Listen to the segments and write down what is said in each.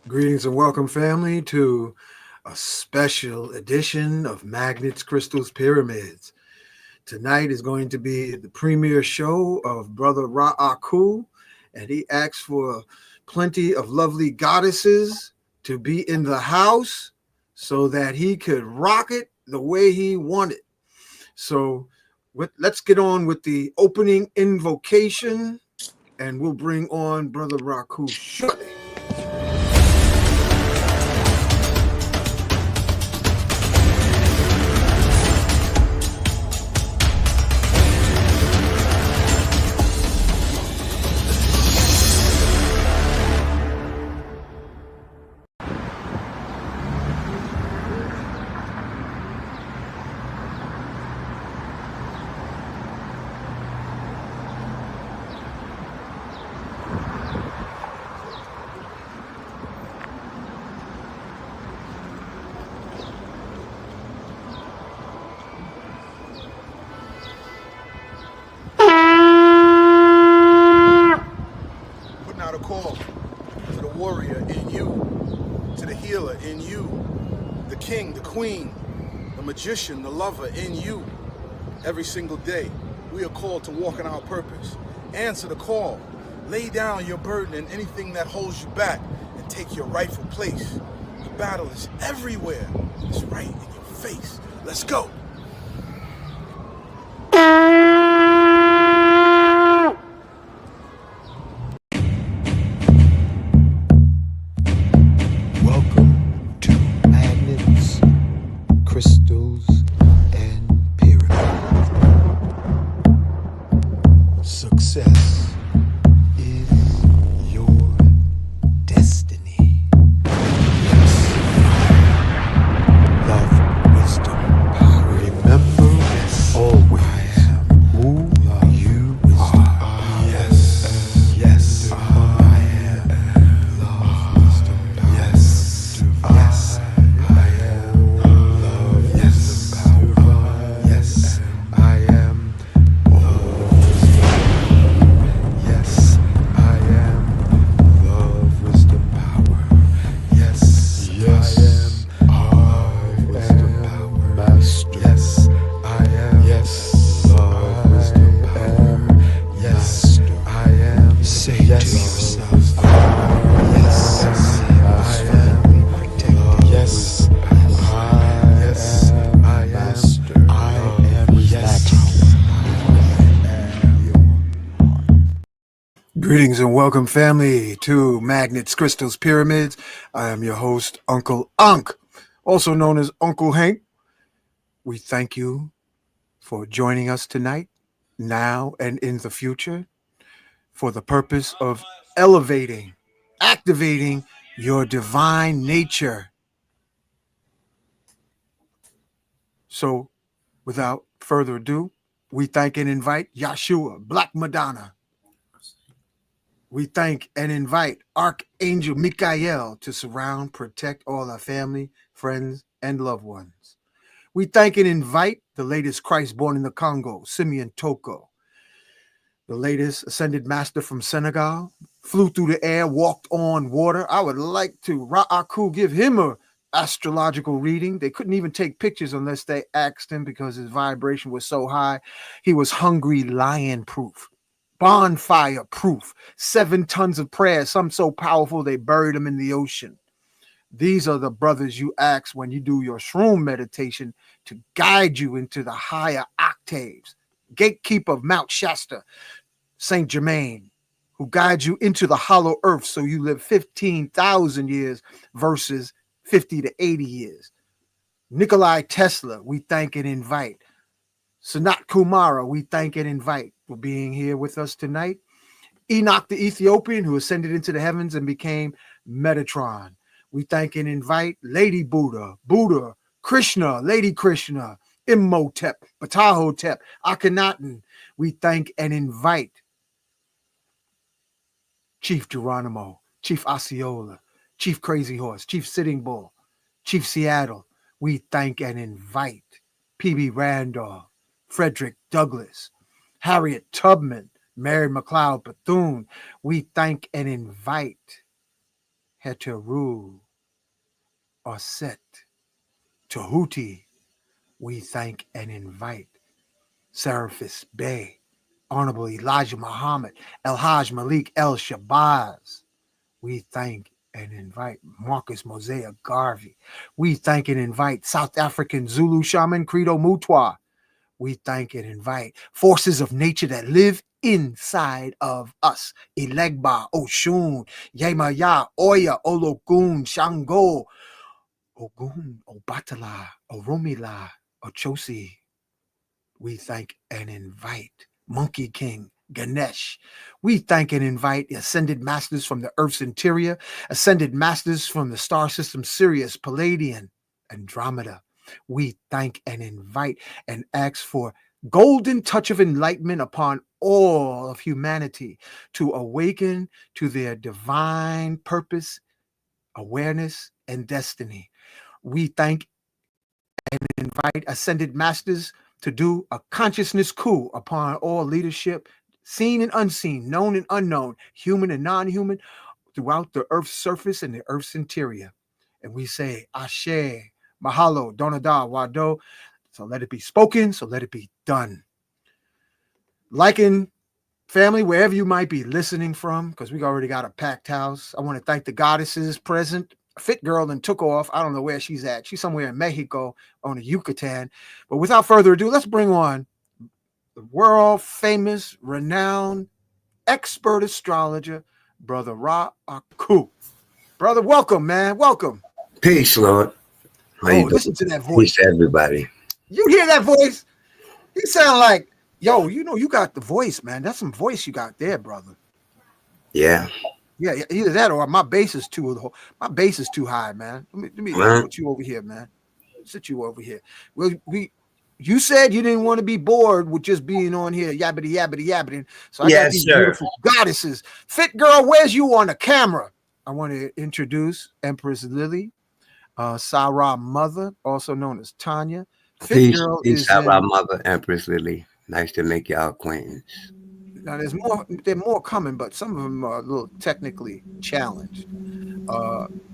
Greetings and welcome, family, to a special edition of Magnets, Crystals, Pyramids. Tonight is going to be the premiere show of Brother Akhu, and he asks for plenty of lovely goddesses to be in the house so that he could rock it the way he wanted. So let's get on with the opening invocation, and we'll bring on Brother Akhu shortly. A call to the warrior in you, to the healer in you, the king, the queen, the magician, the lover in you. Every single day, we are called to walk in our purpose. Answer the call. Lay down your burden and anything that holds you back and take your rightful place. The battle is everywhere. It's right in your face. Let's go. Crystals and pyramids. Success is your destiny. Yes. Love, wisdom, power. Remember, yes, always who you are. Yes, yes, I am. Love, wisdom, power. Yes, yes. Greetings and welcome, family, to Magnets, Crystals, Pyramids. I am your host, Uncle Unk, also known as Uncle Hank. We thank you for joining us tonight, now and in the future, for the purpose of elevating, activating your divine nature. So, without further ado, we thank and invite Yeshua, Black Madonna. We thank and invite Archangel Michael to surround, protect all our family, friends, and loved ones. We thank and invite the latest Christ born in the Congo, Simeon Toko, the latest ascended master from Senegal, flew through the air, walked on water. I would like to, Ra'aku, give him a astrological reading. They couldn't even take pictures unless they asked him because his vibration was so high. He was hungry lion proof. Bonfire proof, 7 tons of prayers, some so powerful they buried them in the ocean. These are the brothers you ask when you do your shroom meditation to guide you into the higher octaves. Gatekeeper of Mount Shasta, Saint Germain, who guides you into the hollow earth so you live 15,000 years versus 50 to 80 years. Nikolai Tesla, we thank and invite. Sanat Kumara, we thank and invite for being here with us tonight. Enoch the Ethiopian, who ascended into the heavens and became Metatron. We thank and invite Lady Buddha, Krishna, Lady Krishna, Imhotep, Ptahotep, Akhenaten. We thank and invite Chief Geronimo, Chief Osceola, Chief Crazy Horse, Chief Sitting Bull, Chief Seattle. We thank and invite P.B. Randolph, Frederick Douglass, Harriet Tubman, Mary McLeod Bethune. We thank and invite Heteru, Osset, Tahuti, we thank and invite Seraphis Bey, Honorable Elijah Muhammad, El Haj Malik El Shabazz. We thank and invite Marcus Mosaic Garvey. We thank and invite South African Zulu Shaman Credo Mutwa. We thank and invite forces of nature that live inside of us. Ilegba, Oshun, Yemaya, Oya, Olokun, Shango, Ogun, Obatala, Oromila, Ochosi. We thank and invite Monkey King, Ganesh. We thank and invite the ascended masters from the Earth's interior, ascended masters from the star system Sirius, Palladian, Andromeda. We thank and invite and ask for golden touch of enlightenment upon all of humanity to awaken to their divine purpose, awareness, and destiny. We thank and invite ascended masters to do a consciousness coup upon all leadership, seen and unseen, known and unknown, human and non-human, throughout the Earth's surface and the Earth's interior. And we say, Ashe, Mahalo, Donada, Wado. So let it be spoken, so let it be done. Liking family, wherever you might be listening from, because we already got a packed house. I want to thank the goddesses present. Fit girl and took off. I don't know where she's at. She's somewhere in Mexico on the Yucatan. But without further ado, let's bring on the world famous, renowned, expert astrologer, Brother Ra Akhu. Brother, welcome, man. Welcome. Peace, Lord. How you doing? Listen to that voice. Peace to everybody. You hear that voice? He sound like, yo, you know, you got the voice, man. That's some voice you got there, brother. Yeah. Yeah, either that or my bass is too high, man. Let me put you over here, man. Sit you over here. Well, you said you didn't want to be bored with just being on here yabbity yabbity yabbiting. So I got these beautiful goddesses. Fit girl, where's you on the camera? I want to introduce Empress Lily, Sarah Mother, also known as Tanya. Fit girl is Sarah Mother, Empress Lily. Nice to make y'all acquaintance. Now they're more coming, but some of them are a little technically challenged.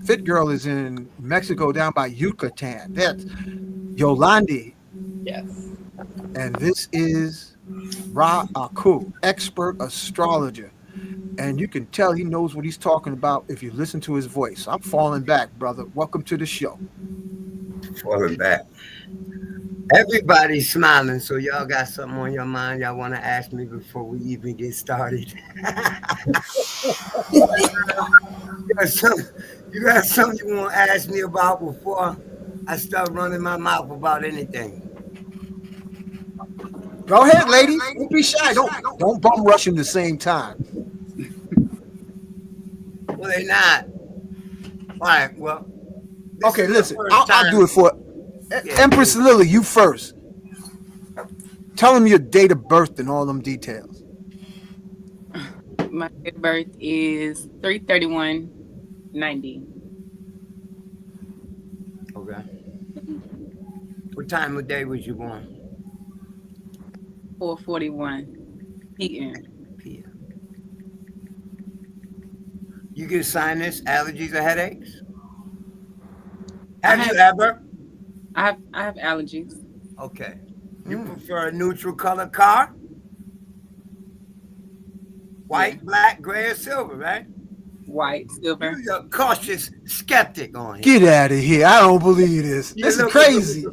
Fit girl is in Mexico down by Yucatan. That's Yolandi. Yes. And this is Ra Akhu, expert astrologer. And you can tell he knows what he's talking about if you listen to his voice. I'm falling back, brother. Welcome to the show. Falling back. Everybody's smiling, so y'all got something on your mind y'all want to ask me before we even get started. You got something you want to ask me about before I start running my mouth about anything? Go ahead, lady. Don't be shy. Don't bum rush him the same time. Well, they're not. All right, well. Okay, listen. I'll do it for Empress Lily, you first. Tell him your date of birth and all them details. My date of birth is 3/31/90. Okay. What time of day was you born? 4:41 p.m. You get sinus, allergies, or headaches? Have you ever? I have allergies. Okay. You prefer a neutral color car? White, black, gray, or silver, right? White, silver. You're a cautious skeptic on here. Get out of here. I don't believe this. This is crazy.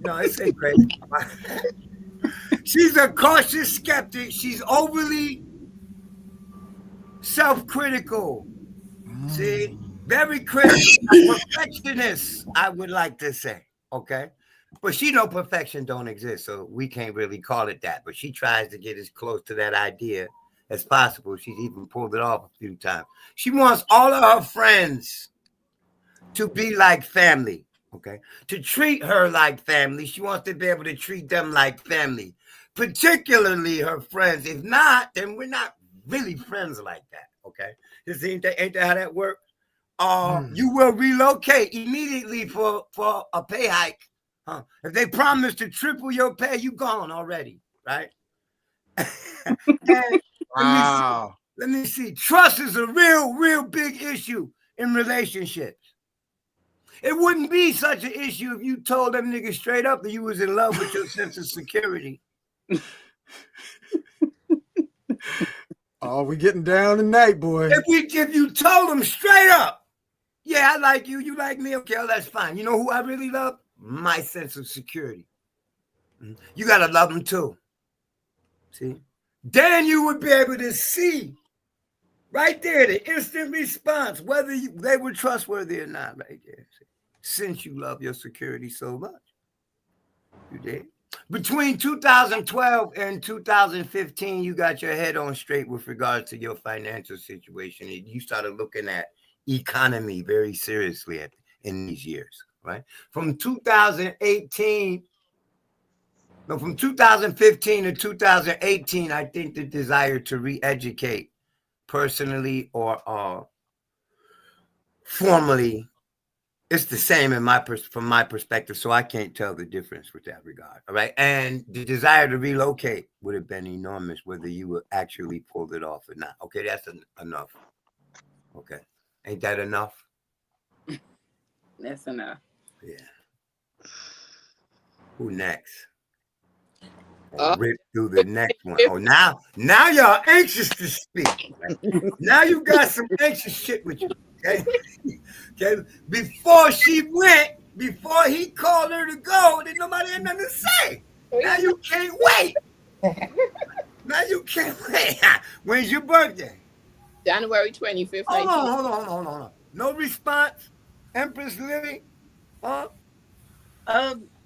No, this ain't crazy. She's a cautious skeptic. She's overly self-critical. See? Very critical. Perfectionist, I would like to say. Okay? But she know perfection don't exist, so we can't really call it that. But she tries to get as close to that idea as possible. She's even pulled it off a few times. She wants all of her friends to be like family, okay? To treat her like family. She wants to be able to treat them like family, particularly her friends. If not, then we're not really friends like that, okay? Ain't that how that works? You will relocate immediately for a pay hike. Huh? If they promise to triple your pay, you gone already, right? Wow. Let me see. Trust is a real big issue. in relationships. It wouldn't be such an issue if you told them niggas straight up that you was in love with your sense of security. Oh, we getting down tonight, boy. If you told them straight up, yeah, I like you, you like me, okay, well, that's fine. You know who I really love? My sense of security. You gotta love them too. See? Then you would be able to see right there the instant response, whether they were trustworthy or not, right there. Since you love your security so much. You did. Between 2012 and 2015, you got your head on straight with regards to your financial situation. You started looking at economy very seriously in these years, right? From 2015 to 2018, I think the desire to re-educate personally or formally, it's the same from my perspective, so I can't tell the difference with that regard, all right? And the desire to relocate would have been enormous, whether you would actually pulled it off or not. Okay, that's enough. Okay, ain't that enough? That's enough. Yeah. Who next? Rip through the next one. Oh, now y'all anxious to speak. Right? Now you got some anxious shit with you. Okay? Okay. Before he called her to go, didn't nobody have nothing to say. Now you can't wait. Now you can't wait. When's your birthday? January 25th. Hold on. No response, Empress Lily? Huh?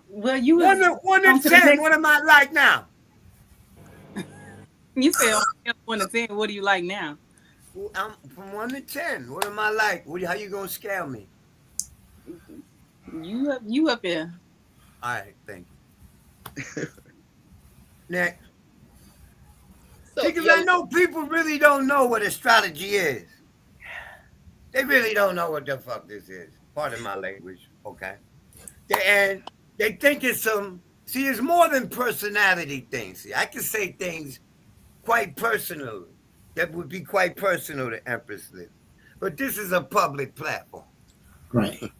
Well, you 1 to 10. What am I like now? You said 1 to 10. What do you like now? I'm from 1 to 10. What am I like? How you gonna scale me? You up there? All right, thank you. Next. Because I know people really don't know what astrology is. They really don't know what the fuck this is. Pardon my language, okay? And they think it's it's more than personality things. See, I can say things quite personal that would be quite personal to Empress Lily. But this is a public platform. Right.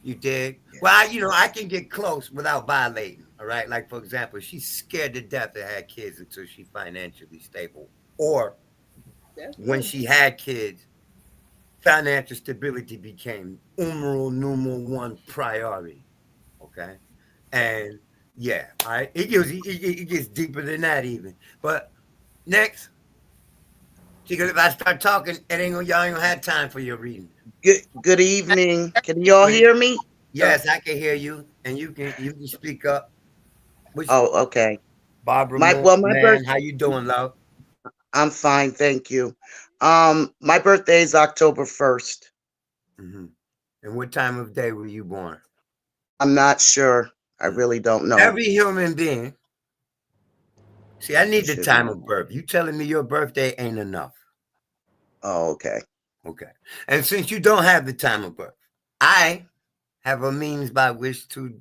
You dig? Well, I can get close without violating, all right? Like, for example, she's scared to death to have kids until she's financially stable. Or when she had kids, financial stability became numero 1 priority. Okay? And yeah, all right? It gets deeper than that even. But next, because if I start talking, y'all ain't gonna have time for your reading. Good evening. Can y'all hear me? Yes, I can hear you, and you can speak up. Okay. Barbara, my birthday. How you doing, love? I'm fine, thank you. My birthday is October 1st. Mm-hmm. And what time of day were you born? I'm not sure. I really don't know. Every human being. See, I need the time of birth. You telling me your birthday ain't enough. Oh, okay. Okay. And since you don't have the time of birth, I have a means by which to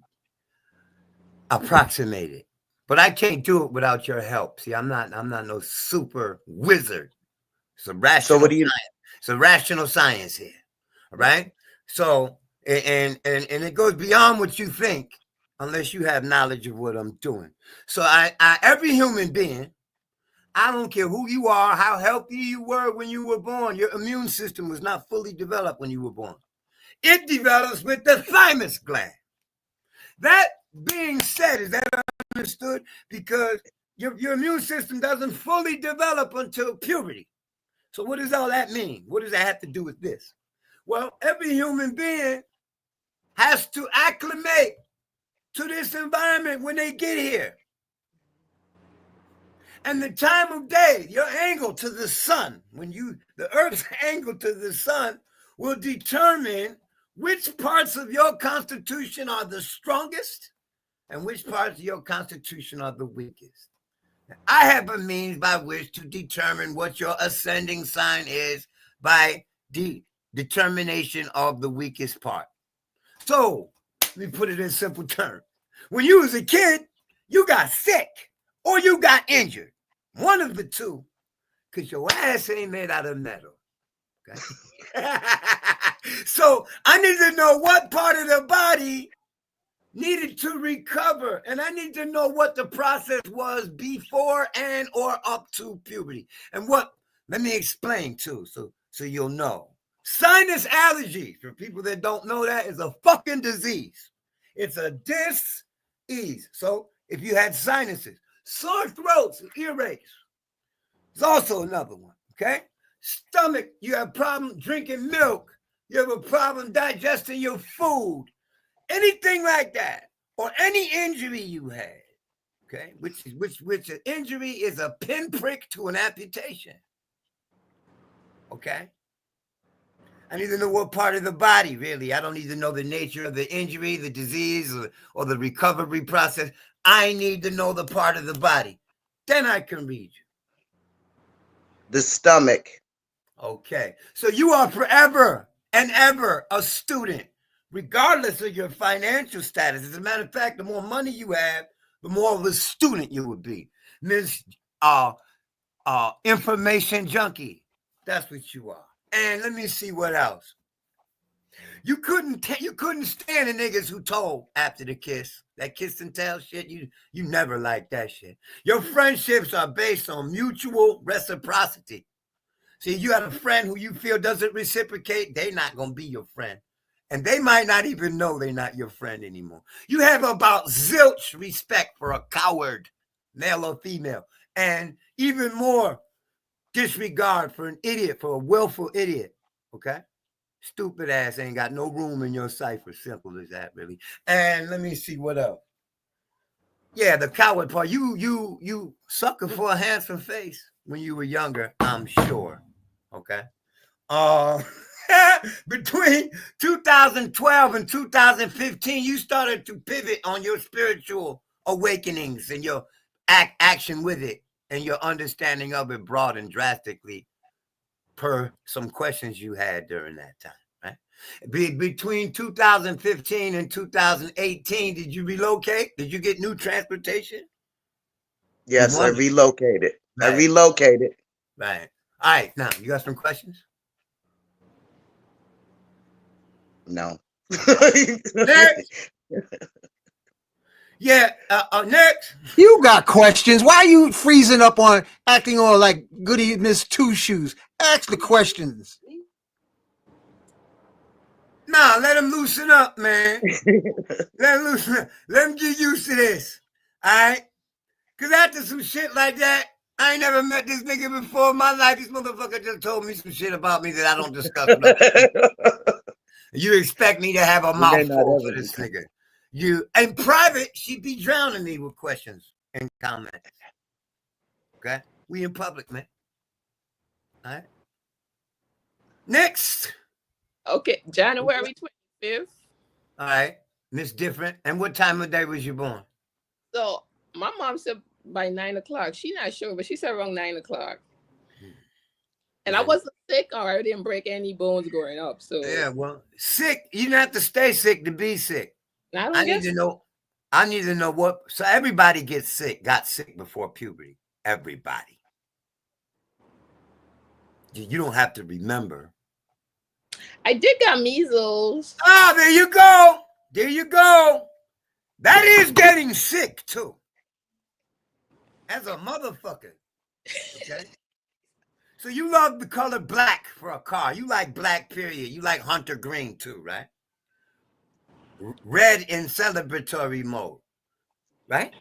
approximate it. But I can't do it without your help. See, I'm not no super wizard. It's a rational science. It's a rational science here. All right? So, and it goes beyond what you think unless you have knowledge of what I'm doing. So every human being, I don't care who you are, how healthy you were when you were born, your immune system was not fully developed when you were born. It develops with the thymus gland. That being said, is that understood? Because your immune system doesn't fully develop until puberty. So what does all that mean? What does that have to do with this? Well, every human being has to acclimate to this environment when they get here. And the time of day, your angle to the sun, the Earth's angle to the sun will determine which parts of your constitution are the strongest and which parts of your constitution are the weakest. I have a means by which to determine what your ascending sign is by the determination of the weakest part. So, let me put it in simple terms. When you was a kid, you got sick or you got injured. One of the two, because your ass ain't made out of metal. Okay. So I need to know what part of the body needed to recover, and I need to know what the process was before and or up to puberty. And what, let me explain too, so you'll know. Sinus allergy, for people that don't know, that is a fucking disease. It's a dis-ease. So if you had sinuses, sore throats, earaches, it's also another one, okay? Stomach, you have a problem drinking milk, you have a problem digesting your food, anything like that, or any injury you had, okay? Which an injury is a pinprick to an amputation, okay? I need to know what part of the body, really. I don't need to know the nature of the injury, the disease, or the recovery process. I need to know the part of the body. Then I can read you. The stomach. Okay. So you are forever and ever a student, regardless of your financial status. As a matter of fact, the more money you have, the more of a student you would be. Miss Information Junkie. That's what you are. And let me see what else. You couldn't stand the niggas who told after the kiss. That kiss and tell shit, you never liked that shit. Your friendships are based on mutual reciprocity. See, you have a friend who you feel doesn't reciprocate, they're not going to be your friend. And they might not even know they're not your friend anymore. You have about zilch respect for a coward, male or female, and even more disregard for an idiot, for a willful idiot, okay? Stupid ass ain't got no room in your cipher. Simple as that, really. And let me see what else. Yeah, the coward part. You sucker for a handsome face when you were younger, I'm sure. Okay. Between 2012 and 2015, you started to pivot on your spiritual awakenings and your action with it, and your understanding of it broadened drastically per some questions you had during that time, right? Between 2015 and 2018, did you relocate? Did you get new transportation? Yes, I relocated. Right. I relocated. Right. All right. Now, you got some questions? No. Next. Yeah. Next. You got questions. Why are you freezing up on acting all like goody Miss Two Shoes? Ask the questions. Nah, let him loosen up, man. Let him loosen up. Let him get used to this. All right? Because after some shit like that, I ain't never met this nigga before in my life. This motherfucker just told me some shit about me that I don't discuss with other people. You expect me to have a mouthful for this nigga. You, in private, she'd be drowning me with questions and comments. Okay? We in public, man. All right? Next. Okay, January 25th. All right. Miss Different. And what time of day was you born? So my mom said by 9 o'clock. She's not sure, but she said around 9 o'clock. And I wasn't sick or I didn't break any bones growing up. So yeah, well, sick. You don't have to stay sick to be sick. I need to know. I need to know what. So everybody got sick before puberty. Everybody. You don't have to remember. I did got measles. Ah, there you go. There you go. That is getting sick too. As a motherfucker. Okay. So you love the color black for a car. You like black, period. You like hunter green too, right? Red in celebratory mode, right?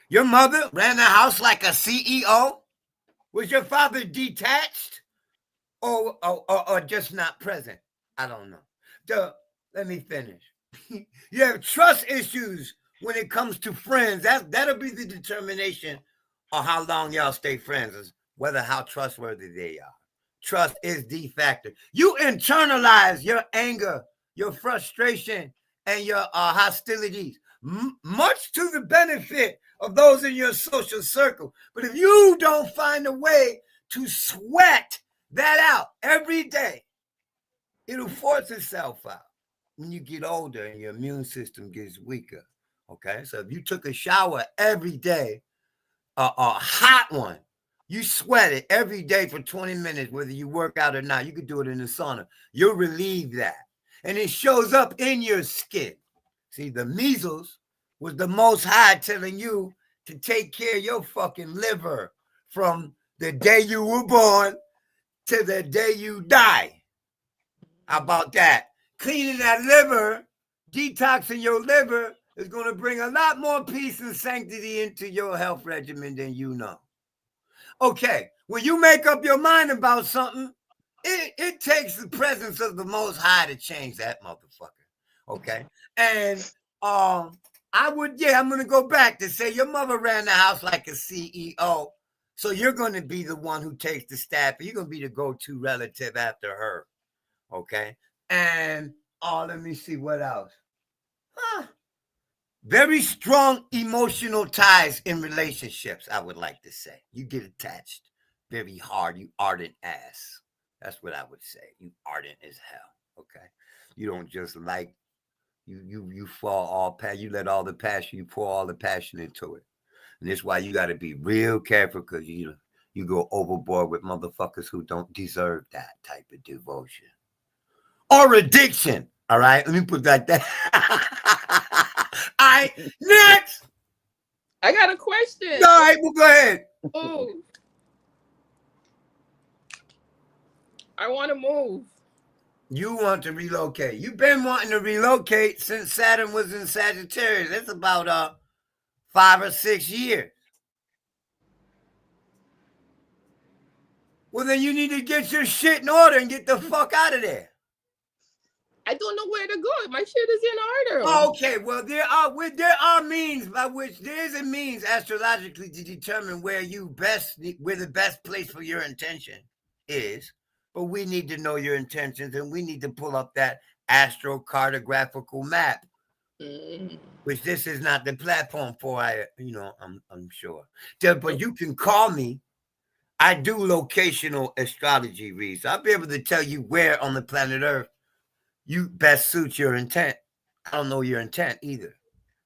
Your mother ran the house like a CEO? Was your father detached or just not present? I don't know. Let me finish. You have trust issues when it comes to friends. That'll be the determination of how long y'all stay friends, is whether how trustworthy they are. Trust is the factor. You internalize your anger, your frustration, and your hostilities, much to the benefit of those in your social circle. But if you don't find a way to sweat that out every day, it'll force itself out when you get older and your immune system gets weaker. Okay, so if you took a shower every day, a hot one, You sweat it every day for 20 minutes, whether you work out or not. You could do it in the sauna. You'll relieve that. And it shows up in your skin. See, the measles was the Most High telling you to take care of your fucking liver from the day you were born to the day you die. How about that? Cleaning that liver, detoxing your liver is going to bring a lot more peace and sanctity into your health regimen than you know. Okay, when you make up your mind about something, it takes the presence of the Most High to change that motherfucker. Okay, and I'm going to go back to say your mother ran the house like a CEO, so you're going to be the one who takes the staff. You're going to be the go-to relative after her. Okay, and let me see what else. Very strong emotional ties in relationships, I would like to say. You get attached very hard, you ardent ass. That's what I would say. You ardent as hell, okay? You don't just like, you fall all passion, you let all the passion, you pour all the passion into it. And that's why you got to be real careful, because you go overboard with motherfuckers who don't deserve that type of devotion. Or addiction, all right? Let me put that there. All right, next. I got a question. All right, well, go ahead. Oh, I want to move. You want to relocate. You've been wanting to relocate since Saturn was in Sagittarius. That's about 5 or 6 years. Well, then you need to get your shit in order and get the fuck out of there. I don't know where to go. My shit is in order. Okay, well, there are means by which there is a means astrologically to determine where the best place for your intention is. But we need to know your intentions, and we need to pull up that astrocartographical map, which this is not the platform for. I'm sure. But you can call me. I do locational astrology reads. I'll be able to tell you where on the planet Earth you best suit your intent. I don't know your intent either.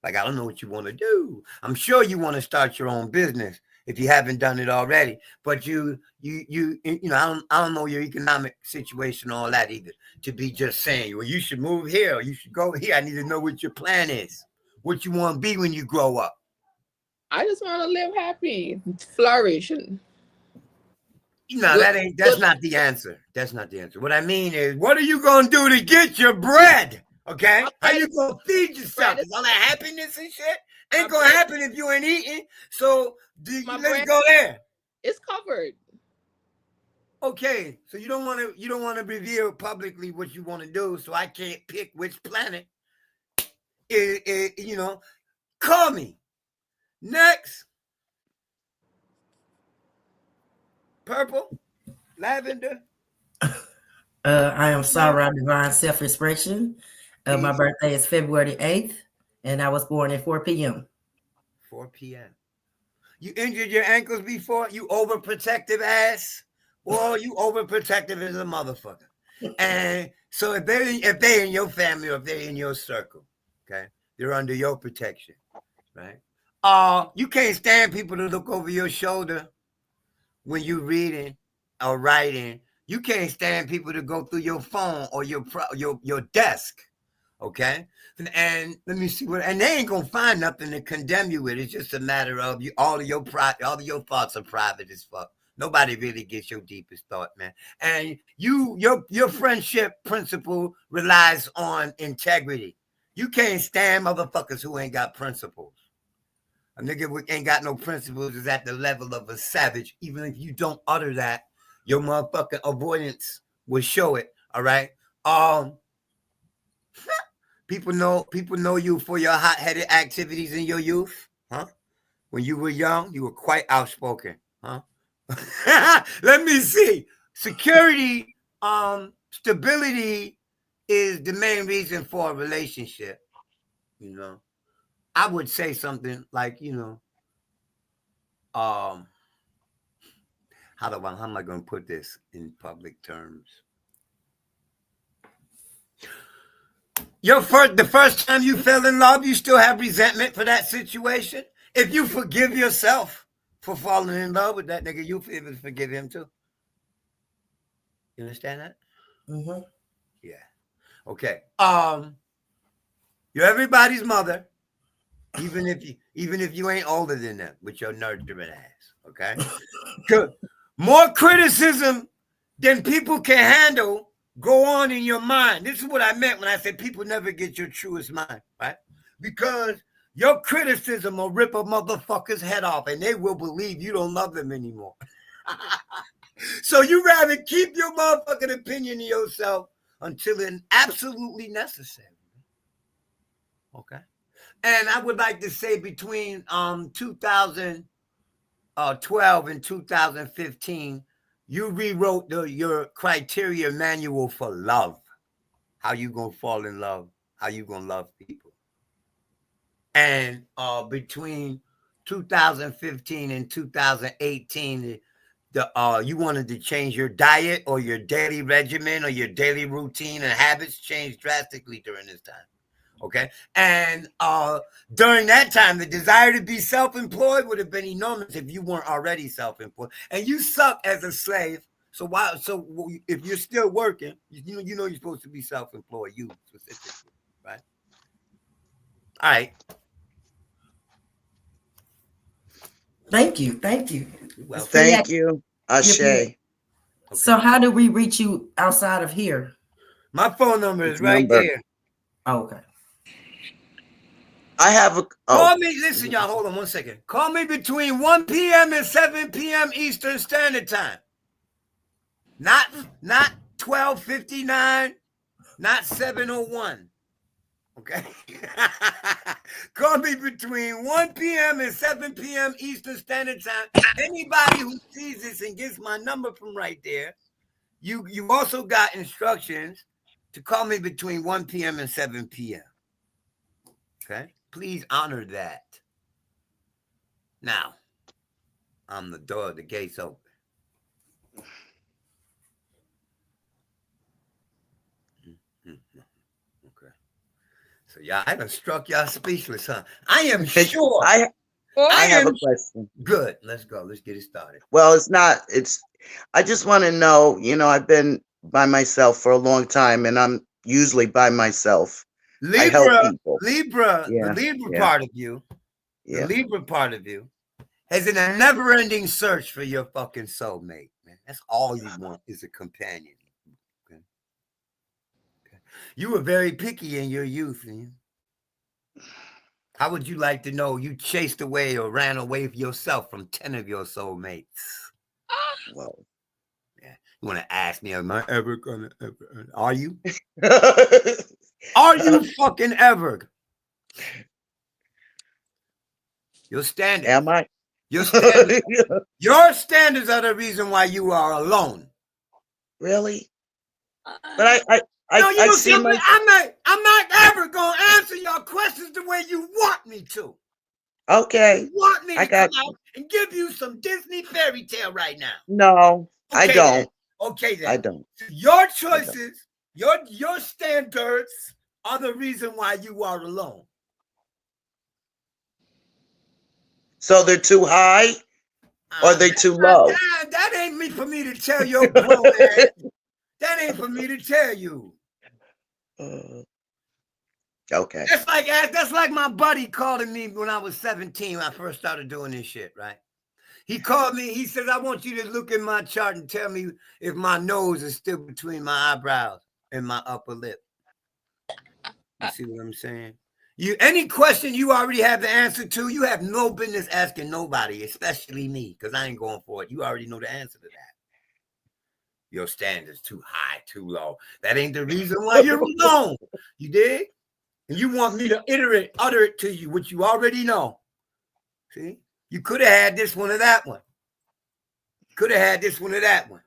Like, I don't know what you want to do. I'm sure you want to start your own business if you haven't done it already. But I don't know your economic situation, all that either. To be just saying, well, you should move here or you should go here. I need to know what your plan is, what you want to be when you grow up. I just want to live happy, flourish. No, that's not the answer. That's not the answer. What I mean is, what are you going to do to get your bread? Okay? How you going to feed yourself? All that happiness and shit ain't going to happen if you ain't eating. So let's go there. It's covered. Okay. So you don't want to reveal publicly what you want to do. So I can't pick which planet. Call me. Next. Purple, lavender. I am Sarah, Divine Self-Expression. My birthday is February 8th, and I was born at 4 p.m. 4 p.m. You injured your ankles before? You overprotective ass? Well, you overprotective as a motherfucker. And so if they're in your family or if they're in your circle, okay, they're under your protection, right? You can't stand people to look over your shoulder when you reading or writing. You can't stand people to go through your phone or your desk, okay? And let me see and they ain't gonna find nothing to condemn you with. It's just a matter of all of your thoughts are private as fuck. Nobody really gets your deepest thought, man. And your friendship principle relies on integrity. You can't stand motherfuckers who ain't got principles. A nigga who ain't got no principles is at the level of a savage. Even if you don't utter that, your motherfucking avoidance will show it. All right. People know you for your hot-headed activities in your youth, huh? When you were young, you were quite outspoken, huh? Let me see. Security, stability is the main reason for a relationship. I would say something like, how am I going to put this in public terms? The first time you fell in love, you still have resentment for that situation. If you forgive yourself for falling in love with that nigga, you able to forgive him too. You understand that? Mm-hmm. Yeah. Okay. You're everybody's mother, even if you ain't older than them with your nurturing ass. Okay. More criticism than people can handle go on in your mind. This is what I meant when I said people never get your truest mind, right? Because your criticism will rip a motherfucker's head off and they will believe you don't love them anymore. So you rather keep your motherfucking opinion to yourself until it's absolutely necessary. Okay. And I would like to say between 2012 and 2015, you rewrote your criteria manual for love. How you gonna fall in love? How you gonna love people? And between 2015 and 2018, you wanted to change your diet or your daily regimen or your daily routine and habits changed drastically during this time. Okay. And during that time, the desire to be self-employed would have been enormous if you weren't already self-employed. And you suck as a slave. So if you're still working, you know you're supposed to be self-employed, you specifically, right? All right. Thank you. Thank you. Well, Thank you, Ashe. Okay. So how do we reach you outside of here? My phone number is right there. Oh, okay. I have a Call me. Listen, y'all. Hold on 1 second. Call me between 1 p.m. and 7 p.m. Eastern Standard Time. Not 12:59. Not 7:01. Okay. Call me between 1 p.m. and 7 p.m. Eastern Standard Time. Anybody who sees this and gets my number from right there, you also got instructions to call me between 1 p.m. and 7 p.m. Okay? Please honor that. Now, I'm the door, the gate's open. Okay. So y'all, I done struck y'all speechless, huh? I am sure. I have a question. Good. Let's go. Let's get it started. Well, I just want to know, I've been by myself for a long time and I'm usually by myself. I help people. The Libra part of you, the Libra part of you has in a never-ending search for your fucking soulmate, man. That's all you want is a companion. Okay. You were very picky in your youth, man. How would you like to know you chased away or ran away yourself from 10 of your soulmates? Well, yeah. You want to ask me, am I ever gonna ever? Are you? Are you fucking ever? Your standards. Am I? Your standards. Your standards are the reason why you are alone. Really? But I'm not ever gonna answer your questions the way you want me to. Okay. You want me to come out and give you some Disney fairy tale right now? No, okay, I don't. Then. Okay, then. I don't. Your choices, your standards are the reason why you are alone. So they're too high or they're too low? That ain't me for me to tell your grown ass. That ain't for me to tell you. Okay. That's like my buddy calling me when I was 17 when I first started doing this shit, right? He called me. He says, I want you to look at my chart and tell me if my nose is still between my eyebrows and my upper lip. You see what I'm saying? Any question you already have the answer to, you have no business asking nobody, especially me, because I ain't going for it. You already know the answer to that. Your standards too high, too low. That ain't the reason why you're alone. You dig? And you want me to utter it to you, which you already know. See? You could have had this one or that one. Could have had this one or that one.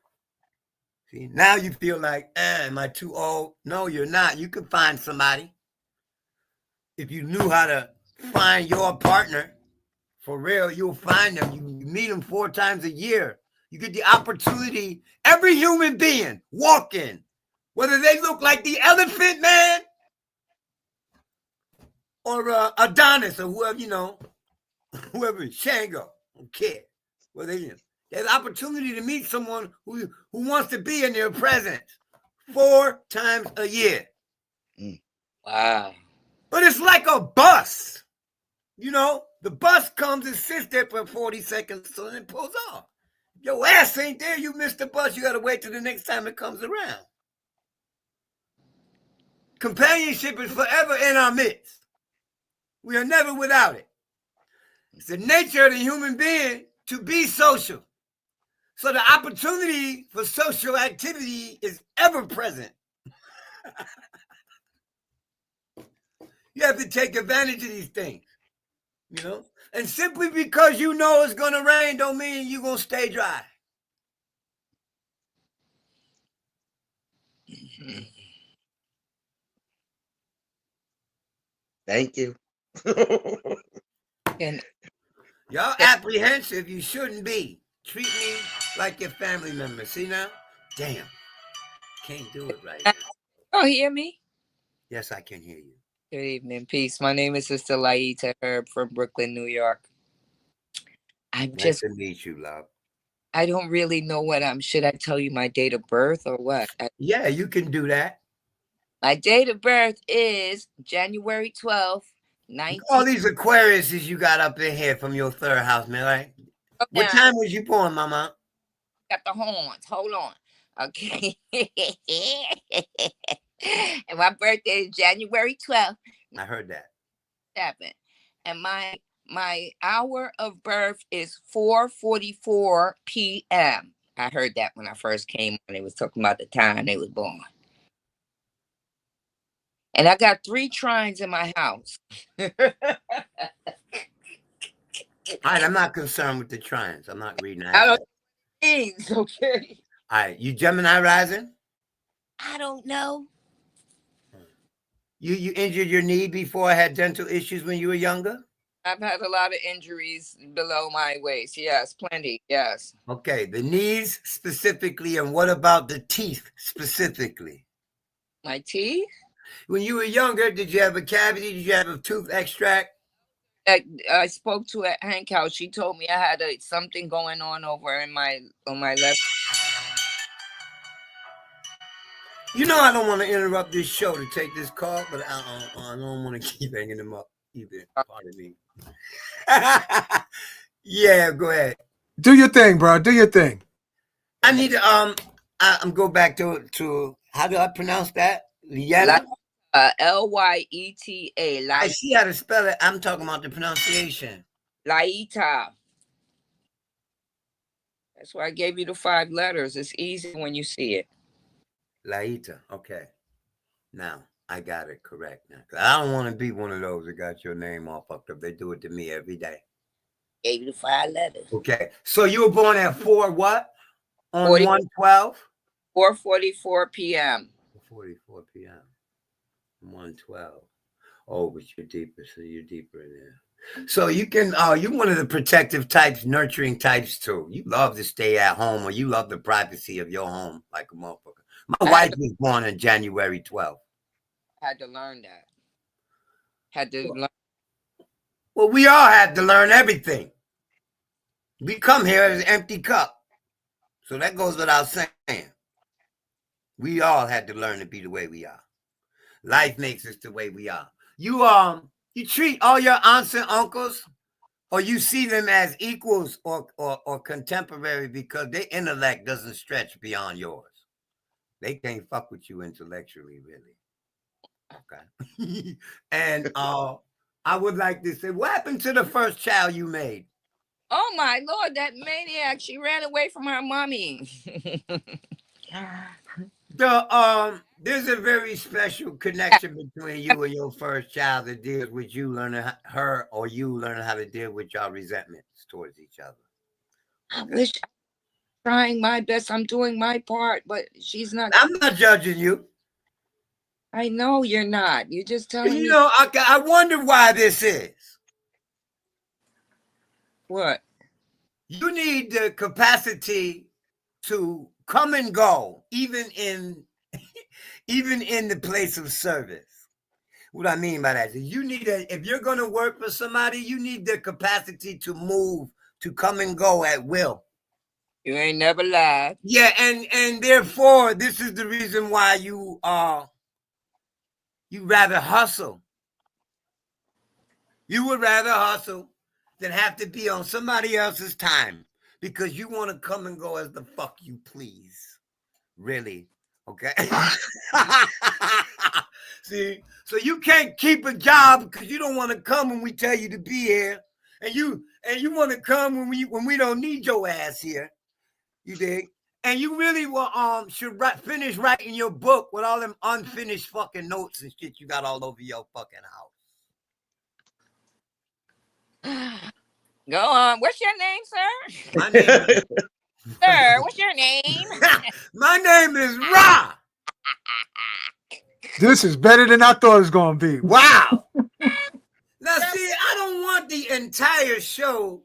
See? Now you feel like, am I too old? No, you're not. You could find somebody. If you knew how to find your partner, for real, you'll find them. You meet them 4 times a year. You get the opportunity. Every human being walk in, whether they look like the Elephant Man or Adonis or whoever, whoever, Shango, don't care. Well, there's opportunity to meet someone who wants to be in your presence 4 times a year. Wow. But it's like a bus. You know, the bus comes and sits there for 40 seconds, so then it pulls off. If your ass ain't there, you missed the bus. You got to wait till the next time it comes around. Companionship is forever in our midst. We are never without it. It's the nature of the human being to be social. So the opportunity for social activity is ever present. You have to take advantage of these things, you know? And simply because you know it's going to rain don't mean you're going to stay dry. Thank you. And Y'all apprehensive, you shouldn't be. Treat me like your family member. See now? Damn. Can't do it right now. oh, hear me? Yes, I can hear you. Good evening, peace. My name is Sister Lita Herb from Brooklyn, New York. Nice to meet you, love. I don't really know what should I tell you my date of birth or what? Yeah, you can do that. My date of birth is January 12th, 19. All these Aquariuses you got up in here from your third house, man, right? What time was you born, Mama? Got the horns. Hold on. Okay. And my birthday is January 12th. I heard that. 7. And my hour of birth is 4:44 p.m. I heard that when I first came on. They was talking about the time they was born. And I got 3 trines in my house. All right, I'm not concerned with the trines. I'm not reading that. I don't think, okay. All right, you Gemini rising? I don't know. You injured your knee before, had dental issues when you were younger? I've had a lot of injuries below my waist. Yes, plenty. Yes. Okay, the knees specifically, and what about the teeth specifically? My teeth? When you were younger, did you have a cavity? Did you have a tooth extract? I spoke to at Hank House. She told me I had something going on over in on my left. You know I don't want to interrupt this show to take this call, but I don't want to keep hanging them up either. Pardon me. Yeah, go ahead. Do your thing, bro. Do your thing. I need to I'm go back to how do I pronounce that? Lita? Lyeta. I see how to spell it. I'm talking about the pronunciation. Lita. That's why I gave you the 5 letters. It's easy when you see it. Lita. Okay. Now I got it correct now. I don't want to be one of those that got your name all fucked up. They do it to me every day. Gave you the 5 letters. Okay. So you were born at 4 what? On 1/12? 4:44 p.m. 4:44 p.m. 1/12. Oh, but you're deeper, so you're deeper in there. So you can you're one of the protective types, nurturing types too. You love to stay at home, or you love the privacy of your home like a motherfucker. My wife was born on January 12th. I had to learn that. Had to learn. Well, we all had to learn everything. We come here as an empty cup. So that goes without saying. We all had to learn to be the way we are. Life makes us the way we are. You treat all your aunts and uncles, or you see them as equals or contemporary because their intellect doesn't stretch beyond yours. They can't fuck with you intellectually, really. Okay. And I would like to say, what happened to the first child you made? Oh my Lord, that maniac! She ran away from her mommy. There's a very special connection between you and your first child that deals with you learning her, or you learning how to deal with your resentments towards each other. I wish I'm trying my best. I'm doing my part, but she's not. I'm not judging you. I know you're not. You're just telling me. You know, I wonder why this is. What? You need the capacity to come and go, even in the place of service. What I mean by that is you need if you're going to work for somebody, you need the capacity to move to come and go at will. You ain't never lied. Yeah, and therefore, this is the reason why you rather hustle. You would rather hustle than have to be on somebody else's time because you want to come and go as the fuck you please. Really? Okay. See, so you can't keep a job because you don't want to come when we tell you to be here, and you want to come when we don't need your ass here. You dig? And you really should finish writing your book with all them unfinished fucking notes and shit you got all over your fucking house. Go on. What's your name, sir? My name, Sir, what's your name? my name is Ra. This is better than I thought it was going to be. Wow. Now, see, I don't want the entire show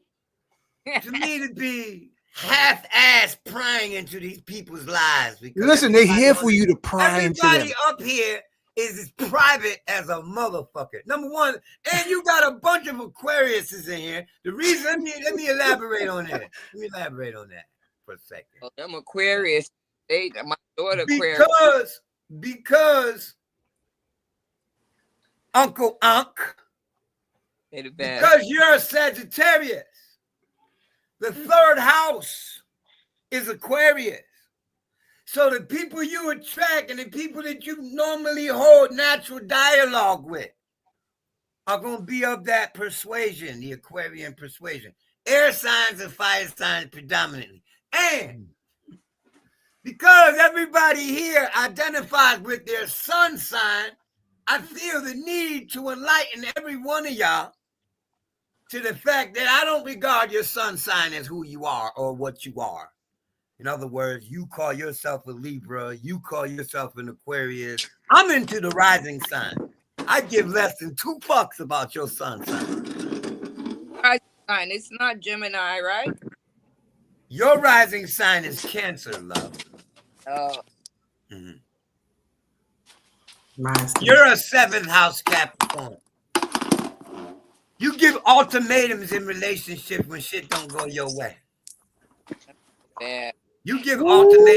to me to be half-ass prying into these people's lives. Because Listen, they're here for you to pry into them. everybody up here is as private as a motherfucker. Number one, and you got a bunch of Aquariuses in here. The reason, let me elaborate on that. Let me elaborate on that for a second. Oh, them Aquarius. My daughter Aquarius. Because Uncle Unc, because you're a Sagittarius. The third house is Aquarius. So the people you attract and the people that you normally hold natural dialogue with are going to be of that persuasion, the Aquarian persuasion. Air signs and fire signs predominantly. And because everybody here identifies with their sun sign, I feel the need to enlighten every one of y'all to the fact that I don't regard your sun sign as who you are or what you are. In other words, you call yourself a Libra, you call yourself an Aquarius. I'm into the rising sign. I give less than 2 fucks about your sun sign. Rising sign. It's not Gemini, right? Your rising sign is Cancer, love. Oh. Mm-hmm. Mine's You're a 7th house Capricorn. You give ultimatums in relationships when shit don't go your way. Yeah. You give ultimatums.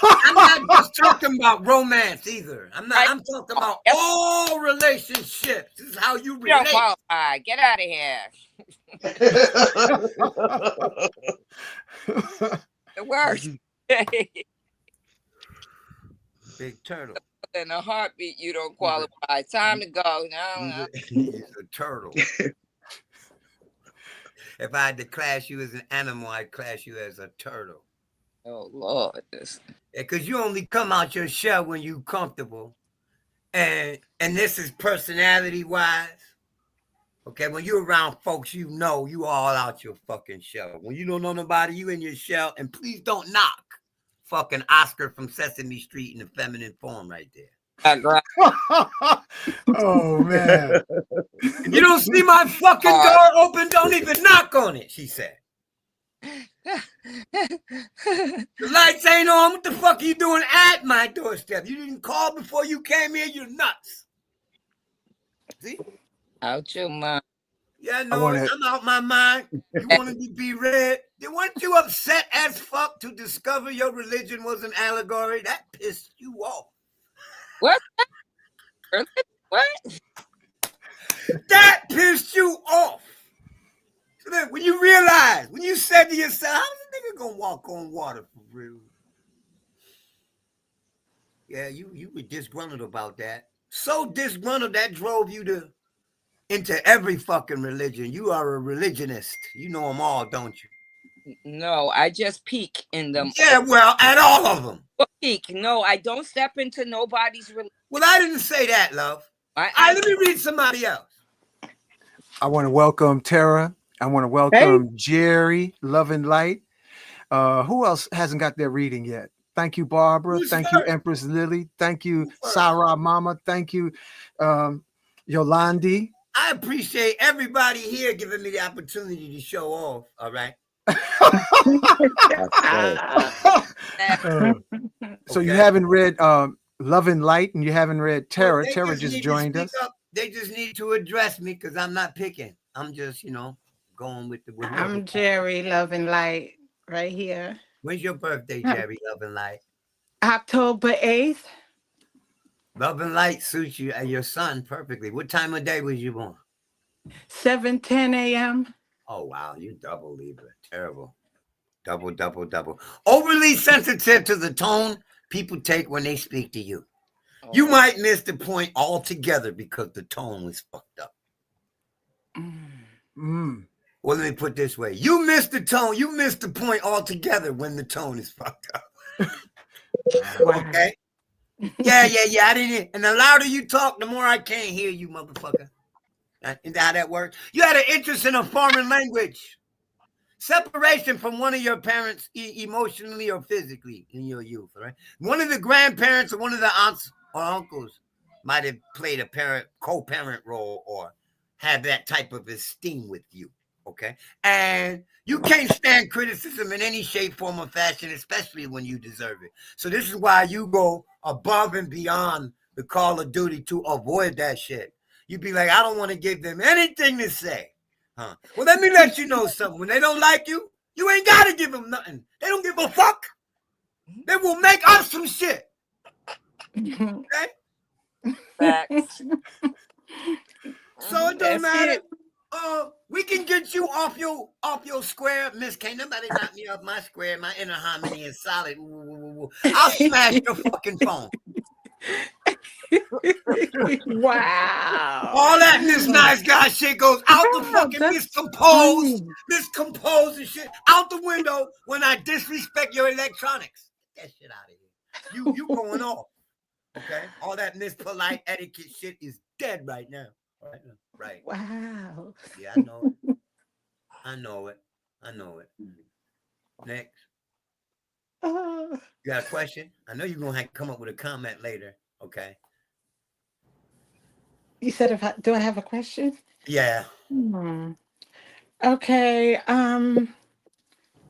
I'm not just talking about romance either. I'm talking about all relationships. This is how you relate. You don't qualify. Get out of here. The worst. Big turtle. In a heartbeat, you don't qualify. Time to go. No. He's a turtle. If I had to class you as an animal, I'd class you as a turtle. Oh, Lord. Because you only come out your shell when you're comfortable. And this is personality-wise. Okay, when you're around folks, you know you all out your fucking shell. When you don't know nobody, you in your shell. And please don't knock fucking Oscar from Sesame Street in the feminine form right there. Oh, man. You don't see my fucking door open, don't even knock on it, she said. The lights ain't on. What the fuck are you doing at my doorstep? You didn't call before you came here. You're nuts. See? Out your mind. Yeah, no, I'm out my mind. You wanted to be read. Weren't you upset as fuck to discover your religion was an allegory? That pissed you off. What? What? That pissed you off. So then when you realize, when you said to yourself, how's a nigga gonna walk on water for real? Yeah, you were disgruntled about that. So disgruntled that drove you into every fucking religion. You are a religionist. You know them all, don't you? No, I just peek in them. Yeah, well, at all of them. Peek. No, I don't step into nobody's religion. Well, I didn't say that, love. All right, let me read somebody else. I want to welcome Terra. I want to welcome Jerry, Love and Light. Who else hasn't got their reading yet? Thank you, Barbara. Thank you, Empress Lily. Thank you, Sarah Mama. Thank you, Yolandi. I appreciate everybody here giving me the opportunity to show off. All right. So you haven't read Love and Light, and you haven't read Terra. Terra just joined us. They just need to address me because I'm not picking. I'm just, going with the. I'm Jerry, Love and Light, right here. When's your birthday, Jerry? Love and Light. October 8th. Love and Light suits you and your son perfectly. What time of day was you born? 7:10 a.m. Oh wow, you double Libra. Terrible. Double. Overly sensitive to the tone people take when they speak to you. You might miss the point altogether because the tone was fucked up. Well, let me put it this way. You missed the tone. You missed the point altogether when the tone is fucked up. Okay? Yeah. I didn't. And the louder you talk, the more I can't hear you, motherfucker. Isn't that how that works? You had an interest in a foreign language. Separation from one of your parents emotionally or physically in your youth, right? One of the grandparents or one of the aunts or uncles might have played a co-parent role or had that type of esteem with you, okay? And you can't stand criticism in any shape, form, or fashion, especially when you deserve it. So this is why you go above and beyond the call of duty to avoid that shit. You'd be like, I don't want to give them anything to say. Huh? Well, let me let you know something. When they don't like you, you ain't got to give them nothing. They don't give a fuck. They will make up some shit. Okay? Facts. So it don't That's matter. it. We can get you off your square. Miss, can't nobody knock me off my square. My inner harmony is solid. I'll smash your fucking phone. Wow. All that this nice guy shit goes out the fucking miscomposed and shit out the window when I disrespect your electronics. Get that shit out of here. You going off. Okay? All that mispolite etiquette shit is dead right now. Right. Wow. Yeah, I know it. Next. You got a question? I know you're going to have to come up with a comment later. Okay. You said, do I have a question? Yeah. Okay.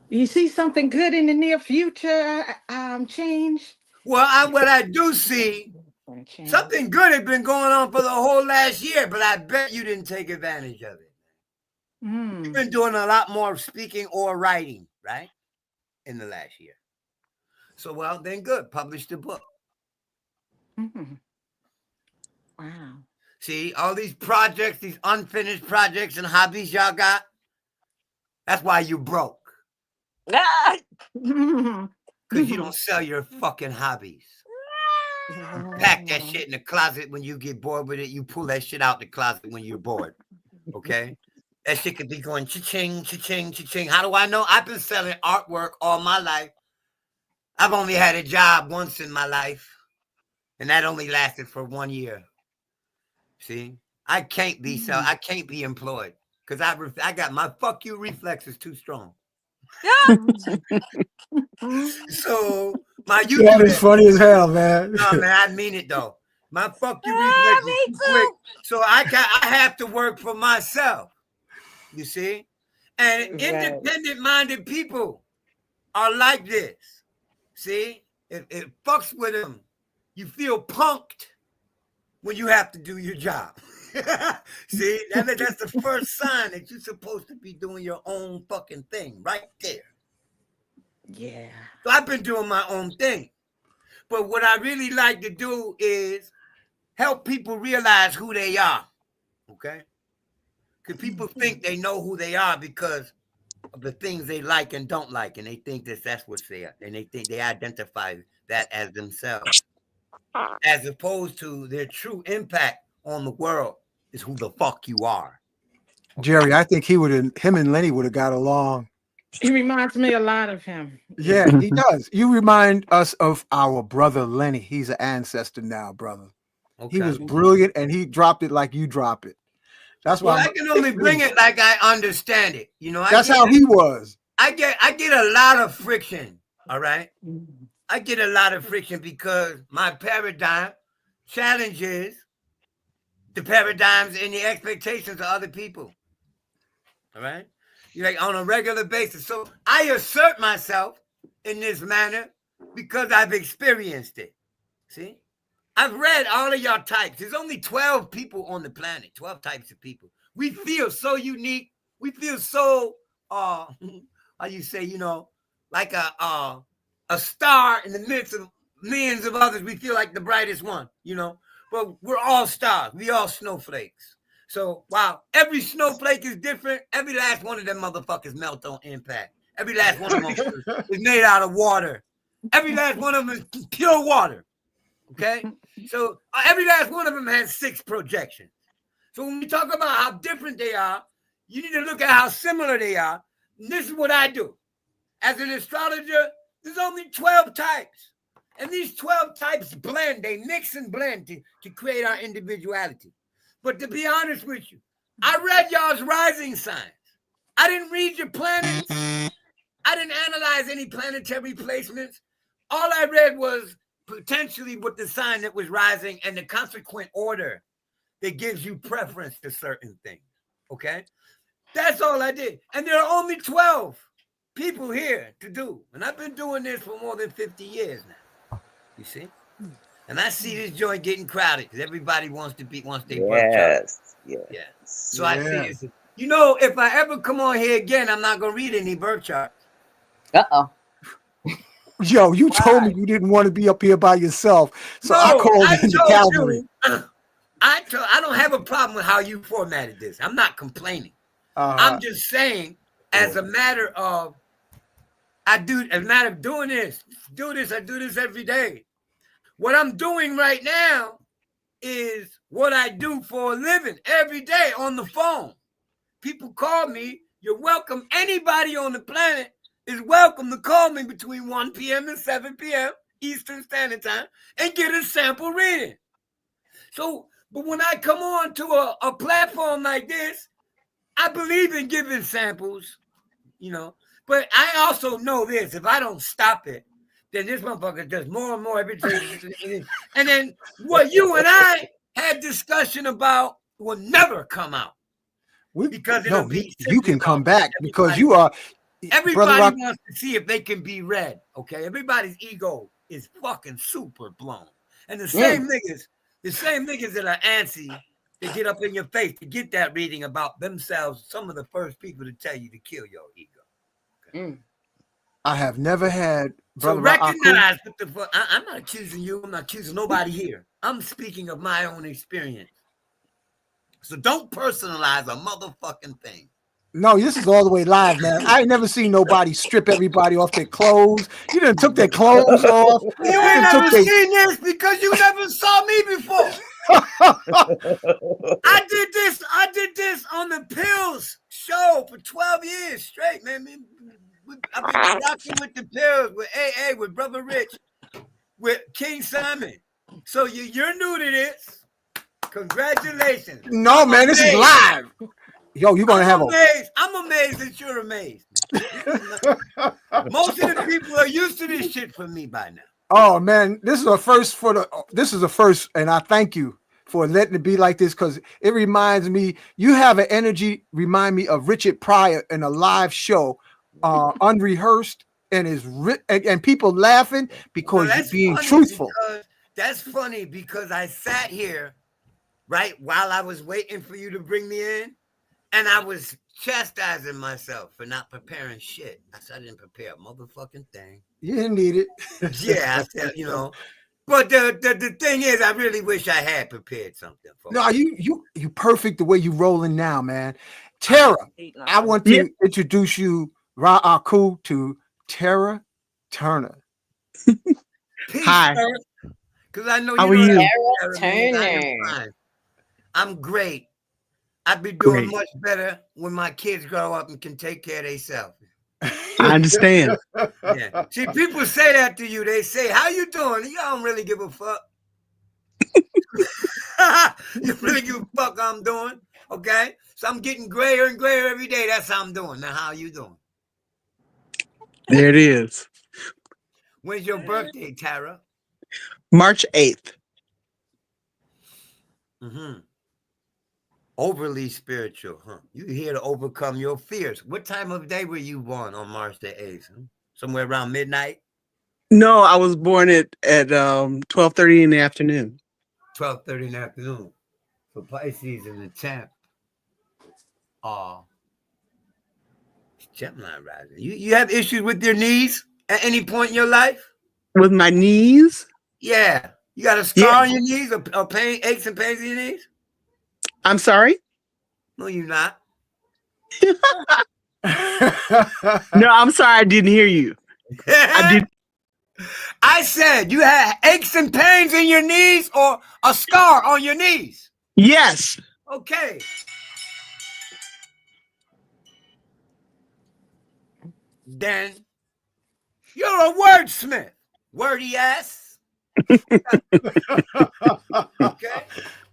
You see something good in the near future? Change? Well, what I do see, something good has been going on for the whole last year, but I bet you didn't take advantage of it. You've been doing a lot more speaking or writing, right? In the last year. So, well, then good. Publish the book. Wow. See, all these projects, these unfinished projects and hobbies y'all got, that's why you broke. Because you don't sell your fucking hobbies. Pack that shit in the closet when you get bored with it. You pull that shit out the closet when you're bored. Okay? That shit could be going cha-ching, cha-ching, cha-ching. How do I know? I've been selling artwork all my life. I've only had a job once in my life. And that only lasted for 1 year. See? I can't be employed. Because I got my fuck you reflexes too strong. So my YouTube That is funny as hell, man. No, man, I mean it though. My fuck you reflexes too quick. So I have to work for myself. You see? And independent-minded people are like this. See? It fucks with them. You feel punked when you have to do your job. See? That's the first sign that you're supposed to be doing your own fucking thing right there. Yeah. So I've been doing my own thing. But what I really like to do is help people realize who they are. Okay? Because people think they know who they are because of the things they like and don't like. And they think that's what they are. And they think they identify that as themselves. As opposed to their true impact on the world is who the fuck you are. Jerry, I think him and Lenny would have got along. He reminds me a lot of him. Yeah, he does. You remind us of our brother Lenny. He's an ancestor now, brother. Okay. He was brilliant, and he dropped it like you drop it. That's why I can only bring it like I understand it. You know, that's how he was. I get a lot of friction. All right, I get a lot of friction because my paradigm challenges the paradigms and the expectations of other people. All right. You're like on a regular basis. So I assert myself in this manner because I've experienced it. See? I've read all of your types. There's only 12 people on the planet, 12 types of people. We feel so unique. We feel so how you say, you know, like a star in the midst of millions of others. We feel like the brightest one, you know. But we're all stars. We all snowflakes. So while every snowflake is different, every last one of them motherfuckers melt on impact. Every last one of them is made out of water. Every last one of them is pure water. Okay? So every last one of them has 6 projections. So when we talk about how different they are, you need to look at how similar they are. And this is what I do. As an astrologer, there's only 12 types. And these 12 types blend. They mix and blend to create our individuality. But to be honest with you, I read y'all's rising signs. I didn't read your planets. I didn't analyze any planetary placements. All I read was potentially what the sign that was rising and the consequent order that gives you preference to certain things. Okay? That's all I did. And there are only 12 people here to do. And I've been doing this for more than 50 years now. You see? And I see this joint getting crowded because everybody wants their birth chart. Yes. Yeah. So I see this. You know, if I ever come on here again, I'm not going to read any birth charts. Uh-oh. Yo, you told me you didn't want to be up here by yourself, so I called in the cavalry. I don't have a problem with how you formatted this. I'm not complaining. I'm just saying, as a matter of doing this, I do this every day. What I'm doing right now is what I do for a living every day on the phone. People call me. You're welcome. Anybody on the planet is welcome to call me between 1 p.m. and 7 p.m. Eastern Standard Time and get a sample reading. So, but when I come on to a platform like this, I believe in giving samples, you know, but I also know this. If I don't stop it, then this motherfucker does more and more every day. And then what you and I had discussion about will never come out. Because you can come back because you are. Everybody wants to see if they can be read. Okay, everybody's ego is fucking super blown, and the same niggas that are antsy, they get up in your face to get that reading about themselves. Some of the first people to tell you to kill your ego. Okay? I have never had. So recognize what the fuck. I'm not accusing you. I'm not accusing nobody here. I'm speaking of my own experience. So don't personalize a motherfucking thing. No, this is all the way live, man. I ain't never seen nobody strip everybody off their clothes. You done took their clothes off. You ain't never seen this because you never saw me before. I did this on the Pills show for 12 years straight, man. I've been rocking with the Pills, with AA, with Brother Rich, with King Simon. So you're new to this. Congratulations. No, man, this is live. Yo, you're gonna have I'm amazed that you're amazed. Most of the people are used to this shit from me by now. Oh man, this is a first, and I thank you for letting it be like this because it reminds me. You have an energy remind me of Richard Pryor in a live show, unrehearsed, and and people laughing because you're being truthful. That's funny because I sat here right while I was waiting for you to bring me in. And I was chastising myself for not preparing shit. I said I didn't prepare a motherfucking thing. You didn't need it. Yeah, I said, you know. But the thing is, I really wish I had prepared something for you perfect the way you rolling now, man. Terra, I want to introduce you, Akhu, to Terra Turner. Peace, hi. Because I know How are you? Terra Turner. I'm great. I'd be doing much better when my kids grow up and can take care of themselves. I understand. Yeah. See, people say that to you. They say, how you doing? You don't really give a fuck. You really give a fuck how I'm doing? Okay? So I'm getting grayer and grayer every day. That's how I'm doing. Now, how you doing? There it is. When's your birthday, Terra? March 8th. Mm-hmm. Overly spiritual, huh? You here to overcome your fears. What time of day were you born on March the 8th? Huh? Somewhere around midnight? No, I was born at 12:30 in the afternoon. 12:30 in the afternoon. For Pisces in the 10th. Gemini rising. You have issues with your knees at any point in your life? With my knees? Yeah. You got a scar on your knees or pain, aches and pains in your knees? I'm sorry? No, you're not. No, I'm sorry. I didn't hear you. I did. I said you had aches and pains in your knees or a scar on your knees. Yes. Okay. Then you're a wordsmith. Wordy ass. Okay.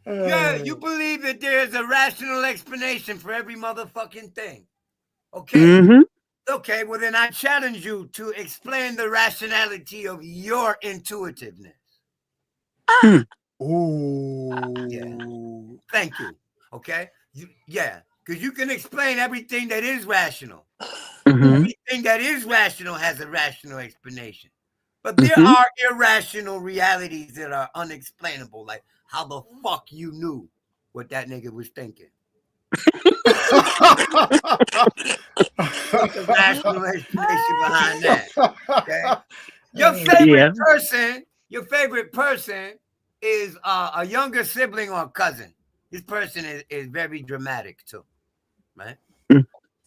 Yeah, you believe that there's a rational explanation for every motherfucking thing. Okay. Mm-hmm. Okay, well then I challenge you to explain the rationality of your intuitiveness. Ooh. Yeah. Thank you. Okay. Yeah, because you can explain everything that is rational. Mm-hmm. Everything that is rational has a rational explanation. But there are irrational realities that are unexplainable, like how the fuck you knew what that nigga was thinking. What's the rational explanation behind that? Okay. Your favorite person is a younger sibling or cousin. This person is very dramatic too, right?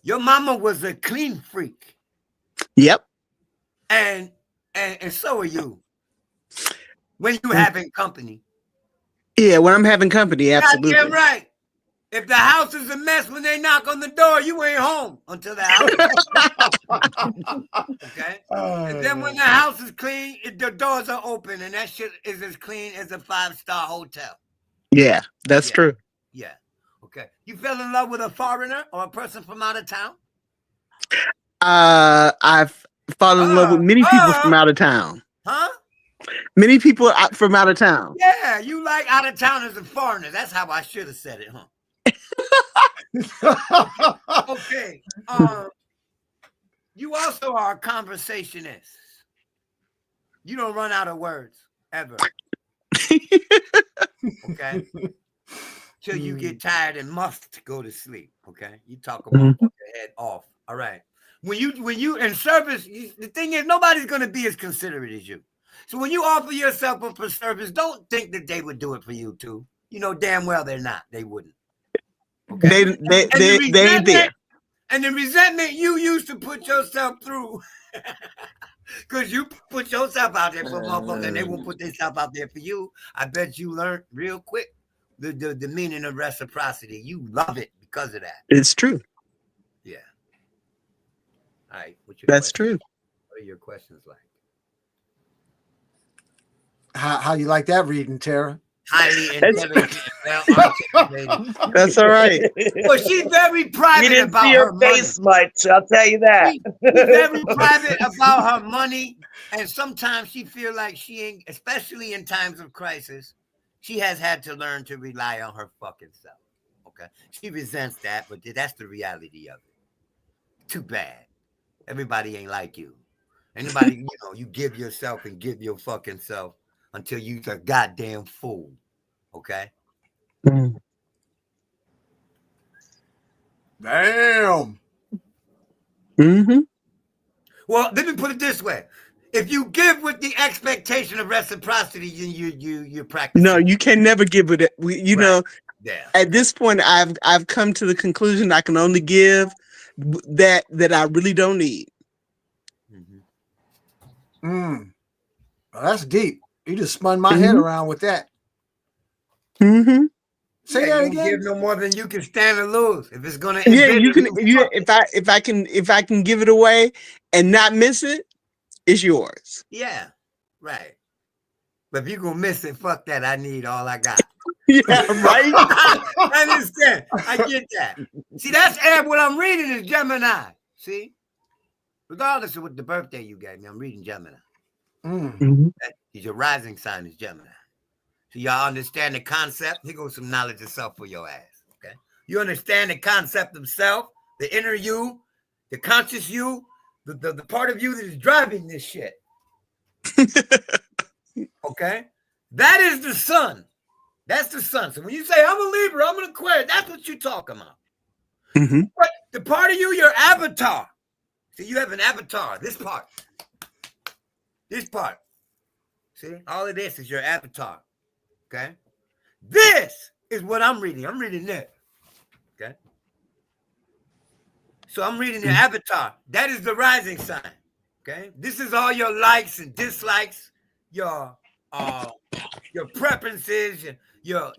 Your mama was a clean freak. Yep. And so are you. When you having company. Yeah, when I'm having company, absolutely. Goddamn right. If the house is a mess when they knock on the door, you ain't home until the house is okay? And then when the house is clean, the doors are open, and that shit is as clean as a 5-star hotel. Yeah, that's true. Yeah. Okay. You fell in love with a foreigner or a person from out of town? I've fallen in love with many people from out of town. Huh? Many people from out of town. Yeah, you like out of towners and foreigners. That's how I should have said it, huh? Okay. You also are a conversationist. You don't run out of words ever. Okay. Till you get tired and must go to sleep. Okay. You talk about your head off. All right. When you in service, the thing is nobody's gonna be as considerate as you. So when you offer yourself up for service, don't think that they would do it for you too. You know damn well they're not. They wouldn't. Okay. They ain't there. And the resentment you used to put yourself through, because you put yourself out there for a motherfucker, and they won't put themselves out there for you. I bet you learned real quick the meaning of reciprocity. You love it because of that. It's true. Yeah. All right. That's true. What are your questions like? How you like that reading, Terra? Highly intelligent, well articulated. That's all right. Well, she's very private You didn't about see her face much, I'll tell you that. She's very private about her money, and sometimes she feel like she ain't, especially in times of crisis, she has had to learn to rely on her fucking self. Okay, she resents that, but that's the reality of it. Too bad. Everybody ain't like you. Anybody, you give yourself and give your fucking self until you're a goddamn fool. Okay? Damn. Mm-hmm. Well, let me put it this way. If you give with the expectation of reciprocity, you practice. No, you can never give it. You know, at this point, I've come to the conclusion I can only give that I really don't need. Well, that's deep. You just spun my head around with that. Mm-hmm. Say that again. Give no more than you can stand to lose. If it's gonna, you can. If I can give it away and not miss it, it's yours. Yeah, right. But if you're gonna miss it, fuck that. I need all I got. Yeah, right. I understand. I get that. See, that's what I'm reading is Gemini. See, regardless of what the birthday you gave me, I'm reading Gemini. Your rising sign is Gemini. So y'all understand the concept? Here goes some knowledge of self for your ass. Okay. You understand the concept of self, the inner you, the conscious you, the part of you that is driving this shit. Okay. That is the sun. That's the sun. So when you say I'm a Libra, I'm an Aquarius, that's what you're talking about. But the part of you, your avatar, See, you have an avatar. This part. This part. See, all of this is your avatar. Okay? This is what I'm reading. I'm reading this. Okay? So I'm reading your avatar. That is the rising sign. Okay? This is all your likes and dislikes, your preferences, your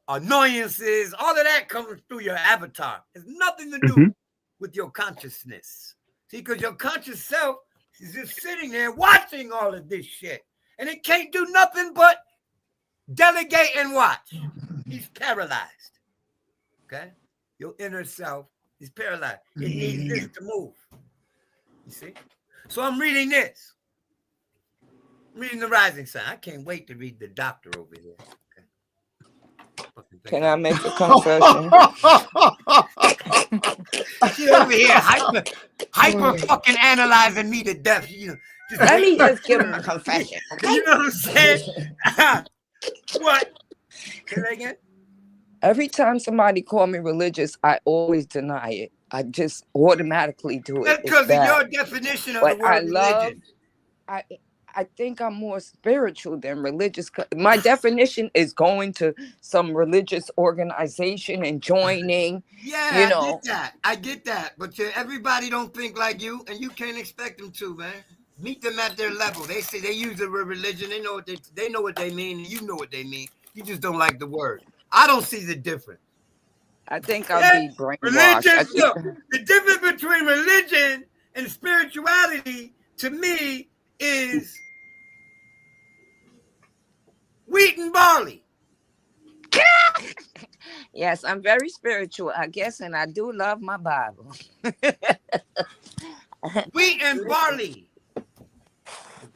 annoyances, all of that comes through your avatar. It's nothing to do with your consciousness. See, because your conscious self is just sitting there watching all of this shit. And it can't do nothing but delegate and watch. He's paralyzed. Okay? Your inner self is paralyzed. It needs this to move. You see? So I'm reading this. I'm reading the rising sign. I can't wait to read the doctor over here. Okay. Can I make a confession? She's over here hyper fucking analyzing me to death. You know, Let me just give him a confession. Okay? You know what I'm saying? What? Say that again? Every time somebody call me religious, I always deny it. I just automatically do it. That's because of your definition of the word religion. I think I'm more spiritual than religious. My definition is going to some religious organization and joining. Yeah, you know. I get that. But everybody don't think like you, and you can't expect them to, man. Meet them at their level. They say they use the word religion. They know what they mean, and you know what they mean. You just don't like the word. I don't see the difference. I think I'll be brainwashed. Religion, look, the difference between religion and spirituality to me is wheat and barley. Yes, I'm very spiritual, I guess, and I do love my Bible. Wheat and barley.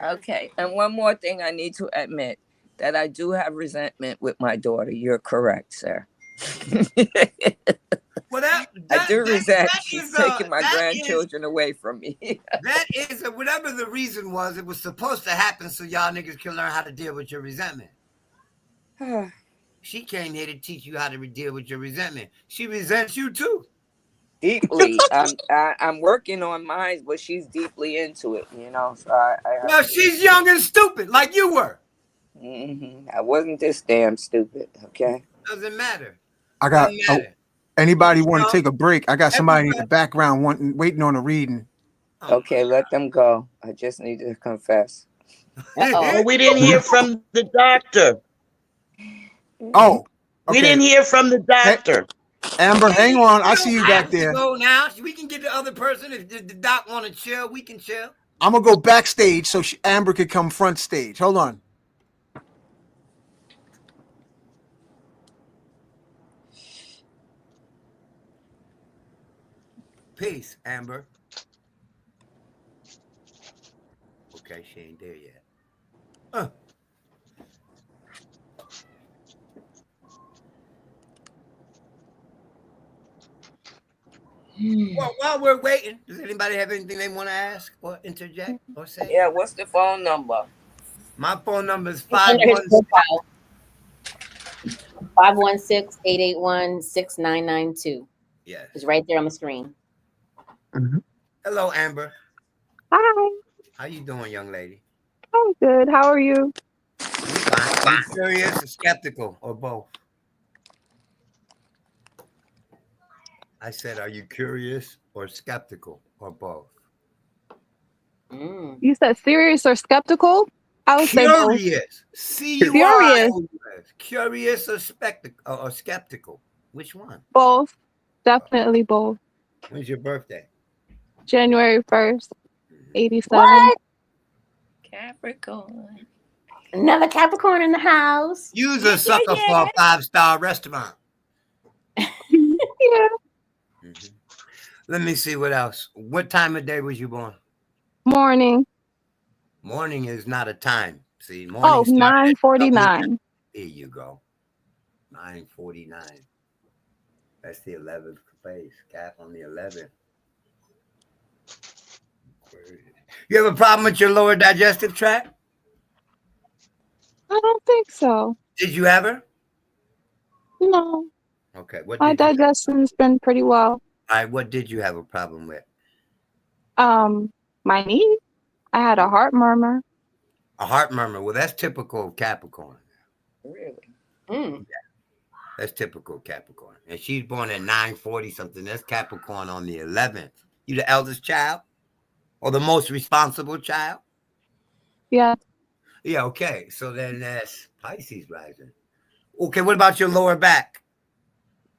Okay, and one more thing I need to admit, that I do have resentment with my daughter. You're correct, sir. Well, I do resent she's taking my grandchildren away from me. That is, whatever the reason was, it was supposed to happen so y'all niggas can learn how to deal with your resentment. She came here to teach you how to deal with your resentment. She resents you too. Deeply. I'm working on mine, but she's deeply into it, you know. So well, she's young and stupid, like you were. I wasn't this damn stupid, okay? Doesn't matter. I got anybody want to take a break? I got somebody in the background waiting on a reading. Okay, let them go. I just need to confess. Oh, we didn't hear from the doctor. Oh, we didn't hear from the doctor. Amber, hang on. I see you back there. Go now. We can get the other person. If the doc want to chill, we can chill. I'm gonna go backstage so Amber could come front stage. Hold on. Peace, Amber. Okay, she ain't there yet. Well, while we're waiting, does anybody have anything they want to ask or interject or say? Yeah, what's the phone number? My phone number is 516-881-6992. Yes. It's right there on the screen. Hello, Amber. Hi. How you doing, young lady? I'm good. How are you? Are you curious or skeptical or both? I said, are you curious or skeptical or both? You said serious or skeptical? I would say both. Curious. Curious. Curious or skeptical? Which one? Both. Definitely both. When's your birthday? January 1st, 87. What? Capricorn. Another Capricorn in the house. You's a sucker for a 5-star restaurant. Yeah. Let me see what else. What time of day was you born? Morning. Morning is not a time. See, morning. Oh, 9:49. Here you go. 9:49. That's the 11th place. Cap on the 11th. You have a problem with your lower digestive tract? I don't think so. Did you ever? No. Okay. What My did you have? digestion's been pretty well. All right. What did you have a problem with? My knee. I had a heart murmur. A heart murmur. Well, that's typical of Capricorn. Really? Mm. That's typical Capricorn. And she's born at 9:40 something. That's Capricorn on the 11th. You the eldest child? Or the most responsible child? Yeah. Yeah, okay. So then that's Pisces rising. Okay, what about your lower back?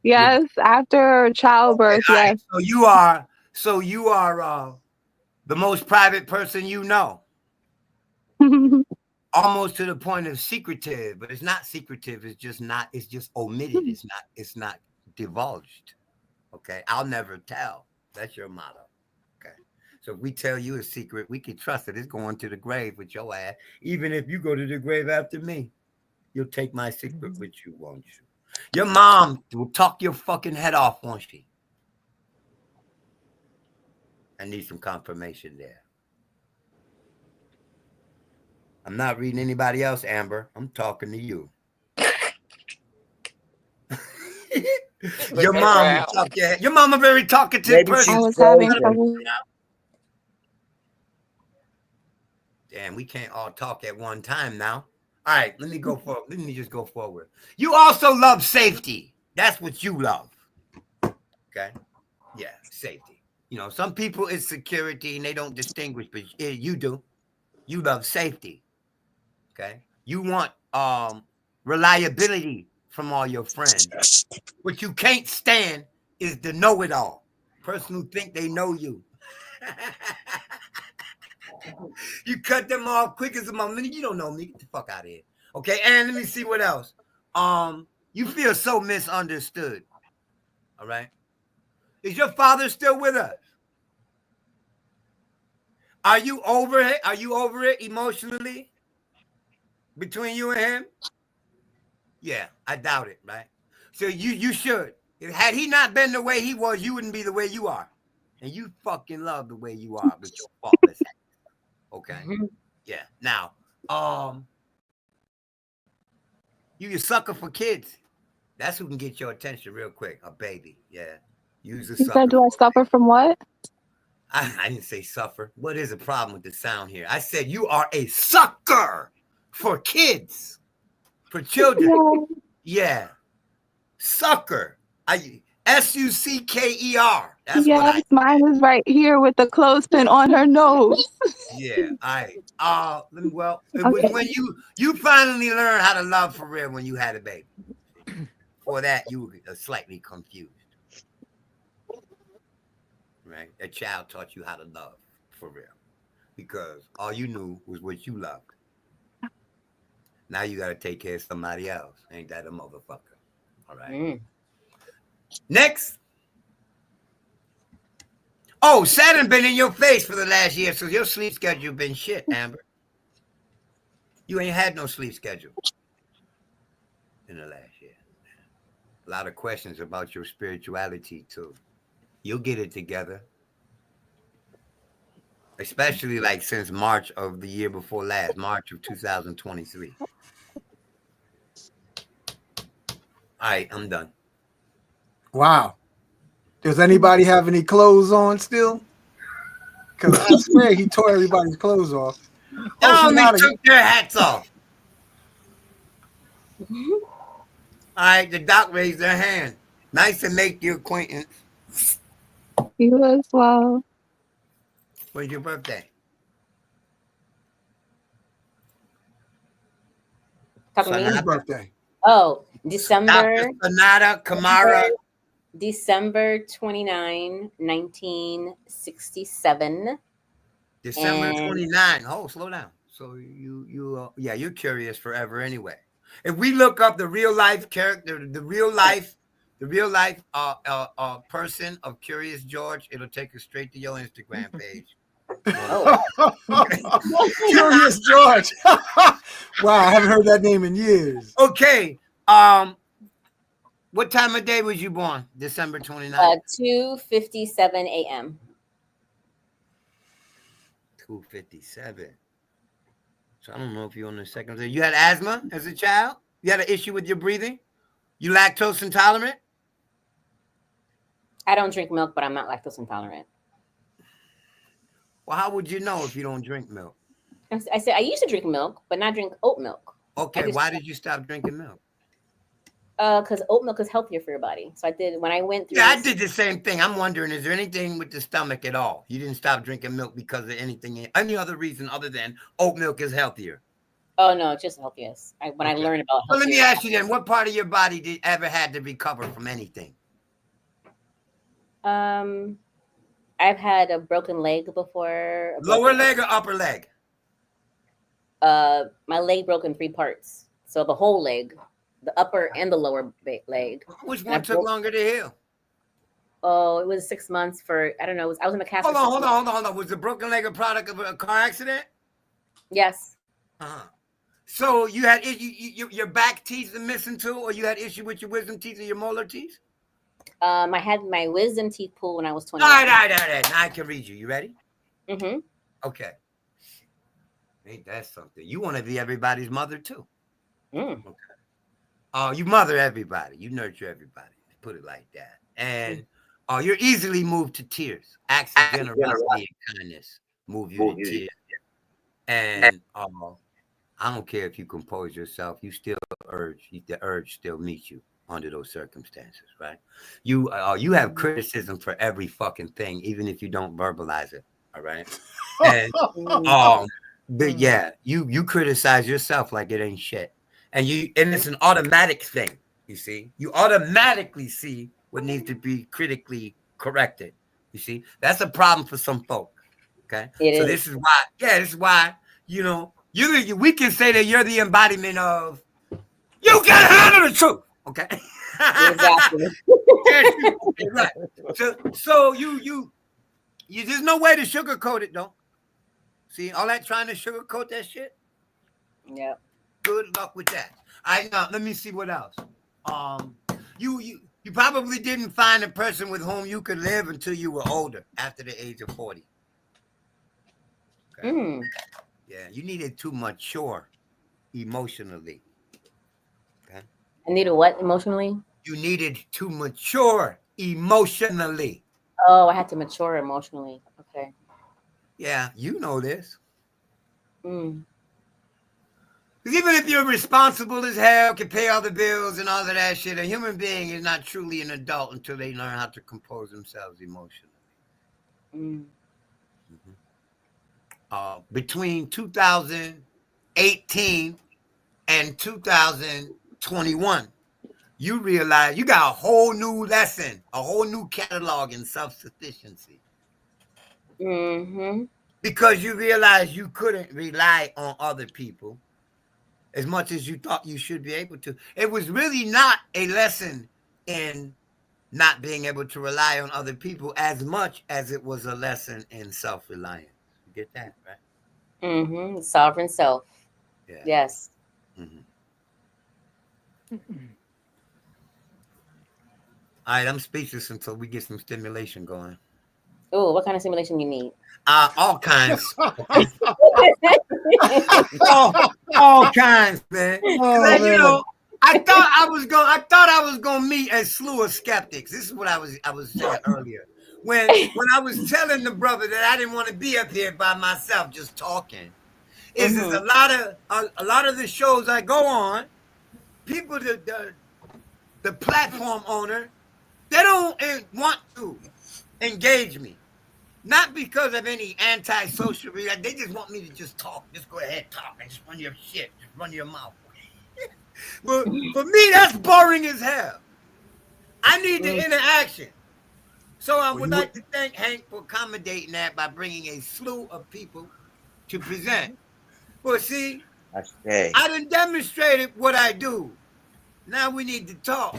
Yes, after childbirth, Okay, yes. right. So you are the most private person you know. Almost to the point of secretive, but it's not secretive. It's just omitted. It's not divulged. Okay. I'll never tell. That's your motto. Okay. So if we tell you a secret, we can trust it. It's going to the grave with your ass. Even if you go to the grave after me, you'll take my secret with you, won't you? Your mom will talk your fucking head off, won't she? I need some confirmation there. I'm not reading anybody else, Amber. I'm talking to you. Your mom, your mom a very talkative Maybe person. I was she's having frozen. trouble. Damn, we can't all talk at one time now. All right, let me just go forward. You also love safety. That's what you love. Okay? Yeah, safety. You know, some people it's security and they don't distinguish, but you do. You love safety. Okay? You want reliability from all your friends. What you can't stand is the know-it-all. Person who think they know you. You cut them off quick as a moment. You don't know me. Get the fuck out of here. Okay, and let me see what else. You feel so misunderstood. All right. Is your father still with us? Are you over it? Are you over it emotionally? Between you and him? Yeah, I doubt it, right? So you should. Had he not been the way he was, you wouldn't be the way you are. And you fucking love the way you are with your faultless act. Okay. Yeah. Now, you a sucker for kids. That's who can get your attention real quick. A baby. Yeah. Use a You sucker. said, do I suffer from what? I didn't say suffer. What is the problem with the sound here? I said you are a sucker for kids, for children. Yeah. Sucker. SUCKER. That's yes, what I. mine is right here with the clothespin on her nose. Yeah. Well, it was when you finally learned how to love for real when you had a baby. For that, you were slightly confused. Right? That child taught you how to love for real. Because all you knew was what you loved. Now you got to take care of somebody else. Ain't that a motherfucker? All right. Next. Oh, Saturn been in your face for the last year, so your sleep schedule been shit, Amber. You ain't had no sleep schedule in the last year. A lot of questions about your spirituality, too. You'll get it together. Especially like since March of the year before last, March of 2023. All right, I'm done. Wow. Does anybody have any clothes on still? Because I swear he tore everybody's clothes off. Oh, they took their hats off. All right, the doc raised their hand. Nice to make your acquaintance. You as well. When's your birthday? Sonata's birthday. Oh, December. Sonata, Kamara. December 29, 1967. December 29. Oh, slow down. So you're curious forever anyway. If we look up the real life character, the real life person of Curious George, it'll take us straight to your Instagram page. Curious George. Wow, I haven't heard that name in years. Okay. What time of day was you born? December 29th? 2:57 a.m. 2:57. So I don't know if you're on the second day. You had asthma as a child? You had an issue with your breathing? You lactose intolerant? I don't drink milk, but I'm not lactose intolerant. Well, how would you know if you don't drink milk? I said I used to drink milk, but not drink oat milk. Okay, why did you stop drinking milk? Because oat milk is healthier for your body. So I did when I went through. Yeah, I did the same thing. I'm wondering, is there anything with the stomach at all? You didn't stop drinking milk because of anything, any other reason other than oat milk is healthier? Oh no, just healthiest. When I learned about. Well, let me ask you then: what part of your body did ever had to recover from anything? I've had a broken leg before. Lower leg or upper leg? My leg broke in 3 parts. So the whole leg, the upper and the lower leg. Which one took longer to heal? Oh, it was 6 months for, I don't know. I was in a cast. Hold on. Was the broken leg a product of a car accident? Yes. So you had your back teeth are missing too, or you had issue with your wisdom teeth or your molar teeth? I had my wisdom teeth pulled when I was 20. All right. Now I can read you. You ready? Mm-hmm. Okay. Ain't that something? You want to be everybody's mother too. Okay. Oh, you mother everybody. You nurture everybody. Put it like that. And you're easily moved to tears. Acts of generosity and kindness move you to tears. And I don't care if you compose yourself. You still the urge still meets you under those circumstances, right? You have criticism for every fucking thing, even if you don't verbalize it. All right. And but yeah, you criticize yourself like it ain't shit. And it's an automatic thing, you see. You automatically see what needs to be critically corrected. You see, that's a problem for some folk. Okay. This is why, you know, we can say that you're the embodiment of you can handle the truth. Okay. Exactly. Right. So you there's no way to sugarcoat it though. See, all that trying to sugarcoat that shit. Yeah. Good luck with that. Let me see what else. You probably didn't find a person with whom you could live until you were older, after the age of 40. Okay. Yeah, you needed to mature emotionally. Okay. I needed what emotionally? You needed to mature emotionally. Oh, I had to mature emotionally. Okay. Yeah, you know this. Because even if you're responsible as hell, can pay all the bills and all of that shit, a human being is not truly an adult until they learn how to compose themselves emotionally. Between 2018 and 2021, you realize you got a whole new lesson, a whole new catalog in self-sufficiency. Because you realize you couldn't rely on other people as much as you thought you should be able to. It was really not a lesson in not being able to rely on other people as much as it was a lesson in self-reliance. You get that, right? Sovereign self. Yeah. Yes. All right, I'm speechless until we get some stimulation going. Oh, what kind of stimulation you need? All kinds. all kinds, man. Man. You know, I thought I was gonna meet a slew of skeptics. This is what I was saying earlier. When I was telling the brother that I didn't want to be up here by myself just talking. Is a lot of the shows I go on, people the platform owner, they don't want to engage me. Not because of any anti-social reaction. They just want me to just talk. Just go ahead, talk, and just run your shit. Just run your mouth. But for me, that's boring as hell. I need the interaction. So I would like to thank Hank for accommodating that by bringing a slew of people to present. But see, I done demonstrated what I do. Now we need to talk.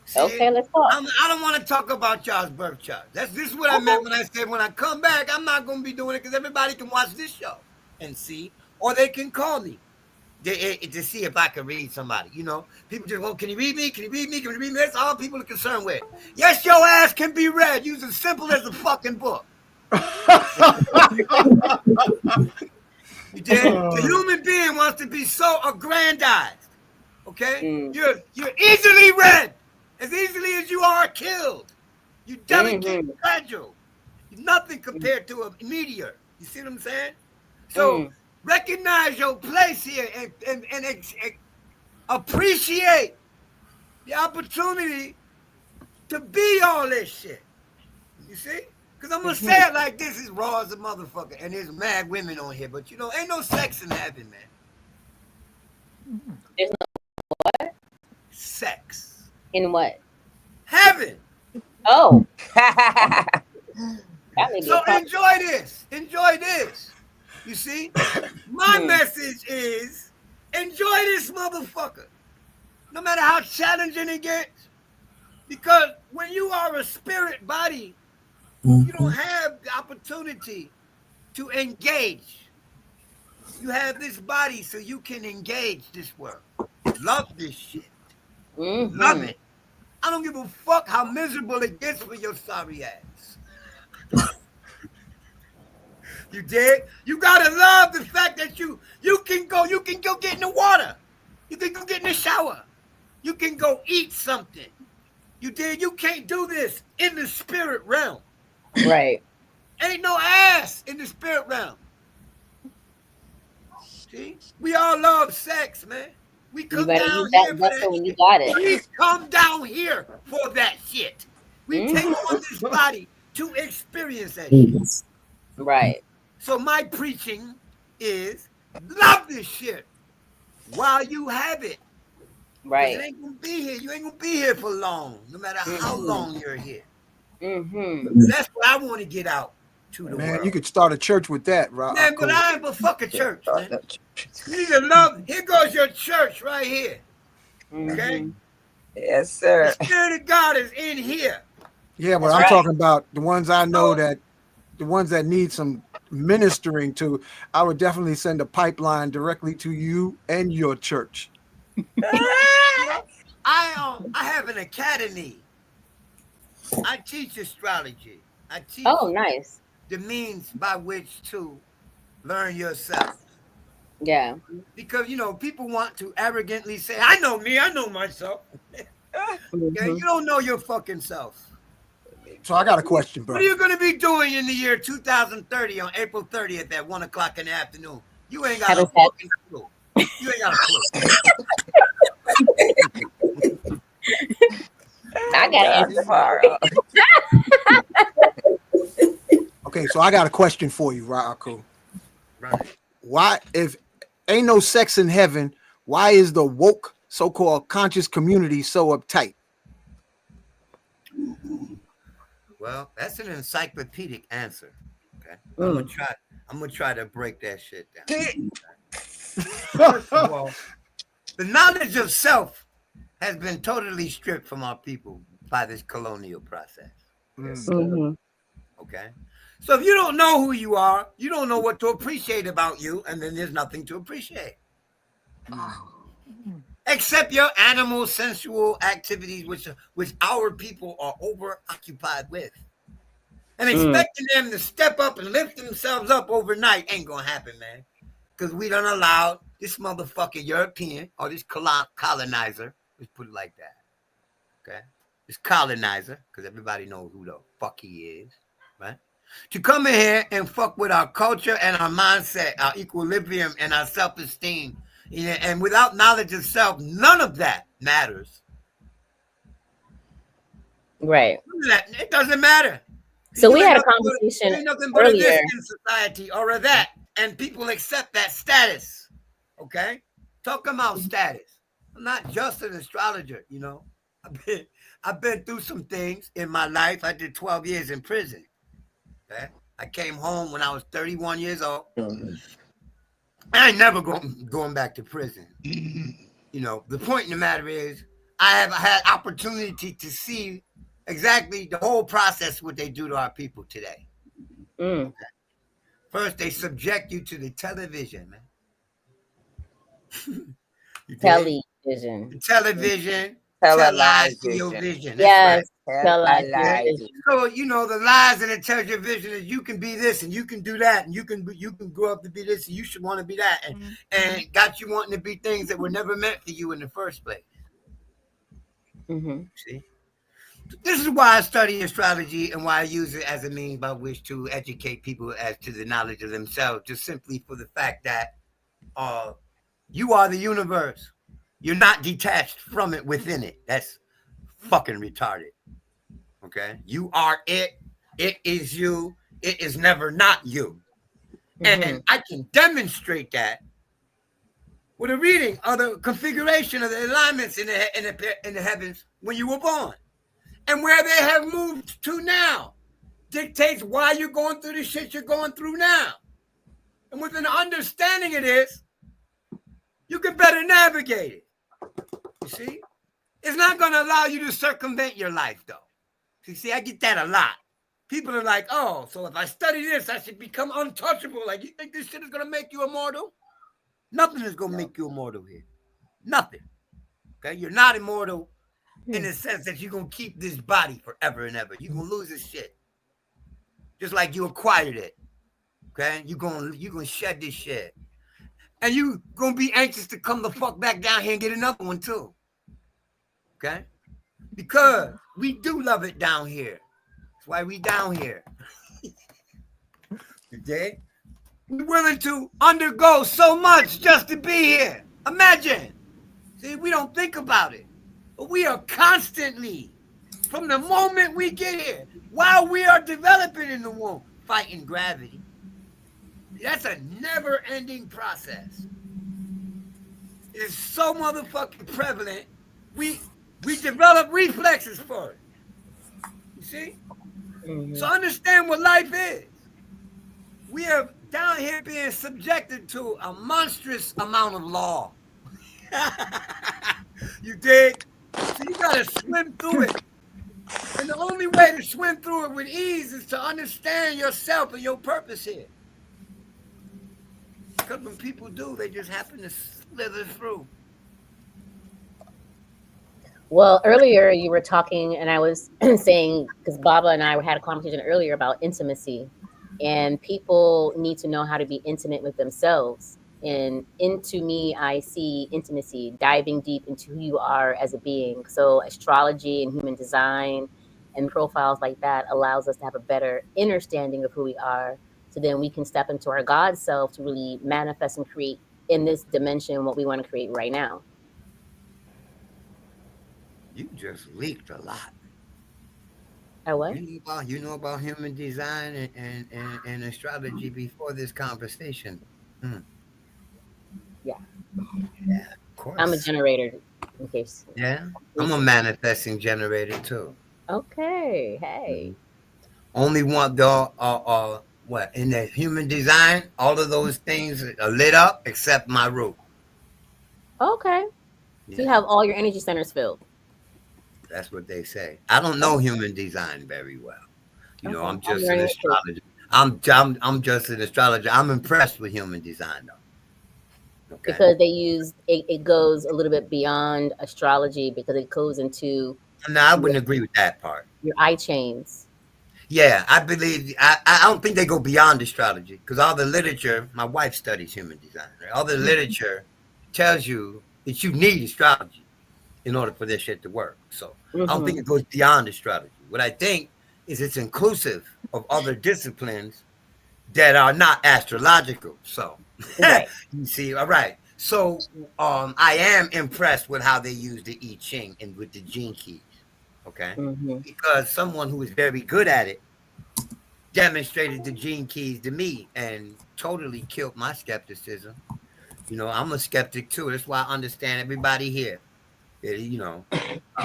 See, okay, let's talk. I don't want to talk about y'all's birth chart. This is what I meant when I said when I come back, I'm not going to be doing it because everybody can watch this show and see, or they can call me to see if I can read somebody. You know, people just, well, can you read me? Can you read me? Can you read me? That's all people are concerned with. Yes, your ass can be read. Use as simple as a fucking book. You did? The human being wants to be so aggrandized. Okay? You're easily read. As easily as you are killed. You delicate, fragile. Nothing compared to a meteor. You see what I'm saying? So recognize your place here and appreciate the opportunity to be all this shit. You see? Because I'm going to say it like this, is raw as a motherfucker. And there's mad women on here, but ain't no sex in heaven, man. There's no what? Sex. In what? Heaven. Oh. So enjoy this. Enjoy this. You see? My message is enjoy this motherfucker. No matter how challenging it gets. Because when you are a spirit body, you don't have the opportunity to engage. You have this body so you can engage this world. Love this shit. Love it. I don't give a fuck how miserable it gets for your sorry ass. You dig? You gotta love the fact that you can go get in the water. You can go get in the shower. You can go eat something. You dig? You can't do this in the spirit realm. Right. Ain't no ass in the spirit realm. See? We all love sex, man. We come down here for that shit. You got it. We come down here for that shit. We take on this body to experience that shit. Right. So my preaching is love this shit while you have it. Right. It ain't gonna be here. You ain't gonna be here for long, no matter how long you're here. That's what I want to get out to the world. You could start a church with that, right? Man, but I ain't but fuck a church, man. You need to love. Here goes your church right here. Okay? Yes, sir. The Spirit of God is in here. Yeah, but I'm talking about the ones I know the ones that need some ministering to. I would definitely send a pipeline directly to you and your church. I have an academy. I teach astrology. I teach nice. the means by which to learn yourself. Yeah. Because, people want to arrogantly say, I know me, I know myself. Okay? You don't know your fucking self. So I got a question, bro. What are you going to be doing in the year 2030 on April 30th at 1 o'clock in the afternoon? You ain't got a fucking clue. You ain't got a clue. I got it. Okay, so I got a question for you, right, Akhu? Right. Why, if ain't no sex in heaven, why is the woke so-called conscious community so uptight? Well, that's an encyclopedic answer. Okay. I'm gonna try to break that shit down. First of all, the knowledge of self has been totally stripped from our people by this colonial process. Okay. So if you don't know who you are, you don't know what to appreciate about you, and then there's nothing to appreciate. Except your animal sensual activities, which our people are over-occupied with. And expecting them to step up and lift themselves up overnight ain't gonna happen, man. Because we done allowed this motherfucking European or this colonizer, let's put it like that. Okay? This colonizer, because everybody knows who the fuck he is, right? To come in here and fuck with our culture and our mindset, our equilibrium and our self-esteem. And without knowledge of self, none of that matters. Right. It doesn't matter. So we had a conversation ain't nothing but earlier. this in society or a that, and people accept that status. Okay, talking about status. I'm not just an astrologer, I've been through some things in my life. I did 12 years in prison. Okay, I came home when I was 31 years old. I ain't never going back to prison. The point in the matter is, I have had opportunity to see exactly the whole process, what they do to our people today. Okay. First, they subject you to the television, man. Television. The television. Television. Vision. Yes. Right. So, the lies that it tells your vision is you can be this and you can do that and you can grow up to be this and you should want to be that and got you wanting to be things that were never meant for you in the first place. Mm-hmm. See? This is why I study astrology and why I use it as a means by which to educate people as to the knowledge of themselves, just simply for the fact that you are the universe. You're not detached from it within it. That's fucking retarded. Okay? You are it. It is you. It is never not you. And I can demonstrate that with a reading of the configuration of the alignments in the heavens when you were born. And where they have moved to now dictates why you're going through the shit you're going through now. And with an understanding of this, you can better navigate it. You see? It's not going to allow you to circumvent your life, though. You see, I get that a lot. People are like, oh, so if I study this, I should become untouchable. Like, you think this shit is going to make you immortal? Nothing is going to make you immortal here. Nothing. Okay? You're not immortal in the sense that you're going to keep this body forever and ever. You're going to lose this shit. Just like you acquired it. Okay? You're going to shed this shit. And you're going to be anxious to come the fuck back down here and get another one too. Okay? Because we do love it down here. That's why we down here. Okay? We're willing to undergo so much just to be here. Imagine. See, we don't think about it. But we are constantly, from the moment we get here, while we are developing in the womb, fighting gravity. That's a never-ending process. It's so motherfucking prevalent. We develop reflexes for it. You see? So understand what life is. We are down here being subjected to a monstrous amount of law. You dig? So you gotta swim through it. And the only way to swim through it with ease is to understand yourself and your purpose here. Because when people do, they just happen to slither through. Well, earlier you were talking, and I was saying, because Baba and I had a conversation earlier about intimacy, and people need to know how to be intimate with themselves. And into me, I see intimacy, diving deep into who you are as a being. So astrology and human design and profiles like that allows us to have a better understanding of who we are. So then we can step into our God self to really manifest and create in this dimension what we want to create right now. You just leaked a lot. What? You know about human design and astrology before this conversation. Yeah. Yeah, of course. I'm a generator, in case. Yeah, I'm a manifesting generator too. Okay, hey. Only one though. What in the human design? All of those things are lit up except my root. Okay. Yeah. So you have all your energy centers filled. That's what they say. I don't know human design very well. You know, I'm just an astrologer. I'm just an astrologer. I'm impressed with human design though. Okay. Because they use it goes a little bit beyond astrology because it goes into. No, I wouldn't agree with that part. Your eye chains. Yeah, I believe. I don't think they go beyond astrology because all the literature. My wife studies human design. Right? All the literature tells you that you need astrology in order for this shit to work. So I don't think it goes beyond astrology. What I think is it's inclusive of other disciplines that are not astrological. So you see, all right. So I am impressed with how they use the I Ching and with the gene keys. Okay, because someone who is very good at it demonstrated the gene keys to me and totally killed my skepticism. You know, I'm a skeptic too. That's why I understand everybody here. You know,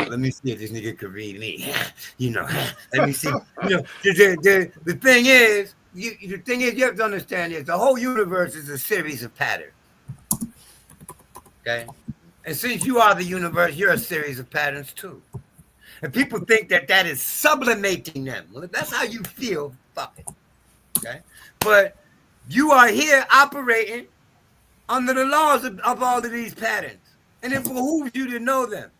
let me see if this nigga could read me. You know, let me see. You know, the thing is, you have to understand is the whole universe is a series of patterns. Okay, and since you are the universe, you're a series of patterns too. And people think that that is sublimating them. Well, if that's how you feel, fuck it. Okay, but you are here operating under the laws of all of these patterns. And it behooves you to know them.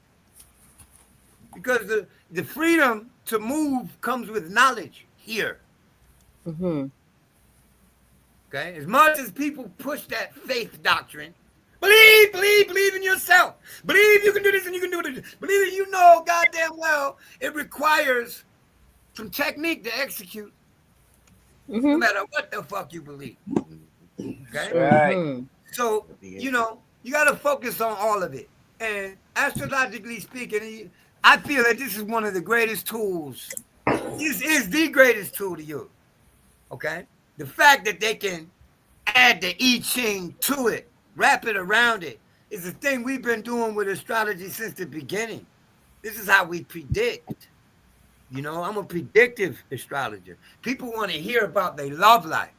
Because the freedom to move comes with knowledge here. Okay? As much as people push that faith doctrine, Believe in yourself. Believe you can do this and you can do this. Believe it, you know goddamn well it requires some technique to execute. No matter what the fuck you believe. Okay? Right. So, you know, you got to focus on all of it. And astrologically speaking, I feel that this is one of the greatest tools. This is the greatest tool to you. Okay? The fact that they can add the I Ching to it, wrap it around it, is the thing we've been doing with astrology since the beginning. This is how we predict. You know, I'm a predictive astrologer. People want to hear about their love life.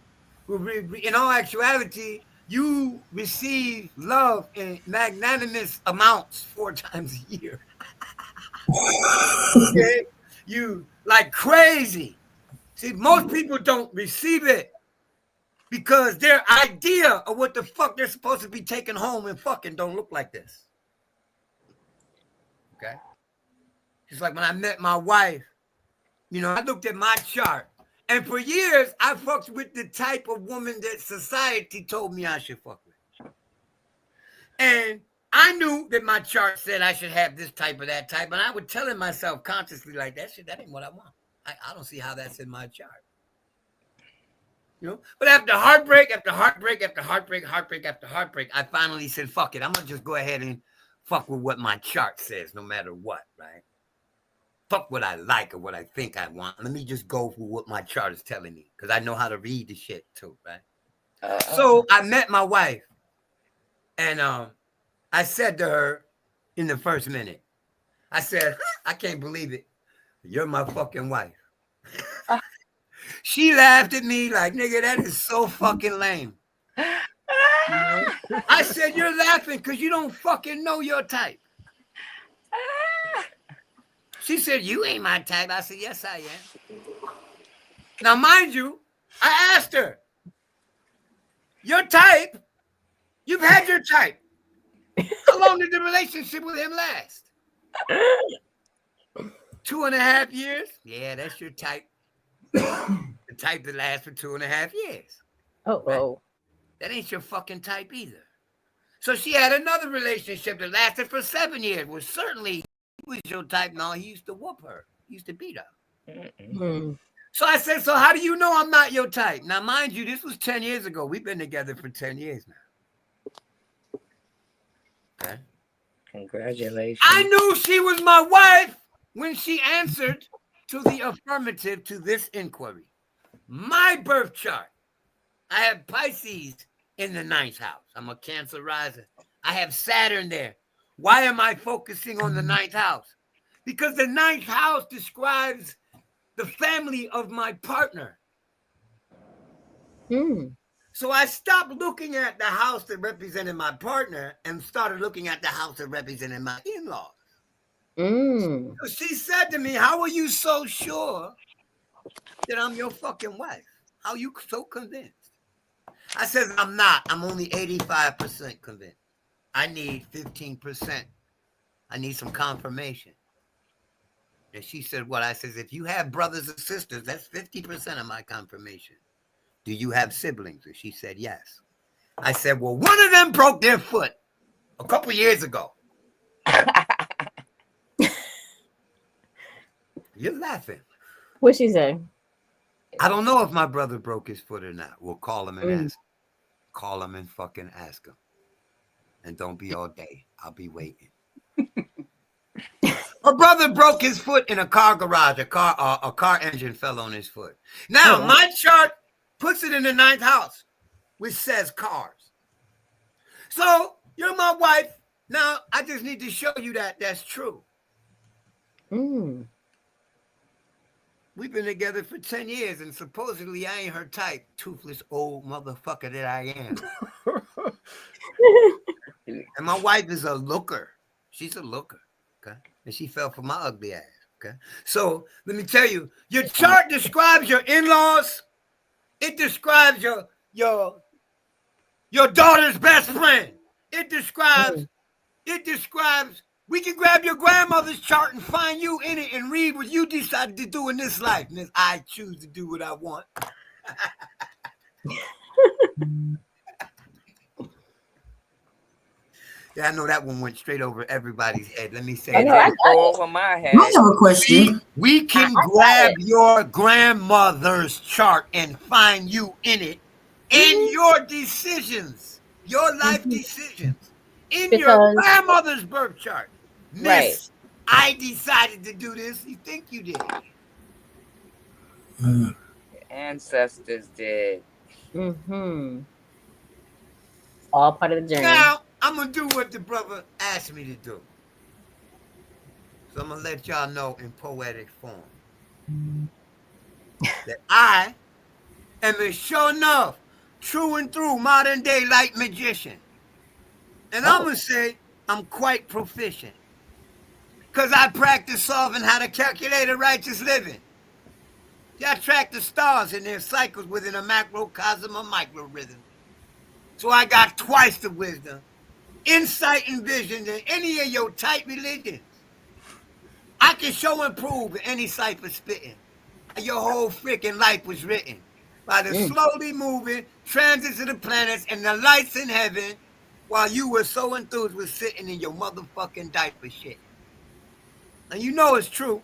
In all actuality, you receive love in magnanimous amounts 4 times a year. Okay? You like crazy. See, most people don't receive it because their idea of what the fuck they're supposed to be taking home and fucking don't look like this. Okay? Just like when I met my wife, you know, I looked at my chart. And for years, I fucked with the type of woman that society told me I should fuck with. And I knew that my chart said I should have this type or that type. And I would telling myself consciously like, that shit, that ain't what I want. I don't see how that's in my chart. You know? But after heartbreak, after heartbreak, after heartbreak, heartbreak, after heartbreak, I finally said, fuck it. I'm going to just go ahead and fuck with what my chart says no matter what, right? Fuck what I like or what I think I want. Let me just go for what my chart is telling me because I know how to read the shit too, right? So I met my wife and I said to her in the first minute, I said, I can't believe it. You're my fucking wife. She laughed at me like, nigga, that is so fucking lame. You know? I said, you're laughing because you don't fucking know your type. She said, you ain't my type. I said, yes, I am. Now, mind you, I asked her, your type, you've had your type. How long did the relationship with him last? 2.5 years? Yeah, that's your type. The type that lasts for 2.5 years. Oh, whoa. That ain't your fucking type either. So she had another relationship that lasted for 7 years, which certainly was your type. No, he used to whoop her. He used to beat her. So I said, so how do you know I'm not your type? Now, mind you, this was 10 years ago. We've been together for 10 years now. Okay. Congratulations. I knew she was my wife when she answered to the affirmative to this inquiry. My birth chart. I have Pisces in the 9th house. I'm a Cancer rising. I have Saturn there. Why am I focusing on the 9th house? Because the 9th house describes the family of my partner. So I stopped looking at the house that represented my partner and started looking at the house that represented my in-laws. So she said to me, how are you so sure that I'm your fucking wife? How are you so convinced? I said, I'm not. I'm only 85% convinced. I need 15%. I need some confirmation. And she said, what? I says, if you have brothers and sisters, that's 50% of my confirmation. Do you have siblings? And she said, yes. I said, well, one of them broke their foot a couple years ago. You're laughing. What'd she say? I don't know if my brother broke his foot or not. We'll call him and ask him. Call him and fucking ask him. And don't be all day. I'll be waiting. My brother broke his foot in a car garage. A car engine fell on his foot. Now, my chart puts it in the 9th house, which says cars. So, you're my wife. Now, I just need to show you that that's true. We've been together for 10 years, and supposedly I ain't her type, toothless old motherfucker that I am. And my wife is a looker. She's a looker, okay? And she fell for my ugly ass, okay? So let me tell you, your chart describes your in-laws. It describes your daughter's best friend. It describes, we can grab your grandmother's chart and find you in it and read what you decided to do in this life. And I choose to do what I want. Yeah, I know that one went straight over everybody's head. Let me say I it. know, I Didn't got go it. over my I head. have a question. We can I got grab it. your grandmother's chart and find you in it, in your decisions, your life decisions, in your Because grandmother's birth chart. right. Miss, I decided to do this. You think you did? Mm. Ancestors did. Mm-hmm. All part of the journey. Now I'm gonna do what the brother asked me to do. So I'm gonna let y'all know in poetic form that I am a sure enough, true and through modern day light magician. And I'm gonna say I'm quite proficient. Cause I practice solving how to calculate a righteous living. See, I track the stars and their cycles within a macrocosm of micro rhythm. So I got twice the wisdom, insight, and vision than any of your tight religions. I can show and prove in any cipher spitting. Your whole freaking life was written by the slowly moving transits of the planets and the lights in heaven while you were so enthused with sitting in your motherfucking diaper shit. And you know it's true.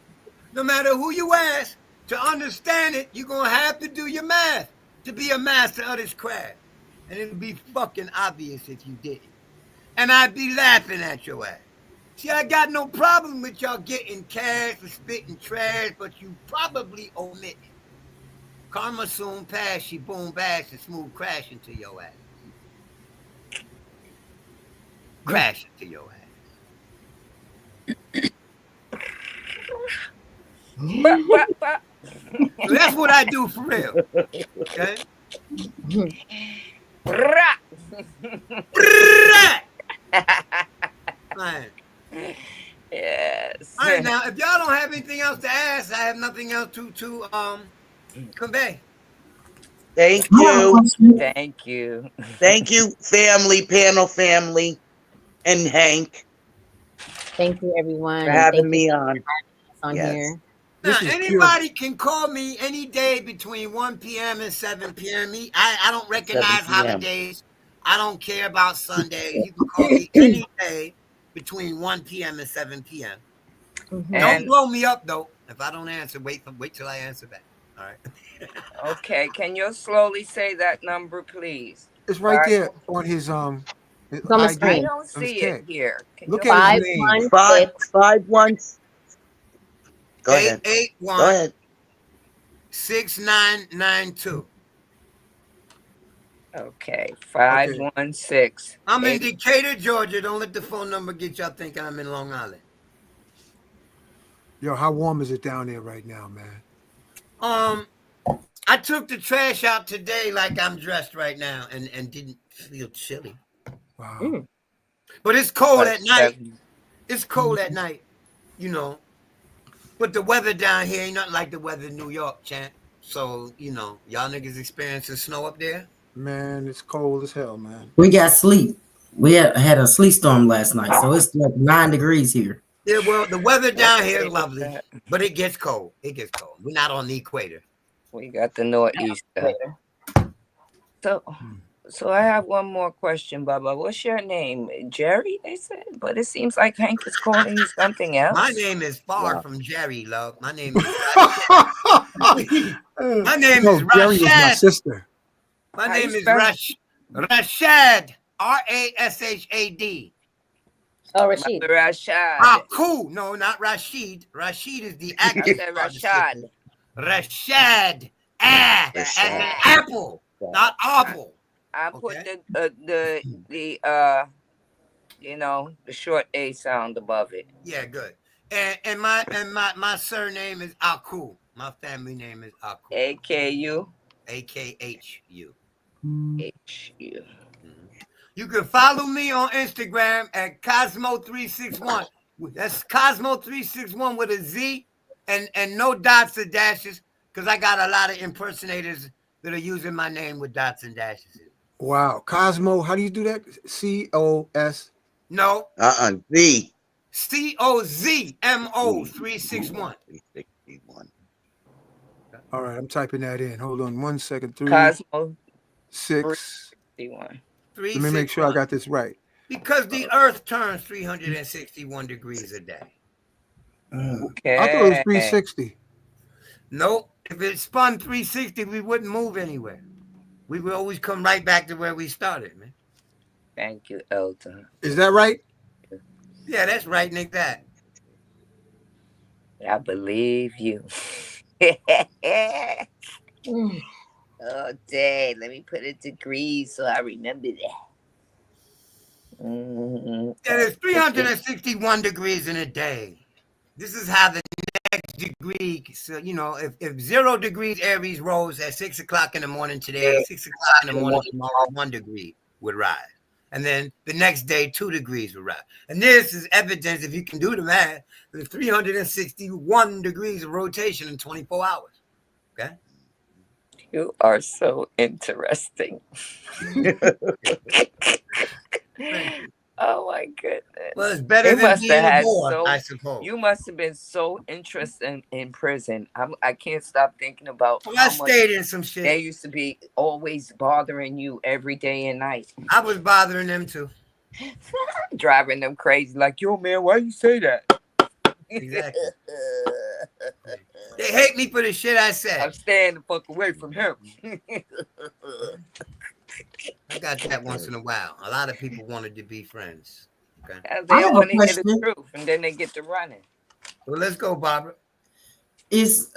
No matter who you ask, to understand it, you're going to have to do your math to be a master of this craft. And it'll be fucking obvious if you didn't. And I'd be laughing at your ass. See, I got no problem with y'all getting cash for spitting trash, but you probably omit it. Karma soon pass, she boom bash and smooth crash into your ass. Crash into your ass. So that's what I do for real. Okay? Man. Yes. All right, now, if y'all don't have anything else to ask, I have nothing else to convey. Thank you. Thank you. Thank you, family, panel family, and Hank. Thank you, everyone. For And having thank me you on. on Yes. here. Now, anybody can call me any day between 1 p.m. and 7 p.m. I don't recognize 7 p.m. holidays. I don't care about Sundays. You can call me any day between 1 p.m. and 7 p.m. Don't blow me up, though. If I don't answer, wait till I answer back. All right. Okay, can you slowly say that number, please? It's right there on his It's on the ID, screen. I don't see it here. Can Look you at his name. 551. Go ahead. 881 Go ahead. 6992. Okay, 516. I'm in Decatur, Georgia. Don't let the phone number get y'all thinking I'm in Long Island. Yo, how warm is it down there right now, man? I took the trash out today like I'm dressed right now and didn't feel chilly. Wow. But it's cold at night. It's cold at night, you know. But the weather down here ain't nothing like the weather in New York, champ. So, you know, y'all niggas experiencing snow up there? Man, it's cold as hell, man. We got sleep. We had a sleet storm last night, so it's like 9 degrees here. Yeah, well, the weather down here is lovely, but it gets cold. It gets cold. We're not on the equator. We got the northeaster. So I have one more question, Bubba. What's your name? Jerry, they said, but it seems like Hank is calling you something else. My name is far from Jerry, love. My name is My name is Jerry is my Rashad. sister. My How name you is spell it? Rashad. Rashad. Oh, Rashid. Rashad. Akhu. No, not Rashid. Rashid is the actor. I said Rashad. Rashad. As an apple, not apple. I put the you know, the short A sound above it. Yeah, good. And my surname is Akhu. My family name is Akhu. AKU. AKHU. HU. You can follow me on Instagram at Cosmo361. That's Cosmo361 with a Z and no dots or dashes, because I got a lot of impersonators that are using my name with dots and dashes. Wow. Cosmo, how do you do that? C-O-S? No. Z. COZMO 361. All right, I'm typing that in. Hold on 1 second. 3, Cosmo 6. 361. Let me make sure I got this right. Because the Earth turns 361 degrees a day. Okay. I thought it was 360. Nope. If it spun 360, we wouldn't move anywhere. We would always come right back to where we started, man. Thank you, Elton. Is that right? Yeah, that's right, Nick. That. I believe you. Oh, dang. Let me put it degrees so I remember that. Yeah, there's 361 degrees in a day. This is how the next degree, so, you know, if 0 degrees Aries rose at 6 o'clock in the morning today, 6 o'clock in the morning tomorrow, 1 degree would rise. And then the next day, 2 degrees would rise. And this is evidence, if you can do the math, there's 361 degrees of rotation in 24 hours. Okay? You are so interesting. Oh my goodness. Well, it's better than being bored, I suppose. You must have been so interested in prison. I can't stop thinking about I stayed in some shit. They used to be always bothering you every day and night. I was bothering them too. Driving them crazy. Like, yo, man, why you say that? Exactly. They hate me for the shit I said. I'm staying the fuck away from him. I got that once in a while. A lot of people wanted to be friends. Okay. They don't want to hear the truth, and then they get to running. Well, let's go, Barbara. Is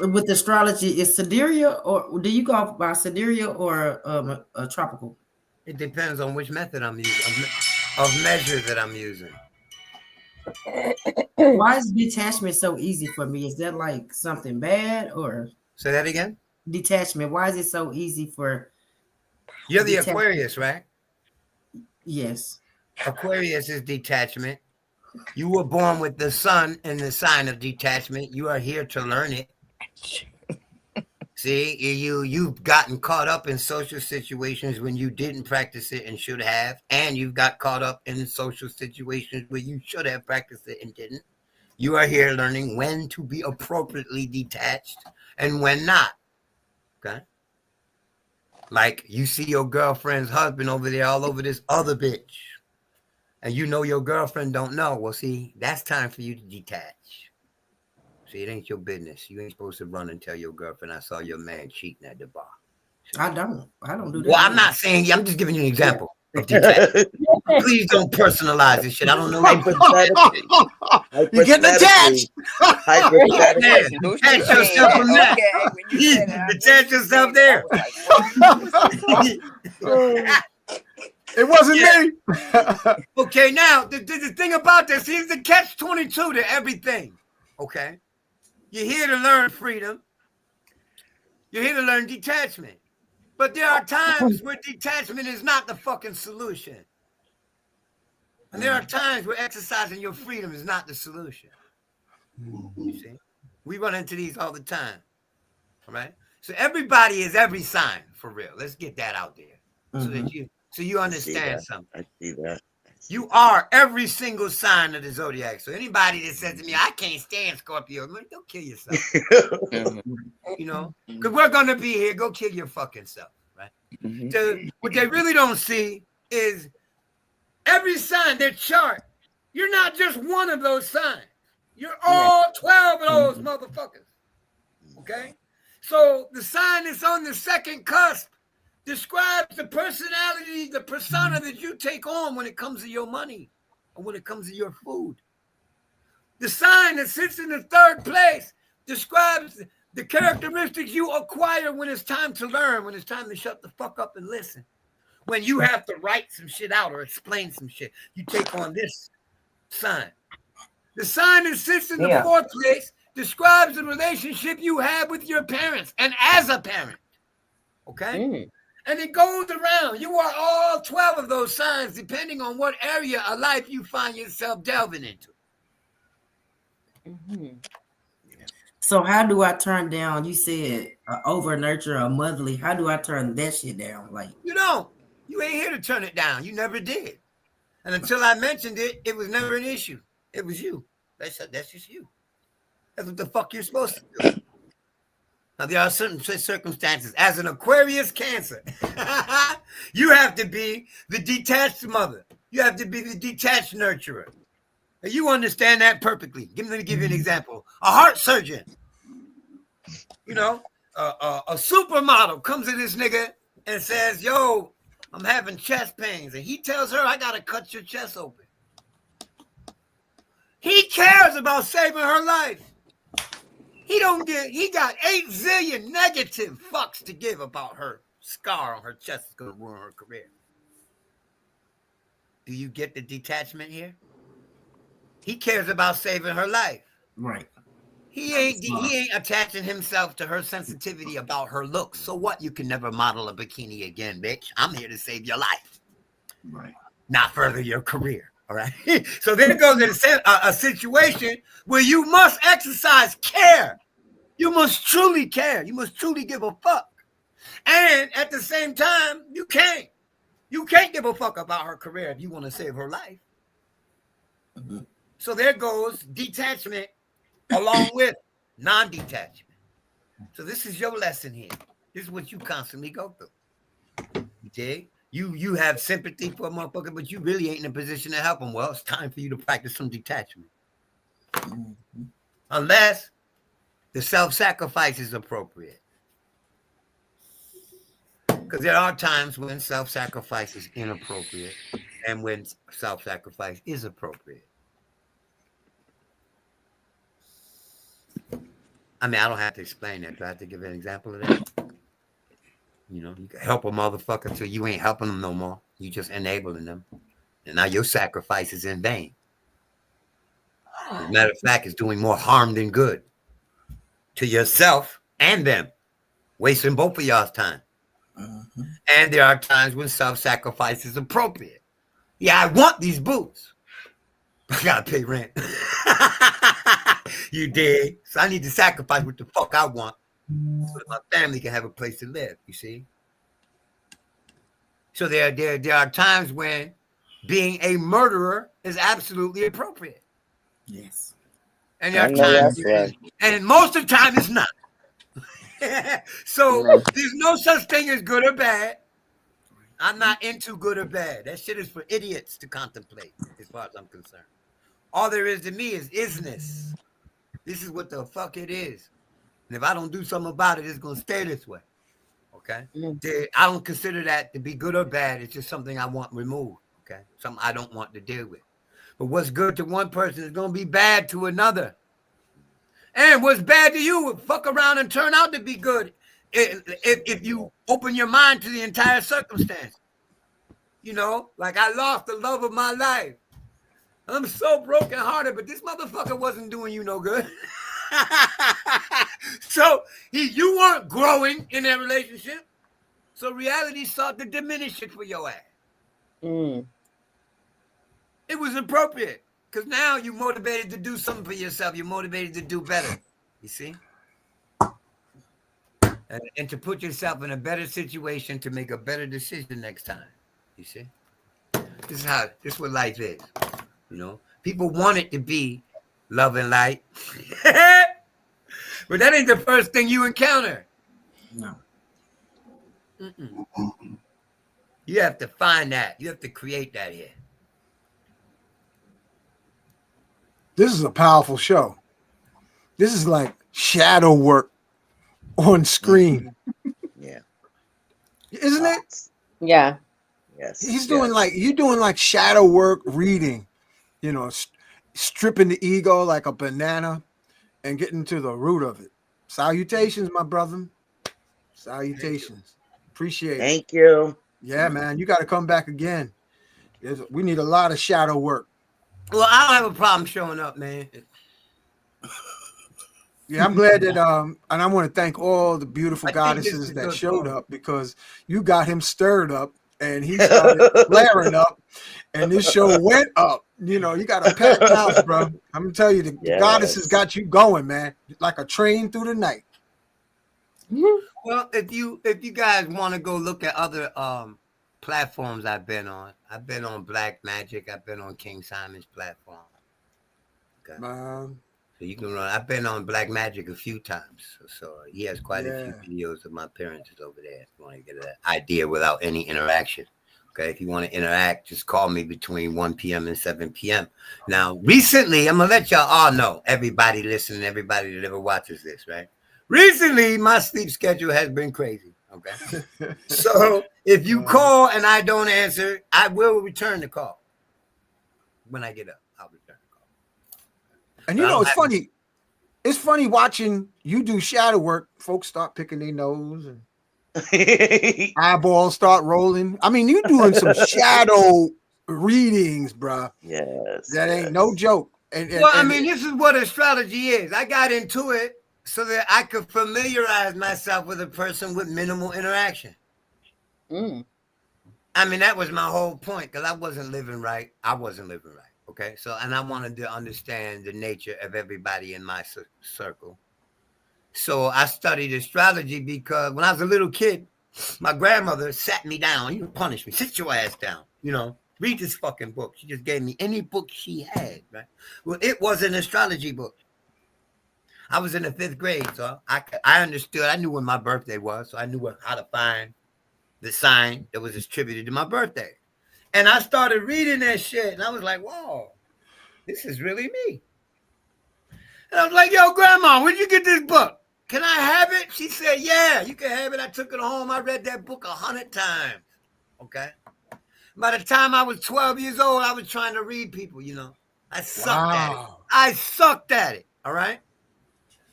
with astrology, is sidereal, or do you go by sidereal or a tropical? It depends on which method I'm using, of measure that I'm using. Why is detachment so easy for me? Is that like something bad, or say that again? Detachment. Why is it so easy for? You're the Aquarius, right? Yes. Aquarius is detachment. You were born with the sun in the sign of detachment. You are here to learn it. See, you've gotten caught up in social situations when you didn't practice it and should have, and you've got caught up in social situations where you should have practiced it and didn't. You are here learning when to be appropriately detached and when not. Okay? Like you see your girlfriend's husband over there all over this other bitch, and you know your girlfriend don't know. Well, see, that's time for you to detach. See, it ain't your business. You ain't supposed to run and tell your girlfriend, I saw your man cheating at the bar. See? I don't do that. Well, I'm not saying, I'm just giving you an example of detachment. Please don't personalize this shit. I don't know. You get attached. Detach yourself from that. Detach yourself there. It wasn't me. Okay, now, the thing about this, here's the catch-22 to everything. Okay? You're here to learn freedom. You're here to learn detachment. But there are times where detachment is not the fucking solution. And there are times where exercising your freedom is not the solution. You see? We run into these all the time. All right? So everybody is every sign, for real. Let's get that out there. So you understand something. I see that. You are every single sign of the zodiac. So anybody that says to me, I can't stand Scorpio, I'm like, go kill yourself. You know, because we're going to be here. Go kill your fucking self, right? So what they really don't see is every sign, their chart. You're not just one of those signs. You're all 12 of those motherfuckers. Okay? So the sign that's on the second cusp describes the personality, the persona that you take on when it comes to your money or when it comes to your food. The sign that sits in the third place describes the characteristics you acquire when it's time to learn, when it's time to shut the fuck up and listen. When you have to write some shit out or explain some shit, you take on this sign. The sign that sits in the fourth place describes the relationship you have with your parents and as a parent. Okay? And it goes around. You are all 12 of those signs, depending on what area of life you find yourself delving into. So how do I turn down? You said over nurture or motherly. How do I turn that shit down? Like you don't. You ain't here to turn it down. You never did. And until I mentioned it, it was never an issue. It was you. That's just you. That's what the fuck you're supposed to do. Now, there are certain circumstances. As an Aquarius Cancer, You have to be the detached mother. You have to be the detached nurturer. And you understand that perfectly. Let me give you an example. A heart surgeon, you know, a supermodel comes to this nigga and says, yo, I'm having chest pains. And he tells her, I got to cut your chest open. He cares about saving her life. He got 8 zillion negative fucks to give about her scar on her chest is going to ruin her career. Do you get the detachment here? He cares about saving her life. Right. He ain't attaching himself to her sensitivity about her looks. So what? You can never model a bikini again, bitch. I'm here to save your life. Right. Not further your career. All right. So there goes a situation where you must exercise care. You must truly care. You must truly give a fuck. And at the same time, you can't give a fuck about her career if you want to save her life. Mm-hmm. So there goes detachment along with non-detachment. So this is your lesson here. This is what you constantly go through. You dig? You have sympathy for a motherfucker, but you really ain't in a position to help him. Well, it's time for you to practice some detachment. Mm-hmm. Unless the self-sacrifice is appropriate. Because there are times when self-sacrifice is inappropriate and when self-sacrifice is appropriate. I mean, I don't have to explain that. Do I have to give an example of that? You know, you can help a motherfucker till you ain't helping them no more. You just enabling them. And now your sacrifice is in vain. As a matter of fact, it's doing more harm than good to yourself and them, wasting both of y'all's time. Mm-hmm. And there are times when self-sacrifice is appropriate. Yeah, I want these boots. I gotta pay rent. You dig? So I need to sacrifice what the fuck I want so that my family can have a place to live, you see? So there are times when being a murderer is absolutely appropriate. Yes. And there are times, and most of the time it's not. So there's no such thing as good or bad. I'm not into good or bad. That shit is for idiots to contemplate, as far as I'm concerned. All there is to me is isness. This is what the fuck it is. And if I don't do something about it, it's going to stay this way. Okay? I don't consider that to be good or bad. It's just something I want removed. Okay? Something I don't want to deal with. But what's good to one person is going to be bad to another. And what's bad to you will fuck around and turn out to be good if you open your mind to the entire circumstance. You know, like I lost the love of my life. I'm so brokenhearted, but this motherfucker wasn't doing you no good. So you weren't growing in that relationship. So reality sought to diminish it for your ass. It was appropriate because now you're motivated to do something for yourself. You're motivated to do better. You see? And to put yourself in a better situation to make a better decision next time. You see? This is what life is. You know? People want it to be love and light. But that ain't the first thing you encounter. No. You have to find that. You have to create that here. This is a powerful show. This is like shadow work on screen. Yeah. Isn't it? Yeah. Yes. He's doing you're doing like shadow work reading, you know, stripping the ego like a banana and getting to the root of it. Salutations, my brother. Salutations. Appreciate it. Thank you. Yeah, man. You got to come back again. We need a lot of shadow work. Well, I don't have a problem showing up, man. Yeah, I'm glad that and I want to thank all the beautiful goddesses that showed up because you got him stirred up and he started flaring up and this show went up. You know, you got a packed house, bro. I'm gonna tell you, the goddesses got you going, man, like a train through the night. Well, if you guys want to go look at other platforms I've been on Black Magic. I've been on King Simon's platform. Okay. So you can run. I've been on Black Magic a few times. So he has quite a few Yeah. videos of my appearances over there. If you want to get an idea without any interaction. Okay, if you want to interact, just call me between 1 p.m. and 7 p.m. Now, recently, I'm going to let y'all all know, everybody listening, everybody that ever watches this, right? Recently, my sleep schedule has been crazy, okay? So if you call and I don't answer, I will return the call. When I get up, I'll return the call. And you know, it's funny. It's funny watching you do shadow work. Folks start picking their nose and eyeballs start rolling. I mean, you doing some shadow readings, bruh. Yes. That ain't no joke. Well, I mean, this is what astrology is. I got into it so that I could familiarize myself with a person with minimal interaction. I mean, that was my whole point, because I wasn't living right. Okay, so, and I wanted to understand the nature of everybody in my circle. So I studied astrology because when I was a little kid, my grandmother sat me down. You punish me. Sit your ass down. You know, read this fucking book. She just gave me any book she had, right? Well, it was an astrology book. I was in the 5th grade, so I understood. I knew when my birthday was, so I knew how to find the sign that was attributed to my birthday. And I started reading that shit, and I was like, whoa, this is really me. And I was like, yo, Grandma, where'd you get this book? Can I have it? She said, yeah, you can have it. I took it home. I read that book 100 times. Okay. By the time I was 12 years old, I was trying to read people, you know. I sucked at it. I sucked at it. All right.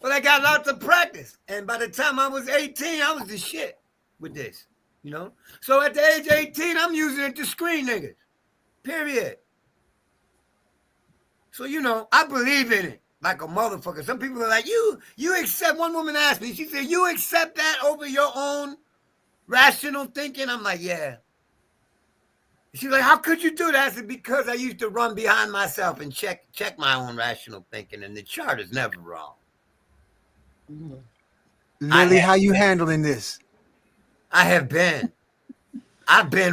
But I got lots of practice. And by the time I was 18, I was the shit with this, you know. So at the age of 18, I'm using it to screen niggas. Period. So, you know, I believe in it. Like a motherfucker. Some people are like, you accept, one woman asked me, she said, you accept that over your own rational thinking? I'm like, yeah. She's like, how could you do that? I said, because I used to run behind myself and check my own rational thinking, and the chart is never wrong. Lily, how you handling this? I've been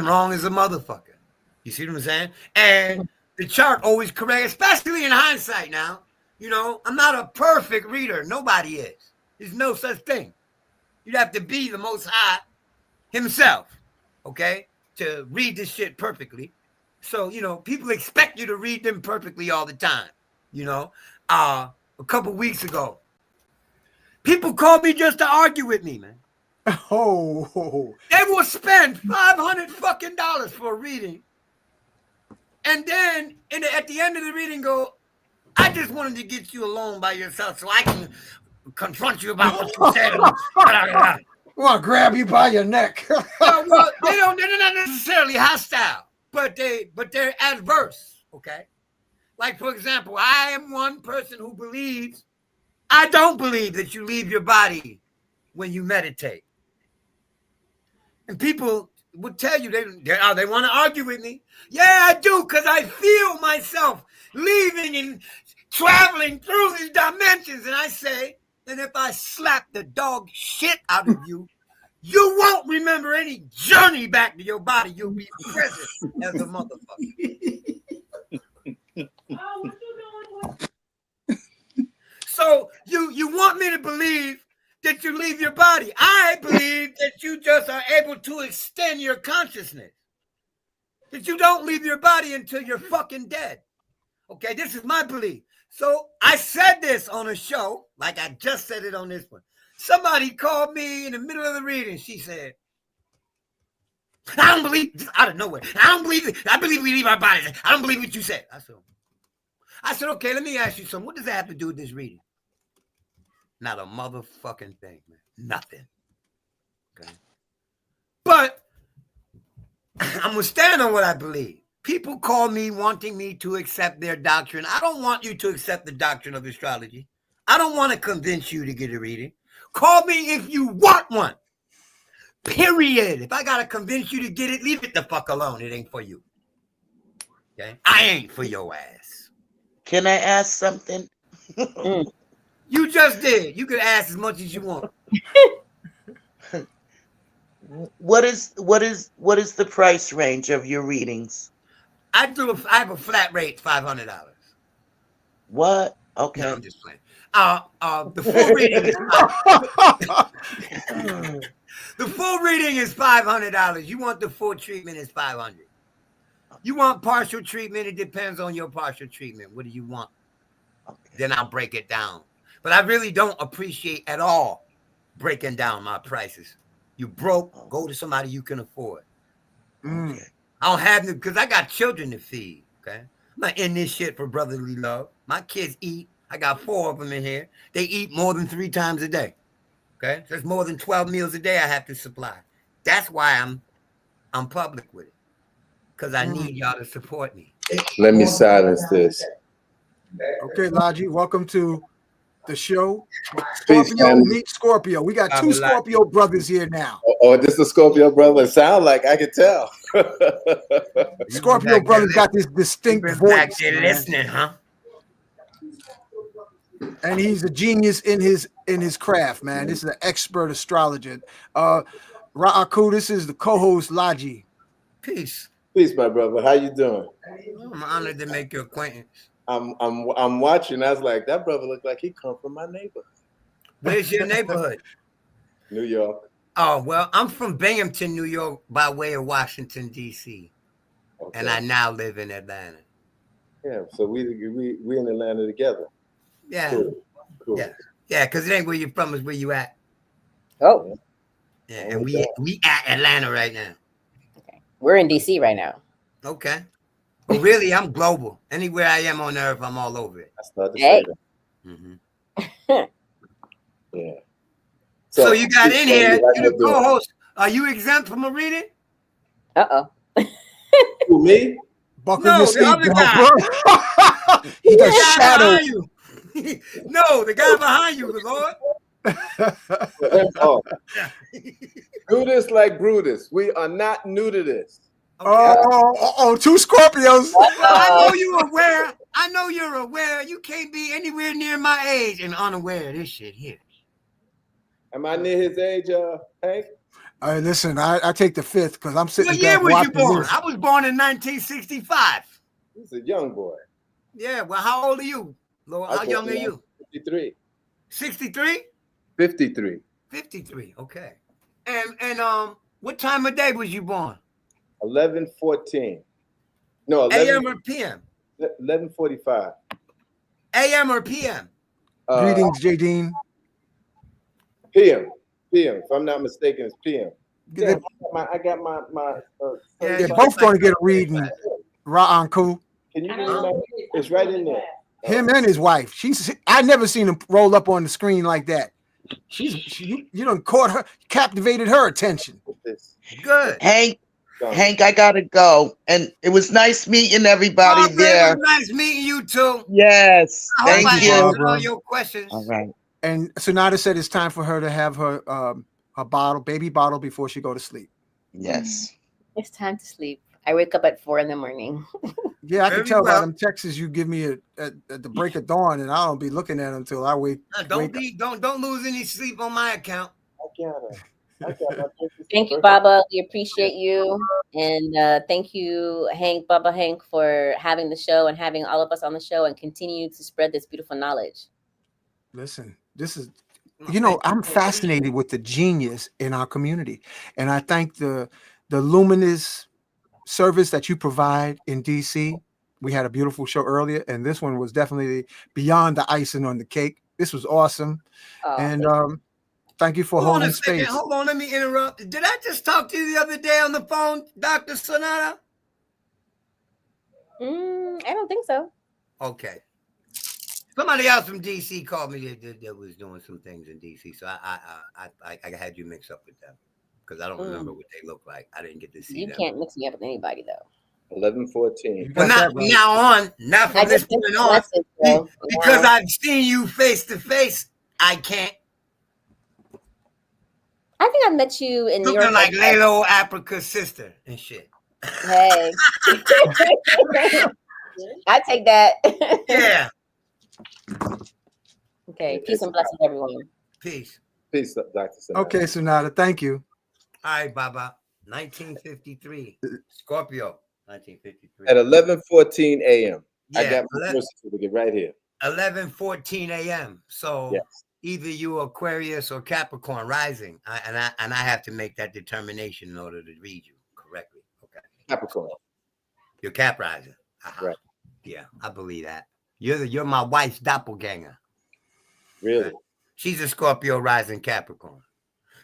wrong as a motherfucker. You see what I'm saying? And the chart always correct, especially in hindsight now. You know, I'm not a perfect reader. Nobody is. There's no such thing. You'd have to be the Most High himself, okay, to read this shit perfectly. So, you know, people expect you to read them perfectly all the time. You know, a couple weeks ago, people called me just to argue with me, man. Oh. They will spend $500 fucking for a reading. And then at the end of the reading go, I just wanted to get you alone by yourself so I can confront you about what you said. I want to grab you by your neck. Well, they're not necessarily hostile, but they're adverse, okay? Like, for example, I am one person who believes, I don't believe that you leave your body when you meditate. And people would tell you they want to argue with me. Yeah, I do, because I feel myself leaving and traveling through these dimensions. And I say, and if I slap the dog shit out of you, you won't remember any journey back to your body. You'll be present as a motherfucker. So you want me to believe that you leave your body. I believe that you just are able to extend your consciousness. That you don't leave your body until you're fucking dead. Okay, this is my belief. So I said this on a show, like I just said it on this one. Somebody called me in the middle of the reading. She said, I don't believe, out of nowhere, I don't believe it. I believe we leave our bodies. I don't believe what you said. I said, okay, let me ask you something. What does that have to do with this reading? Not a motherfucking thing, man. Nothing. Okay. But I'm going to stand on what I believe. People call me wanting me to accept their doctrine. I don't want you to accept the doctrine of astrology. I don't want to convince you to get a reading. Call me if you want one. Period. If I got to convince you to get it, leave it the fuck alone. It ain't for you. Okay? I ain't for your ass. Can I ask something? You just did. You can ask as much as you want. What is the price range of your readings? I have a flat rate, $500. What? Okay. No, I'm just playing. The full reading is the full reading is $500. You want the full treatment is $500. You want partial treatment? It depends on your partial treatment. What do you want? Okay. Then I'll break it down. But I really don't appreciate at all breaking down my prices. You broke, go to somebody you can afford. Okay. I don't have them because I got children to feed. Okay, I'm not in this shit for brotherly love. My kids eat. I got 4 of them in here. They eat more than 3 times a day. Okay, there's more than 12 meals a day I have to supply. That's why I'm public with it, because I need y'all to support me. Let me silence this. Okay, Laji, welcome to the show. Peace, Scorpio man. meet Scorpio. We got 2 Scorpio brothers here now. Oh, this is a Scorpio brother. It sound like I could tell. Scorpio brothers got this distinct voice. Back there listening, huh? And he's a genius in his craft, man. This is an expert astrologer. Akhu, this is the co-host Laji. Peace. Peace, my brother. How you doing? I'm honored to make your acquaintance. I'm watching. I was like, that brother looked like he come from my neighborhood. Where's your neighborhood? New York. Oh, well, I'm from Binghamton, New York, by way of Washington, D.C. Okay. And I now live in Atlanta. Yeah, so we in Atlanta together. Yeah. Cool. Yeah, because it ain't where you're from, it's where you at. Oh. Yeah, and we at Atlanta right now. Okay. We're in DC right now. Okay. But really, I'm global. Anywhere I am on Earth, I'm all over it. I started to say that. Yeah. So you got in here, you're the co-host. Are you exempt from a reading? Uh-oh. Who, me? Buckle no, your the other guy. He does shadow. No, the guy behind you, Lord. Oh. Do this like Brutus. We are not new to this. Okay. Oh, 2 Scorpios. I know you're aware. I know you're aware. You can't be anywhere near my age and unaware of this shit here. Am I near his age, Hank? Listen, I take the 5th because I'm sitting What year back was you watching born? this. I was born in 1965. He's a young boy. Yeah, well, how old are you, Lord? How young are you? 53. 63? 53. 53, okay. And what time of day was you born? 11:14. No, 11, AM or PM? 11:45. AM or PM? Greetings, Jadine. PM. If I'm not mistaken, it's PM. Yeah, I got my they're both going to get a reading. Akhu. Can you read that? It's right in there. Him and his wife. I never seen him roll up on the screen like that. You done caught her, captivated her attention. Good. Hank, I gotta go. And it was nice meeting everybody there. It was nice meeting you too. Yes. Thank you. Answered all your questions. All right. And Sonata said it's time for her to have her baby bottle before she go to sleep. Yes. It's time to sleep. I wake up at 4 in the morning. Yeah, I can tell by them texts you give me at the break of dawn, and I don't be looking at them until I wake. Don't lose any sleep on my account. I got it. Thank you, Baba. We appreciate you, and thank you, Hank, Baba Hank, for having the show and having all of us on the show, and continue to spread this beautiful knowledge. Listen, this is, I'm fascinated with the genius in our community, and I thank the luminous service that you provide in DC. We had a beautiful show earlier, and this one was definitely beyond the icing on the cake. This was awesome. And thank you for holding space. Hold on, let me interrupt. Did I just talk to you the other day on the phone, Dr. Sonata? I don't think so. Okay. Somebody else from DC called me that was doing some things in DC, so I had you mixed up with them. Because I don't remember what they look like. I didn't get to see them. You can't mix me up with anybody, though. 11:14. Well, not from this point on. Because I've seen you face to face, I can't. I think I met you in New York. Looking like Lalo Africa's sister and shit. Hey. I take that. Yeah. Okay. Peace and blessings, everyone. Peace. Peace, Dr. Sonata. Okay, Sonata, thank you. All right, Baba. 1953. Scorpio. 1953. At 11:14 a.m. Yeah, I got my birth certificate right here. 11:14 a.m. So Yes. either you Aquarius or Capricorn rising, and I have to make that determination in order to read you correctly. Okay. Capricorn. You're Cap rising. Right. Yeah, I believe that. You're my wife's doppelganger. Really? Right? She's a Scorpio rising Capricorn.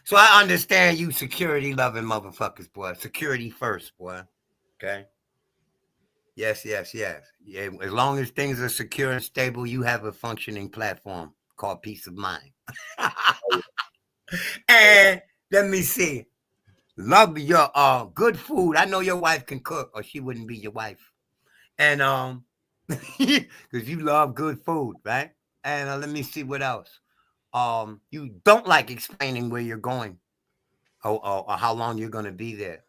So I understand you security loving motherfuckers, boy. Security first, boy. Okay. Yes. Yeah, as long as things are secure and stable, you have a functioning platform called peace of mind. And let me see. Love your good food. I know your wife can cook, or she wouldn't be your wife. And because you love good food, right? And let me see what else. You don't like explaining where you're going, or how long you're going to be there.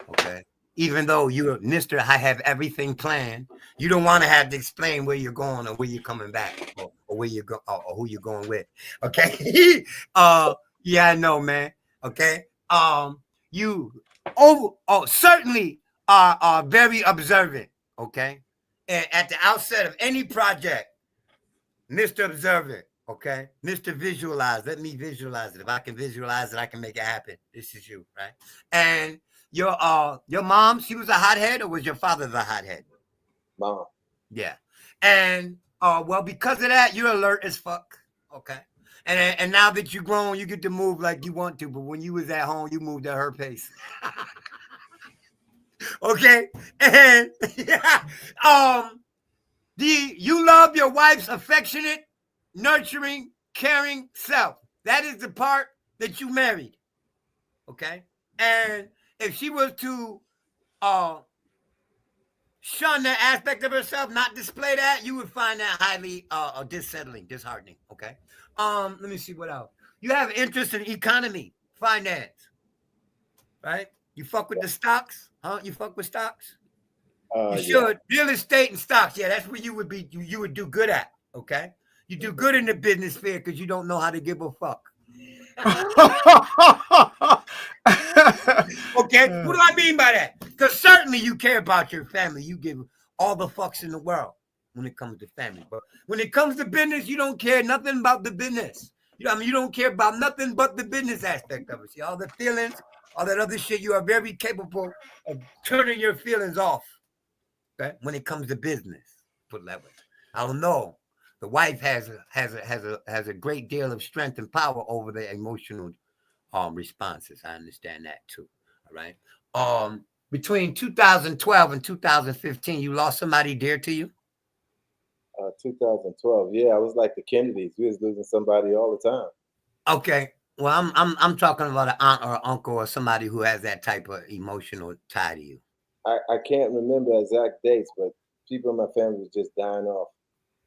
Okay. Even though you're Mr. I have everything planned, you don't want to have to explain where you're going or where you're coming back, or where you go, or who you're going with. Okay. Yeah, I know, man. Okay. You certainly are very observant. Okay. And at the outset of any project, Mr. Observant. Okay. Mr. Visualize. Let me visualize it. If I can visualize it, I can make it happen. This is you, right? And your mom, she was a hothead, or was your father the hothead? Mom. Yeah. And well, because of that, you're alert as fuck. Okay. And now that you're grown, you get to move like you want to. But when you was at home, you moved at her pace. Okay. And you love your wife's affectionate, nurturing, caring self. That is the part that you married. Okay. And if she was to shun that aspect of herself, not display that, you would find that highly disheartening. Okay. Let me see what else. You have interest in economy, finance, right? You fuck with the stocks, huh? You fuck with stocks? You should. Yeah. Real estate and stocks. Yeah, that's where you would be. You would do good at. Okay. You do good in the business sphere because you don't know how to give a fuck. Okay, what do I mean by that? Because certainly you care about your family. You give all the fucks in the world when it comes to family. But when it comes to business, you don't care nothing about the business. You know what I mean? You don't care about nothing but the business aspect of it. See, all the feelings, all that other shit, you are very capable of turning your feelings off. Okay? When it comes to business, put it that way. I don't know. The wife has a great deal of strength and power over the emotional responses. I understand that too. All right. Between 2012 and 2015, you lost somebody dear to you? 2012. Yeah, I was like the Kennedys. We was losing somebody all the time. Okay. Well, I'm talking about an aunt or uncle or somebody who has that type of emotional tie to you. I can't remember exact dates, but people in my family was just dying off.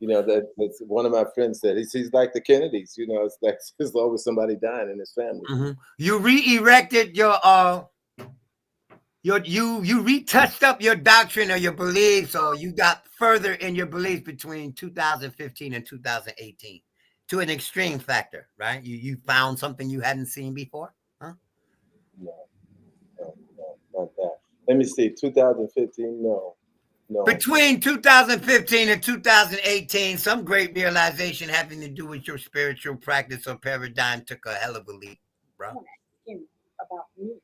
You know, that's one of my friends said. He's like the Kennedys. You know, it's like there's always somebody dying in his family. Mm-hmm. You re-erected you retouched up your doctrine or your beliefs, or you got further in your beliefs between 2015 and 2018 to an extreme factor, right? You found something you hadn't seen before, huh? No, not that. Let me see. 2015, no. Between 2015 and 2018, some great realization having to do with your spiritual practice or paradigm took a hell of a leap, bro. About me.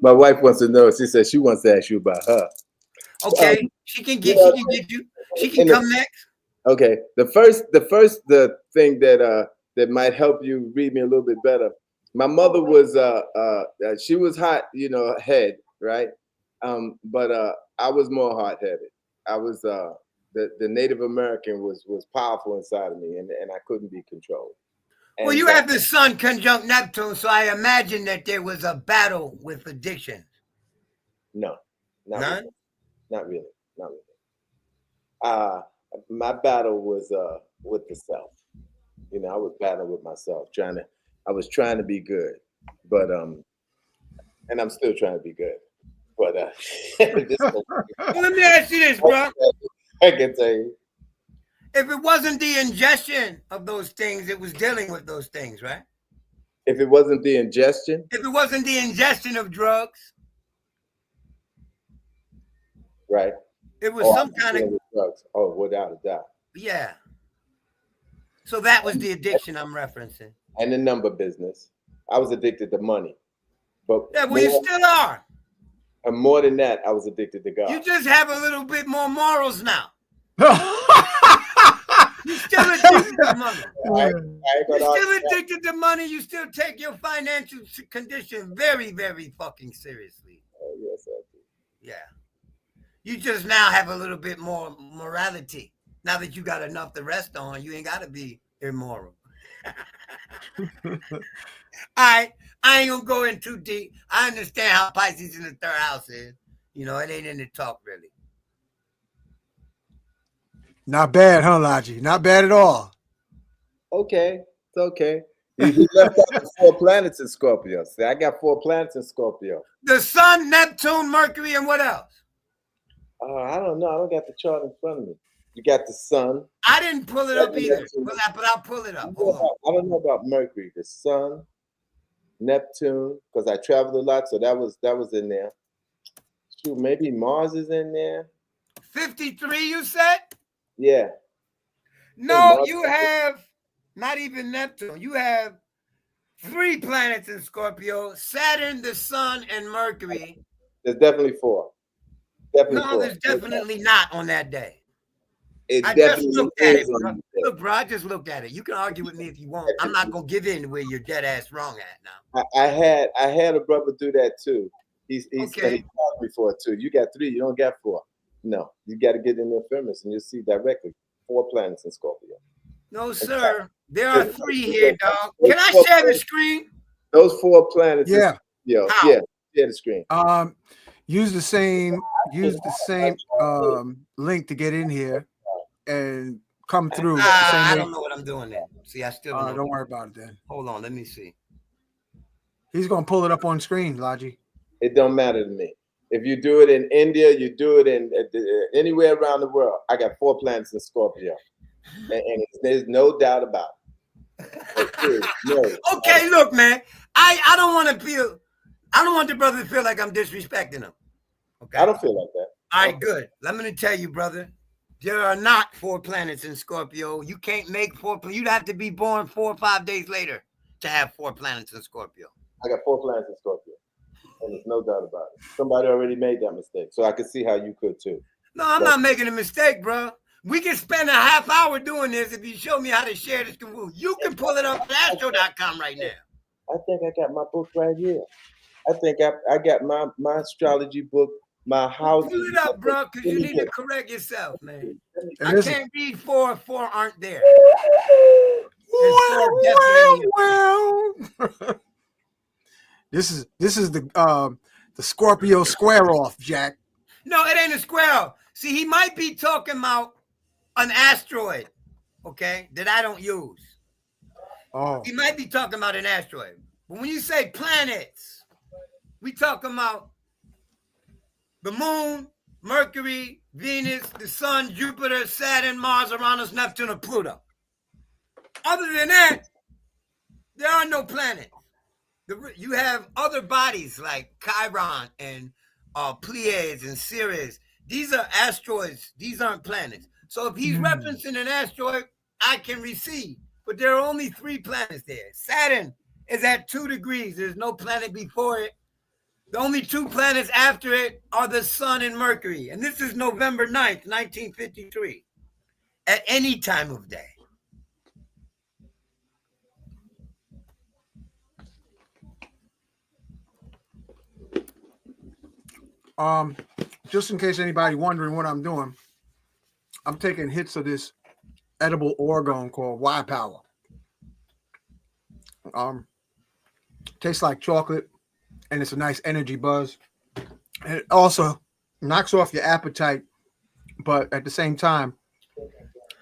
my wife wants to know. She says she wants to ask you about her. Okay, she can get you. She can come next. Okay, the thing that might help you read me a little bit better. My mother was she was hot, you know, head, right? But I was more hard-headed. I was the Native American was powerful inside of me, and I couldn't be controlled. And well, you have the Sun conjunct Neptune, so I imagine that there was a battle with addiction. No, none. Not really. My battle was with the self. You know, I was battling with myself, I was trying to be good, but and I'm still trying to be good. But let me ask you this, bro. I can tell you. If it wasn't the ingestion of those things, it was dealing with those things, right? If it wasn't the ingestion? If it wasn't the ingestion of drugs. Right. It was some kind of drugs. Oh, without a doubt. Yeah. So that was the addiction I'm referencing. And the number business. I was addicted to money. But yeah, well, you still are. And more than that, I was addicted to God. You just have a little bit more morals now. You still addicted to money. You still addicted to money. You still take your financial condition very, very fucking seriously. Oh, yes, I do. Yeah. You just now have a little bit more morality. Now that you got enough to rest on, you ain't got to be immoral. I ain't gonna go in too deep. I understand how Pisces in the third house is. You know, it ain't in the talk really. Not bad, huh, Logi? Not bad at all. Okay, it's okay. You left out the 4 planets in Scorpio. See, I got 4 planets in Scorpio. The Sun, Neptune, Mercury, and what else? I don't know. I don't got the chart in front of me. You got the Sun. I didn't pull it up either, but I'll pull it up. Hold on. I don't know about Mercury. The Sun, Neptune, because I traveled a lot, so that was in there. Shoot, maybe Mars is in there. 53, you said? Yeah. No, you have not even Neptune. You have 3 planets in Scorpio: Saturn, the Sun, and Mercury. There's definitely 4. Definitely no, 4. there's definitely not on that day. I just looked at it, bro. Look, bro, I just looked at it. You can argue with me if you want. I'm not gonna give in to where you're dead ass wrong at now. I had a brother do that too. He said he called me for it too. You got 3, you don't got 4. No, you got to get in the Empress and you'll see directly 4 planets in Scorpio. No, sir. There are 3 here, dog. Can I share the screen? Those 4 planets. Yeah. Yeah. Share the screen. Use the same link to get in here and come through. I don't know what I'm doing there. See, I still don't know. Don't worry about it then. Hold on, let me see. He's gonna pull it up on screen, Logi. It don't matter to me. If you do it in India, you do it in anywhere around the world. I got 4 planets in Scorpio, and there's no doubt about it. Okay, look, man. I don't want to feel. I don't want the brother to feel like I'm disrespecting him. Okay. I don't feel like that. All right, good. Let me tell you, brother. There are not 4 planets in Scorpio. You can't make 4. You'd have to be born 4 or 5 days later to have 4 planets in Scorpio. I got 4 planets in Scorpio, and there's no doubt about it. Somebody already made that mistake, so I can see how you could too. No, I'm not making a mistake, bro. We can spend a half hour doing this if you show me how to share this. You can pull it up at astro.com right now. I think I got my book right here. I think I got my astrology book. My house. Pull it up, bro, because you need to correct yourself, man. I can't read 4 if 4 aren't there. Well. This is the Scorpio square off, Jack. No, it ain't a square off. See, he might be talking about an asteroid, okay, that I don't use. Oh. He might be talking about an asteroid. But when you say planets, we talking about the moon, Mercury, Venus, the sun, Jupiter, Saturn, Mars, Uranus, Neptune, and Pluto. Other than that, there are no planets. You have other bodies like Chiron and Pleiades and Sirius. These are asteroids. These aren't planets. So if he's referencing an asteroid, I can receive. But there are only 3 planets there. Saturn is at 2 degrees. There's no planet before it. The only 2 planets after it are the Sun and Mercury. And this is November 9th, 1953. At any time of day. Just in case anybody wondering what I'm doing, I'm taking hits of this edible orgone called Y Power. Tastes like chocolate, and it's a nice energy buzz. And it also knocks off your appetite, but at the same time,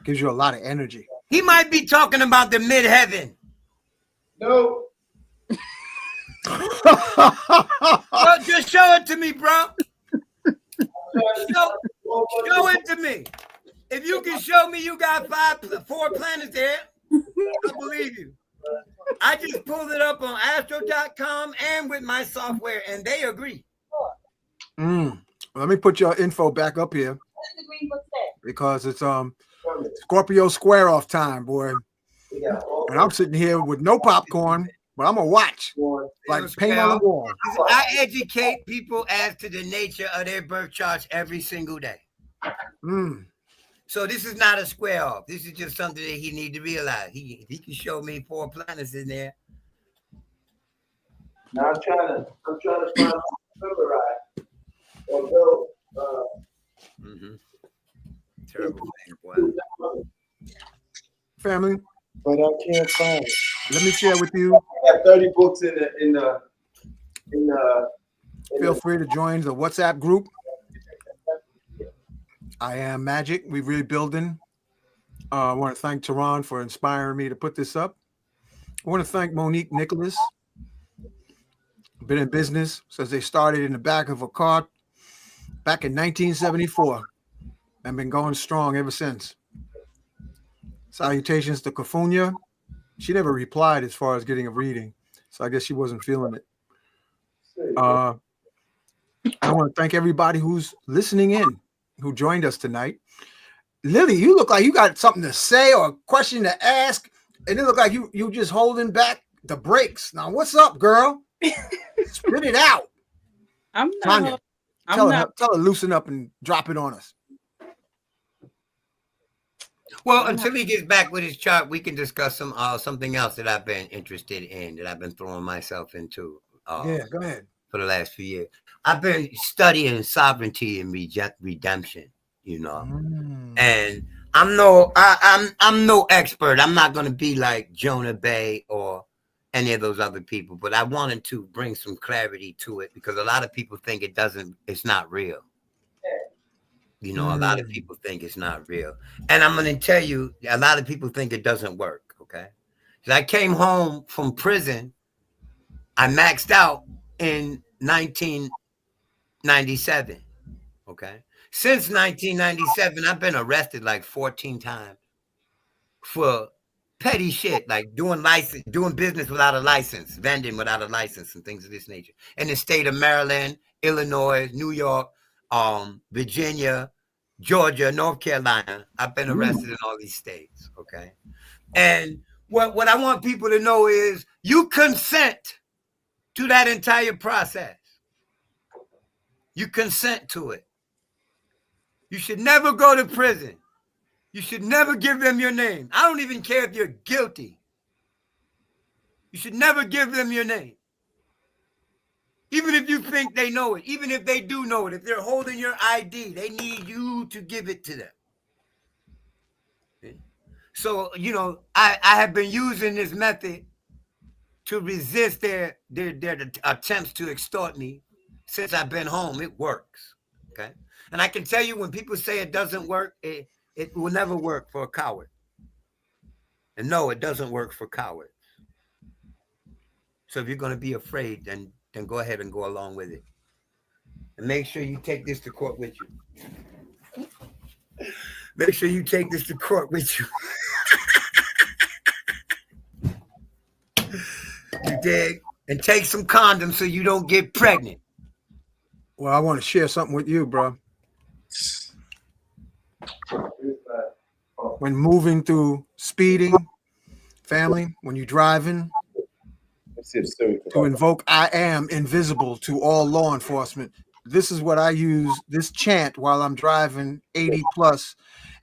gives you a lot of energy. He might be talking about the midheaven. No. Well, just show it to me, bro. Show it to me. If you can show me you got 4 planets there, I believe you. I just pulled it up on astro.com and with my software, and they agree. Let me put your info back up here. because it's Scorpio square off time, boy. And I'm sitting here with no popcorn, but I'm gonna watch like paint on the wall. I educate people as to the nature of their birth charts every single day. So this is not a square off. This is just something that he need to realize. He can show me 4 planets in there. Now I'm trying to find memorize. Although Terrible thing, boy. Family. But I can't find it. Let me share with you. I got 30 books in the Feel free to join the WhatsApp group. I Am Magic. We're rebuilding. I want to thank Tehran for inspiring me to put this up. I want to thank Monique Nicholas. Been in business since they started in the back of a car back in 1974 and been going strong ever since. Salutations to Kafunya. She never replied as far as getting a reading, so I guess she wasn't feeling it. I want to thank everybody who's listening in, who joined us tonight. Lily, you look like you got something to say or a question to ask, and it look like you just holding back the brakes. Now, what's up, girl? Spit it out. I'm not. Tanya, I'm not. tell her loosen up and drop it on us. Well, until he gets back with his chart, we can discuss something else that I've been interested in, that I've been throwing myself into. Yeah, go ahead. For the last few years, I've been studying sovereignty and redemption. You know, and I'm no expert. I'm not going to be like Jonah Bay or any of those other people, but I wanted to bring some clarity to it because a lot of people think it's not real. You know, a lot of people think it's not real. And I'm going to tell you, a lot of people think it doesn't work, okay? Because I came home from prison. I maxed out in 1997, okay? Since 1997, I've been arrested like 14 times for petty shit, like doing business without a license, vending without a license, and things of this nature. In the state of Maryland, Illinois, New York, Virginia, Georgia, North Carolina. I've been arrested in all these states, okay? And what I want people to know is you consent to that entire process. You consent to it. You should never go to prison. You should never give them your name. I don't even care if you're guilty. You should never give them your name. Even if you think they know it, even if they do know it, if they're holding your ID, they need you to give it to them. So, you know, I have been using this method to resist their attempts to extort me since I've been home. It works, okay? And I can tell you when people say it doesn't work, it will never work for a coward. And no, it doesn't work for cowards. So if you're going to be afraid, then go ahead and go along with it. And make sure you take this to court with you. Make sure you take this to court with you. You dig? And take some condoms so you don't get pregnant. Well, I want to share something with you, bro. When moving through speeding, family, when you're driving, to invoke I am invisible to all law enforcement. This is what I use, this chant, while I'm driving 80 plus,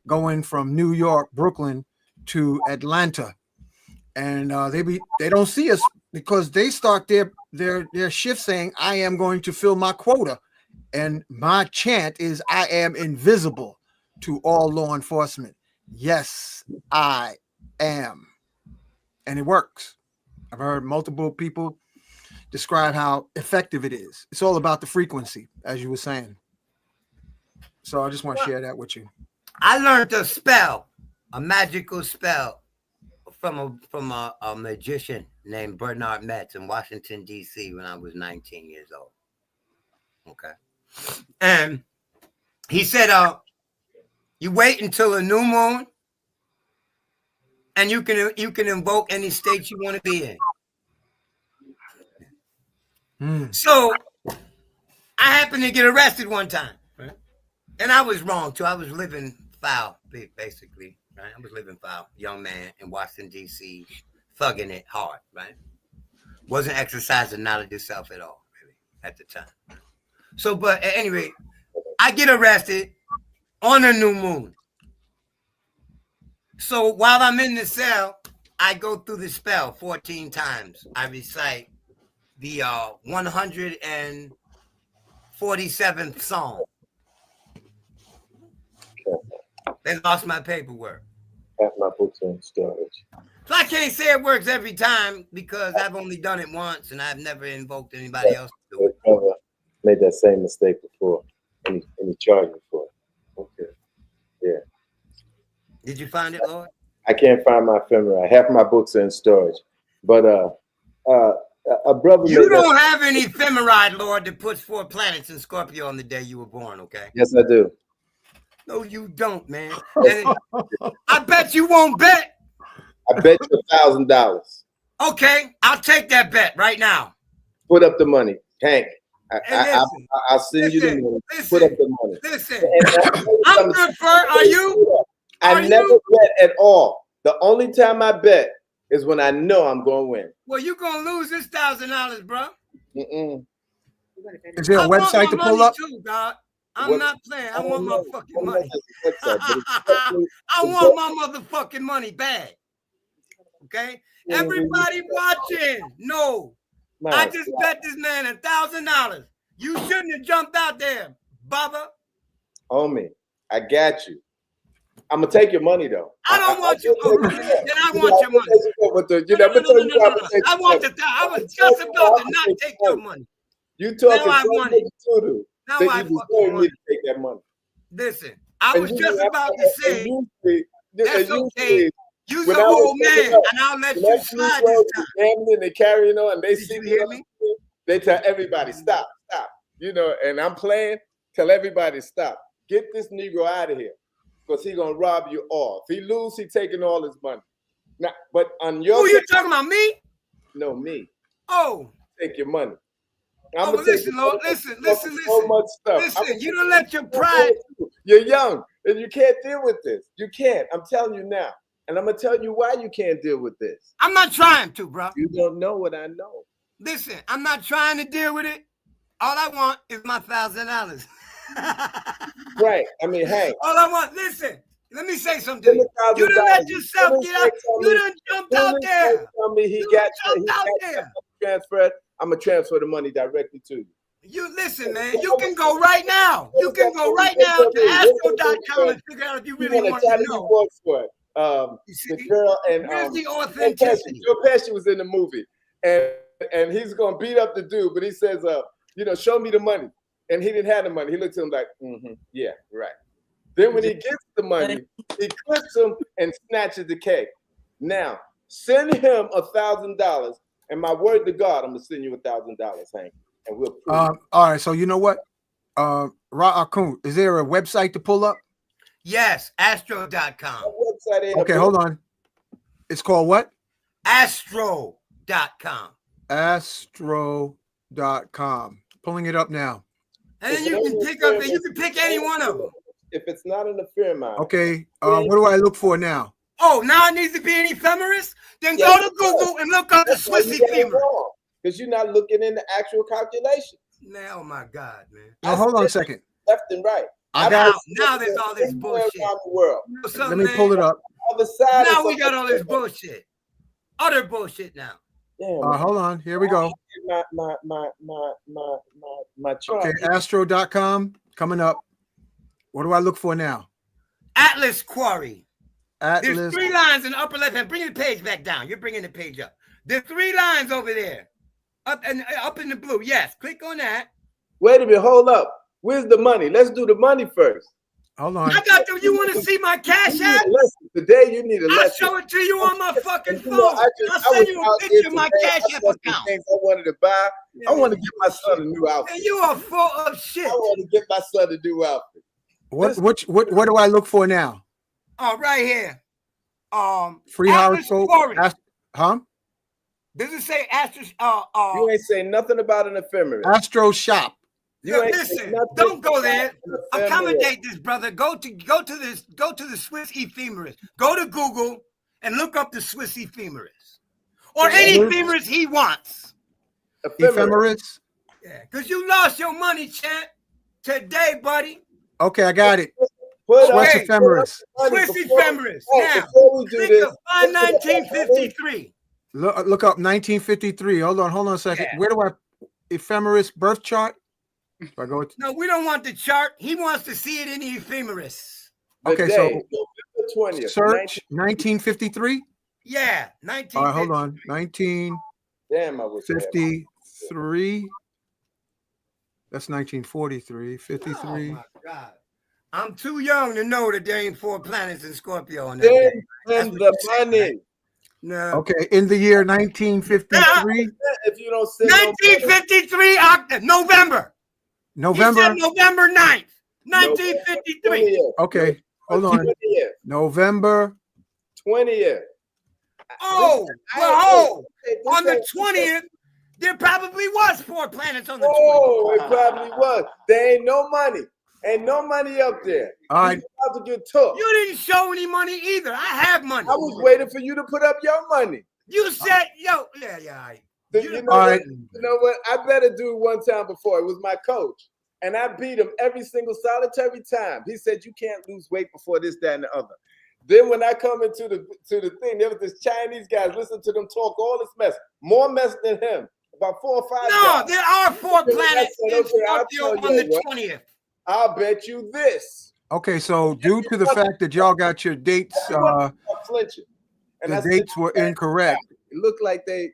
going from New York, Brooklyn to Atlanta. And they don't see us because they start their shift saying, I am going to fill my quota. And my chant is, I am invisible to all law enforcement. Yes, I am. And it works. I've heard multiple people describe how effective it is. It's all about the frequency, as you were saying. So I just want to share that with you. I learned a spell, a magical spell from a magician named Bernard Metz in Washington, D.C. when I was 19 years old. Okay. And he said, you wait until a new moon and you can invoke any state you want to be in. So I happened to get arrested one time, right? And I was wrong too. I was living foul, basically, right? I was living foul, young man in Washington, D.C., thugging it hard, right? Wasn't exercising knowledge of self at all, really, at the time. So, but at any rate, I get arrested on a new moon. So while I'm in the cell, I go through the spell 14 times. I recite the 147th Psalm. They lost my paperwork. Have my books in storage. So I can't say it works every time because I've only done it once and I've never invoked anybody else to do it. Brother made that same mistake before, and he charged me for it. Okay. Yeah. Did you find it, Lord? I can't find my ephemera. Half my books are in storage, but a brother. You don't have any ephemeride, Lord, that puts 4 planets in Scorpio on the day you were born. Okay. Yes, I do. No, you don't, man. I bet you won't bet. I bet you $1,000. Okay, I'll take that bet right now. Put up the money, Hank. I'll send you the money. Put up the money. Listen, I'm good for. Are you? I never bet at all. The only time I bet is when I know I'm going to win. Well, you're going to lose this $1,000, bro. Is there a website to pull up? Too, God. I'm not playing. I want my fucking money. I want my motherfucking money bad. Okay? Everybody watching. No. I just bet this man $1,000. You shouldn't have jumped out there, Bubba. Homie, I got you. I'm gonna take your money though. I don't want your money. Then I want your money. I want the. I was just about to not take your money. You talking now I want it. Now I fucking want to take that money. Listen, I was just about to say that's okay. You're a old man, and I'll let you slide this time. Gambling and carrying on, and they see me. They tell everybody stop, stop. You know, and I'm playing. Tell everybody stop. Get this Negro out of here. Because he's gonna rob you all. If he lose, he taking all his money. Now, but on your who you talking about? Me? No, me. Oh. Take your money. Oh, listen, Lord, listen. So much stuff. Listen, you don't let your pride. You're young and you can't deal with this. You can't. I'm telling you now. And I'm gonna tell you why you can't deal with this. I'm not trying to, bro. You don't know what I know. Listen, I'm not trying to deal with it. All I want is my $1,000. Right. I mean, hey. All I want, listen, let me say something to you. You done let yourself get out. You done jumped out there. Tell me he got transferred. I'm gonna transfer the money directly to you. You listen, man. You can go right now. You can go right now to astro.com and figure out if you really want to know. The girl and where's the authenticity? Joe Pesci was in the movie, and he's gonna beat up the dude, but he says, you know, show me the money. And he didn't have the money. He looked at him like, yeah, right. Then when he gets the money, he clips him and snatches the cake. Now, send him $1,000, and my word to God, I'm gonna send you $1,000, Hank, and we'll prove all right, so you know what? Akhu, is there a website to pull up? Yes, astro.com. Okay, hold on. It's called what? Astro.com. Astro.com. Pulling it up now. And then you can pick up and you can pick any one of them. If it's not in the fair mind. Okay, what do I look for now? Oh, now it needs to be an ephemeris? Then go to Google and look up the Swiss ephemeris. Because you're not looking in the actual calculations. Man, oh my God, man. Now, hold on a second. Left and right. Now there's all this bullshit. Let me pull it up. Now we got all this bullshit. Utter bullshit now. Hold on. Here we go. My chart. Okay, astro.com coming up. What do I look for now? Atlas Quarry. Atlas. There's 3 lines in the upper left hand. Bring the page back down. You're bringing the page up. There's 3 lines over there. Up in the blue. Yes. Click on that. Wait a minute. Hold up. Where's the money? Let's do the money first. Hold on. I got to. You want to see my cash app? Today you need a lesson. I'll show it to you on my fucking phone. I'll send you a picture of my cash app account. Things I wanted to buy. I want to get my son a new outfit. And you are full of shit. I want to get my son a new outfit. What do I look for now? Oh, right here. Free household. Huh? Does it say Astro? You ain't saying nothing about an ephemeris. Astro shop. Listen, don't go there. Accommodate this brother. Go to the Swiss ephemeris. Go to Google and look up the Swiss ephemeris. Or any ephemeris he wants. Ephemeris? Yeah, because you lost your money, champ, today, buddy. Okay, I got it. Swiss ephemeris. Swiss ephemeris. Now, click to find 1953. Look up 1953. Hold on a second. Yeah. Where do I ephemeris birth chart? Do I go No, we don't want the chart. He wants to see it in the ephemeris. Okay, so November 20th, search 1953. Yeah, 1953. All right, hold on. 1953. That's 1943. 53. Oh my God. I'm too young to know that there ain't 4 planets in Scorpio on that day. Send the money. No. Okay, in the year 1953. If you don't send 1953 November. November. He said November 9th, 1953. Okay, hold on. 20th. November 20th. Oh, well, on the 20th, there probably was 4 planets on the 20th. Oh, it probably was. There ain't no money. Ain't no money up there. All right. You're about to get took. You didn't show any money either. I have money. I was waiting for you to put up your money. You said, all right. You know what? I better do one time before. It was my coach. And I beat him every single solitary time. He said, you can't lose weight before this, that, and the other. Then when I come into the thing, there was this Chinese guy, listen to them talk all this mess. More mess than him. About 4 or 5 No, guys. there are 4 planets in Scorpio on the 20th. I'll bet you this. Okay, so due to the fact that y'all got your dates, the dates were incorrect. It looked like they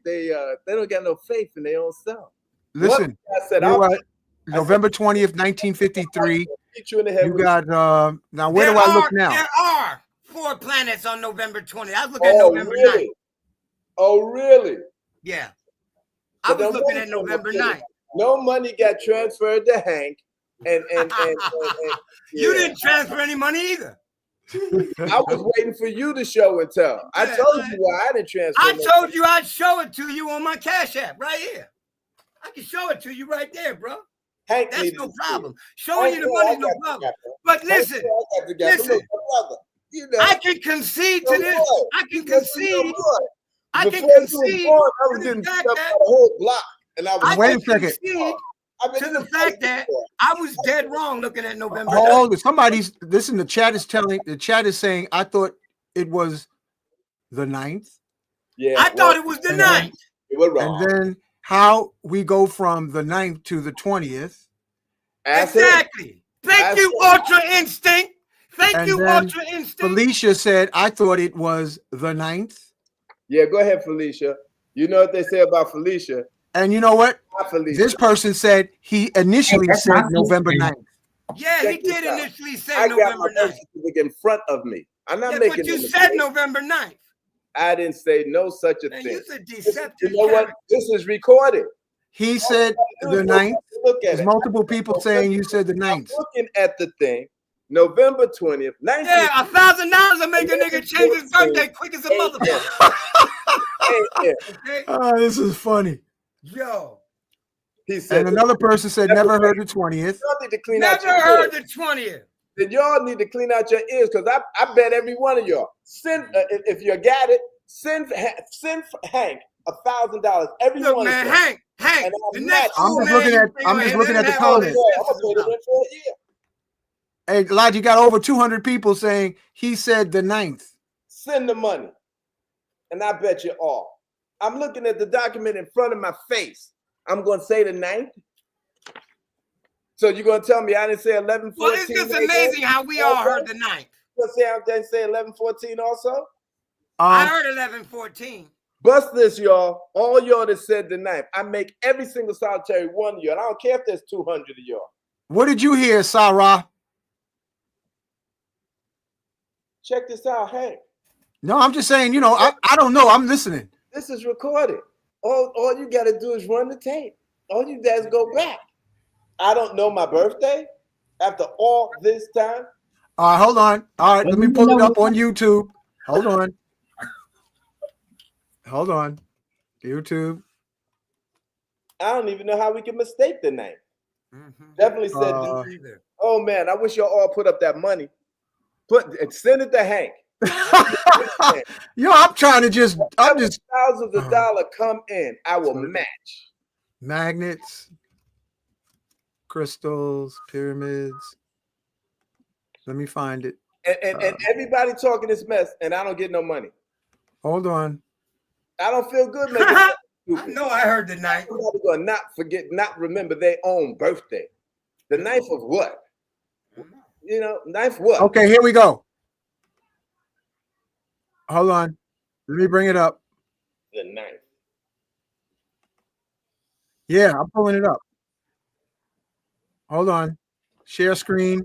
don't got no faith in their own self. Listen, I said, November 20th, 1953. You got now. Where do I look now? There are 4 planets on November 20th. I was looking at November 9th. Oh, really? Yeah, I was looking at November 9th. No money got transferred to Hank. And You didn't transfer any money either. I was waiting for you to show and tell. I told you why I didn't transfer. I told you I'd show it to you on my Cash App right here. I can show it to you right there, bro. Hank, that's no problem. Showing you the money is no problem. But listen, I can concede to this. I can concede. I can concede to the fact that whole block, and I was wait a second. To the fact that I was dead wrong looking at November. Oh, somebody's listen. The chat is saying I thought it was the 9th. Yeah, I thought it was the 9th. You were wrong. And then how we go from the 9th to the 20th. Exactly. Thank you, Ultra Instinct. Thank you, Ultra Instinct. Felicia said I thought it was the 9th. Yeah, go ahead, Felicia. You know what they say about Felicia. And you know what? This person said he initially said November 9th. Yeah, he did initially say November 9th. In front of me. I'm not making. But you said November 9th. I didn't say no such a thing. You're a deceptive. You know what? This is recorded. He said the 9th. There's multiple people saying you said the 9th. I'm looking at the thing. November 20th. Yeah, $1,000 will make a nigga change his birthday quick as a motherfucker. Oh, this is funny. Yo. He said, and another person said never heard the 20th. Never heard the 20th. Then y'all need to clean out your ears because I bet every one of y'all send if you got it, send Hank $1,000 every one. Man, of y'all. Hank. I'm just looking at the comments. Hey, Elijah, you got over 200 people saying he said the 9th. Send the money, and I bet you all. I'm looking at the document in front of my face. I'm going to say the 9th. So you're going to tell me I didn't say 11/14? Well, it's just amazing how we all heard the 9th. You going to say I didn't say 11/14 also? I heard 11/14. Bust this, y'all. All y'all that said the 9th. I make every single solitary one of you. And I don't care if there's 200 of y'all. What did you hear, Sarah? Check this out, Hank. No, I'm just saying, I don't know. I'm listening. This is recorded. All you got to do is run the tape. All you guys go back. I don't know my birthday after all this time. All right, hold on. All right, let me pull it up on YouTube. Hold on. Hold on. YouTube. I don't even know how we can mistake the name. Definitely said, oh man, I wish y'all all put up that money. Send it to Hank. Yo, I'm just thousands of dollars come in. I will match. Magnets, crystals, pyramids. Let me find it. And everybody talking this mess, and I don't get no money. Hold on. I don't feel good making I know I heard the night. Everybody's gonna not remember their own birthday. The knife of what? You know, knife what? Okay, here we go. Hold on. Let me bring it up. The knife. Yeah, I'm pulling it up. Hold on. Share screen.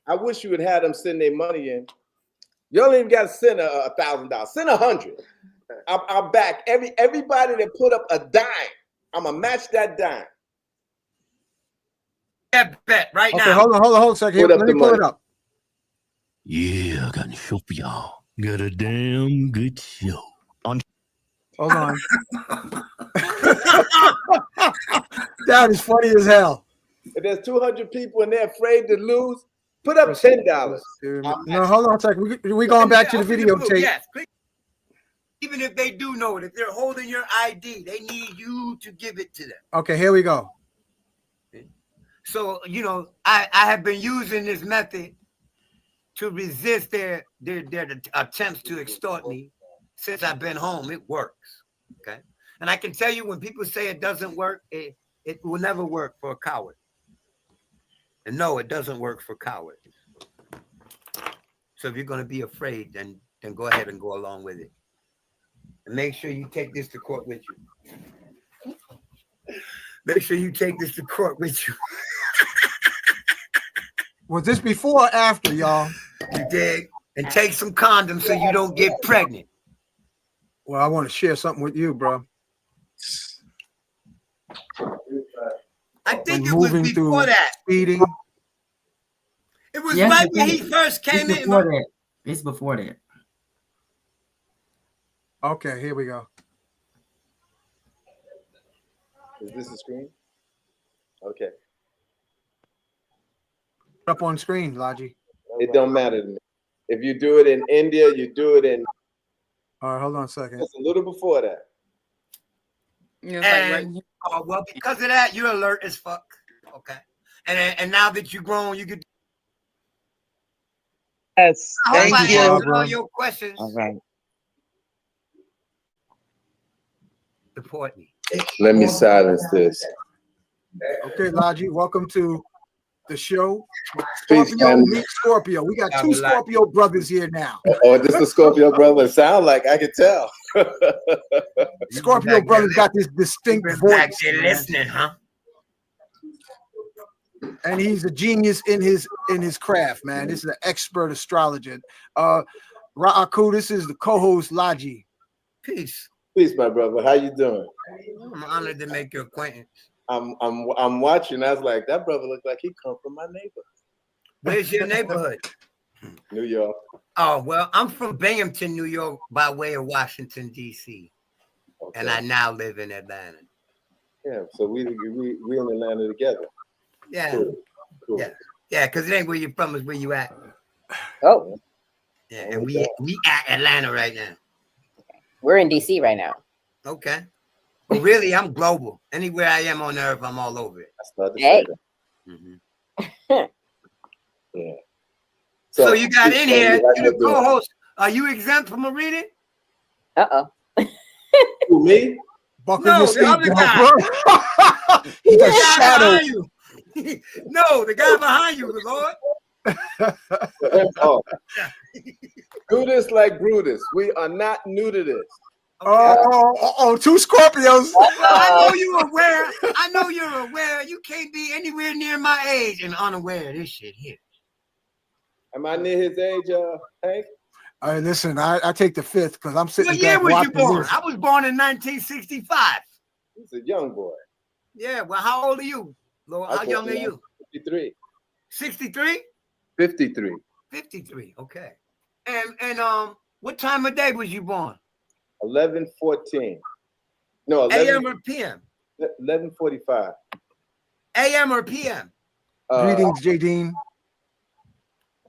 I wish you would have them send their money in. You don't even got to send $1,000. Send 100. I'll back everybody that put up a dime. I'm gonna match that dime. Bet right now. Okay, hold on a second. Let me pull it up. Yeah, I got to show for y'all. Got a damn good show. Hold on. That is funny as hell. If there's 200 people and they're afraid to lose, put up $10. No, hold on a second. We going back to the videotape. Yes. Even if they do know it, if they're holding your ID, they need you to give it to them. Okay, here we go. So, you know, I have been using this method to resist their attempts to extort me since I've been home. It works. Okay. And I can tell you, when people say it doesn't work, it will never work for a coward. And no, it doesn't work for cowards. So if you're going to be afraid, then go ahead and go along with it. And make sure you take this to court with you. Make sure you take this to court with you. Was this before or after, y'all? You dig? And take some condoms so you don't get pregnant. Well, I want to share something with you, bro. I think it was before that. Speeding. It was right when he first came in. It's before that. Okay, here we go. Is this the screen? Okay. Up on screen, Logi. It don't matter to me. If you do it in India, you do it in. All right, hold on a second. It's a little before that. And, well, because of that, you're alert as fuck. Okay. And now that you're grown, you could. Yes. Thank you. All your questions. All right. Support me. Let me silence this. Okay, Logi, welcome to the show. Peace, Scorpio, man. meet Scorpio. We got two Scorpio brothers here now. Oh, this is the Scorpio brother. Sound like I could tell. Scorpio brothers got this distinct voice. Listening, huh? And he's a genius in his craft, man. This is an expert astrologer. Akhu, this is the co-host Logi. Peace. Peace, my brother. How you doing? I'm honored to make your acquaintance. I'm watching. I was like, that brother looks like he come from my neighborhood. Where's your neighborhood? New York. Oh, well, I'm from Binghamton, New York, by way of Washington, D.C. Okay. And I now live in Atlanta. Yeah, so we in Atlanta together. Yeah. Cool. Yeah, because it ain't where you're from, it's where you at. Oh. Yeah, and we at Atlanta right now. We're in DC right now. Okay. But really, I'm global. Anywhere I am on Earth, I'm all over it. Hey. Yeah. So you got in here, you the co-host. Are you exempt from a reading? Uh-oh. Who, me? Buckle no, your the other guy. He's a shadow. No, the guy behind you, Lord. Oh. Do this like Brutus. We are not new to this. Okay. Two Scorpios. I know you're aware. I know you're aware. You can't be anywhere near my age and unaware of this shit here. Am I near his age, Hank? Listen, I take the fifth because I'm sitting back. What year was you born? This. I was born in 1965. He's a young boy. Yeah, well, how old are you, Lord? How young are you? 53. 63? 53. 53, okay. And what time of day was you born? 11:14. No, 11 AM or PM? 11:45. AM or PM? Greetings, J. Dean.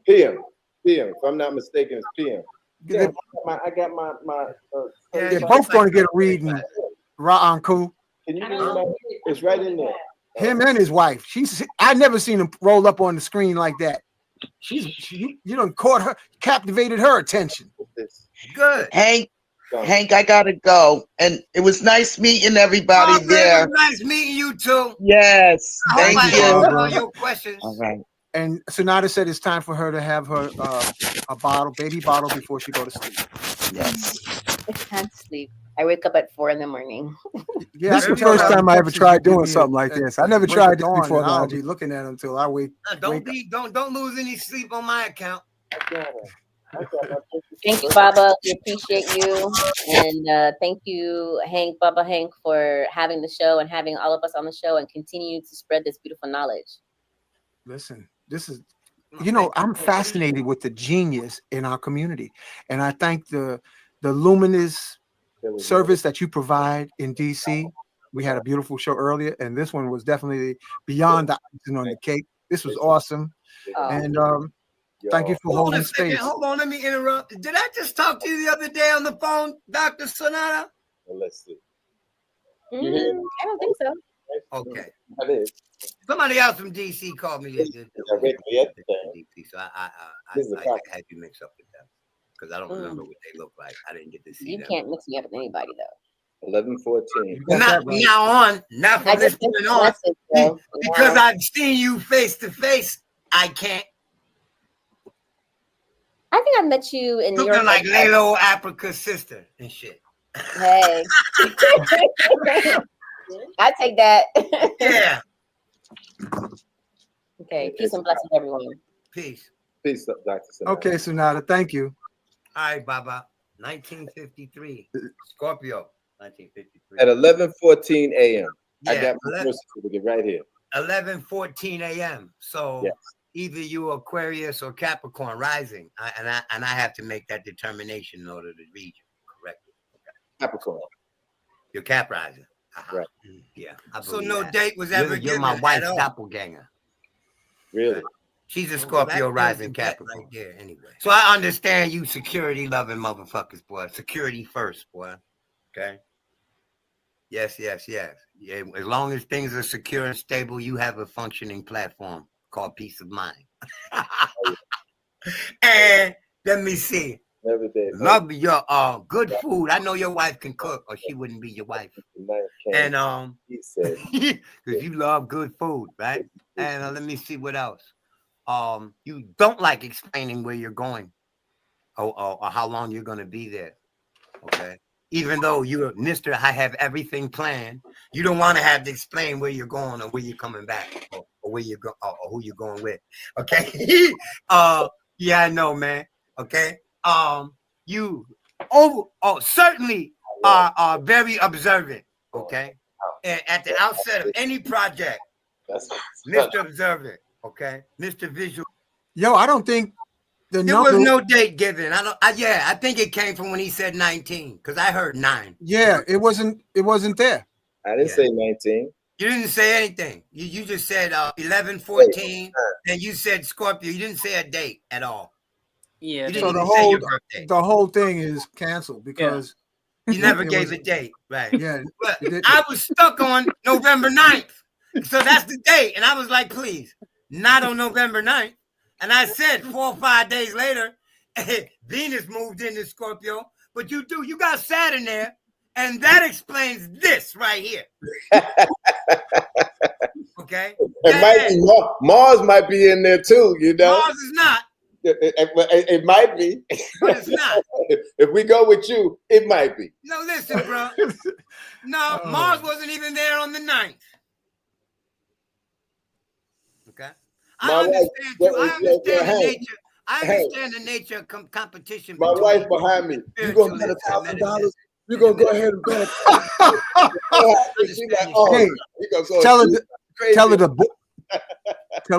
PM. If I'm not mistaken, it's PM. Yeah, I got my They're both going to get a reading. Akhu. Can you read my? It's right in there. Him and his wife. I never seen him roll up on the screen like that. You done caught her, captivated her attention. Good. Hank, I gotta go. And it was nice meeting everybody there. It was nice meeting you too. Yes. Thank you. All your questions. All right. And Sonata said it's time for her to have her a baby bottle before she go to sleep. Yes. I can't sleep. I wake up at 4 a.m. Yeah, this is the first time I ever tried doing something like this. I never tried this before. I'll be looking at him until I wake. Don't lose any sleep on my account. Thank you, Baba. We appreciate you, and thank you, Hank, Baba Hank, for having the show and having all of us on the show, and continue to spread this beautiful knowledge. Listen, this is, I'm fascinated with the genius in our community, and I thank the luminous service that you provide in DC. We had a beautiful show earlier, and this one was definitely beyond the icing on the cake. This was awesome, and thank you for holding space. Hold on, let me interrupt. Did I just talk to you the other day on the phone, Dr. Sonata? Well, let's see. I don't think so. Okay. That is. Somebody else from DC called me. DC, so I had you mix up with them because I don't remember what they look like. I didn't get to see them. You can't mix me up with anybody though. 11:14. Not from this point on. Because I've seen you face to face, I can't. I think I met you in New York. Looking like Lalo Africa's sister and shit. Hey. I take that. Yeah. Okay. Peace and blessings, everyone. Peace. Peace, Dr. Sonata. Okay, Sonata, thank you. All right, Baba. 1953. Scorpio. 1953. At 11:14 a.m. Yeah, I got my birth certificate right here. 11:14 a.m. So yes. Either you Aquarius or Capricorn rising, and I have to make that determination in order to read you correctly. Okay. Capricorn. You're Cap rising. Right. Yeah. So no date was ever given. You're my wife's doppelganger. Really? She's a Scorpio rising Capricorn. Right there, anyway. So I understand you security loving motherfuckers, boy. Security first, boy. Okay. Yes. Yeah. As long as things are secure and stable, you have a functioning platform called peace of mind. And let me see. Every day. Love your good food. I know your wife can cook, or she wouldn't be your wife. And he said, because you love good food, right? And let me see what else. You don't like explaining where you're going, or how long you're going to be there. Okay. Even though you're Mr. I have everything planned, you don't want to have to explain where you're going or where you're coming back, or where you go, or who you're going with. Okay. Yeah, I know, man. Okay. You certainly are very observant. Okay. And at the outset of any project, Mr. Observant. Okay. Mr. Visual. Yo, I don't think there was no date given. I think it came from when he said 19, because I heard 9. Yeah, it wasn't there. I didn't say 19. You didn't say anything. You just said 11:14, and you said Scorpio. You didn't say a date at all. Yeah. So the whole thing is canceled because you never gave a date, right? Yeah. But I was stuck on November 9th. So that's the date. And I was like, please, not on November 9th. And I said 4 or 5 days later, Venus moved into Scorpio, but you got Saturn there, and that explains this right here. Okay? Mars might be in there too, you know? Mars is not. It might be. But it's not. If we go with you, it might be. No, listen, bro. No, Mars wasn't even there on the 9th. Okay? I understand the nature. I understand the nature of competition. My wife's behind me. You gonna get $1,000? You gonna go ahead and bet? Tell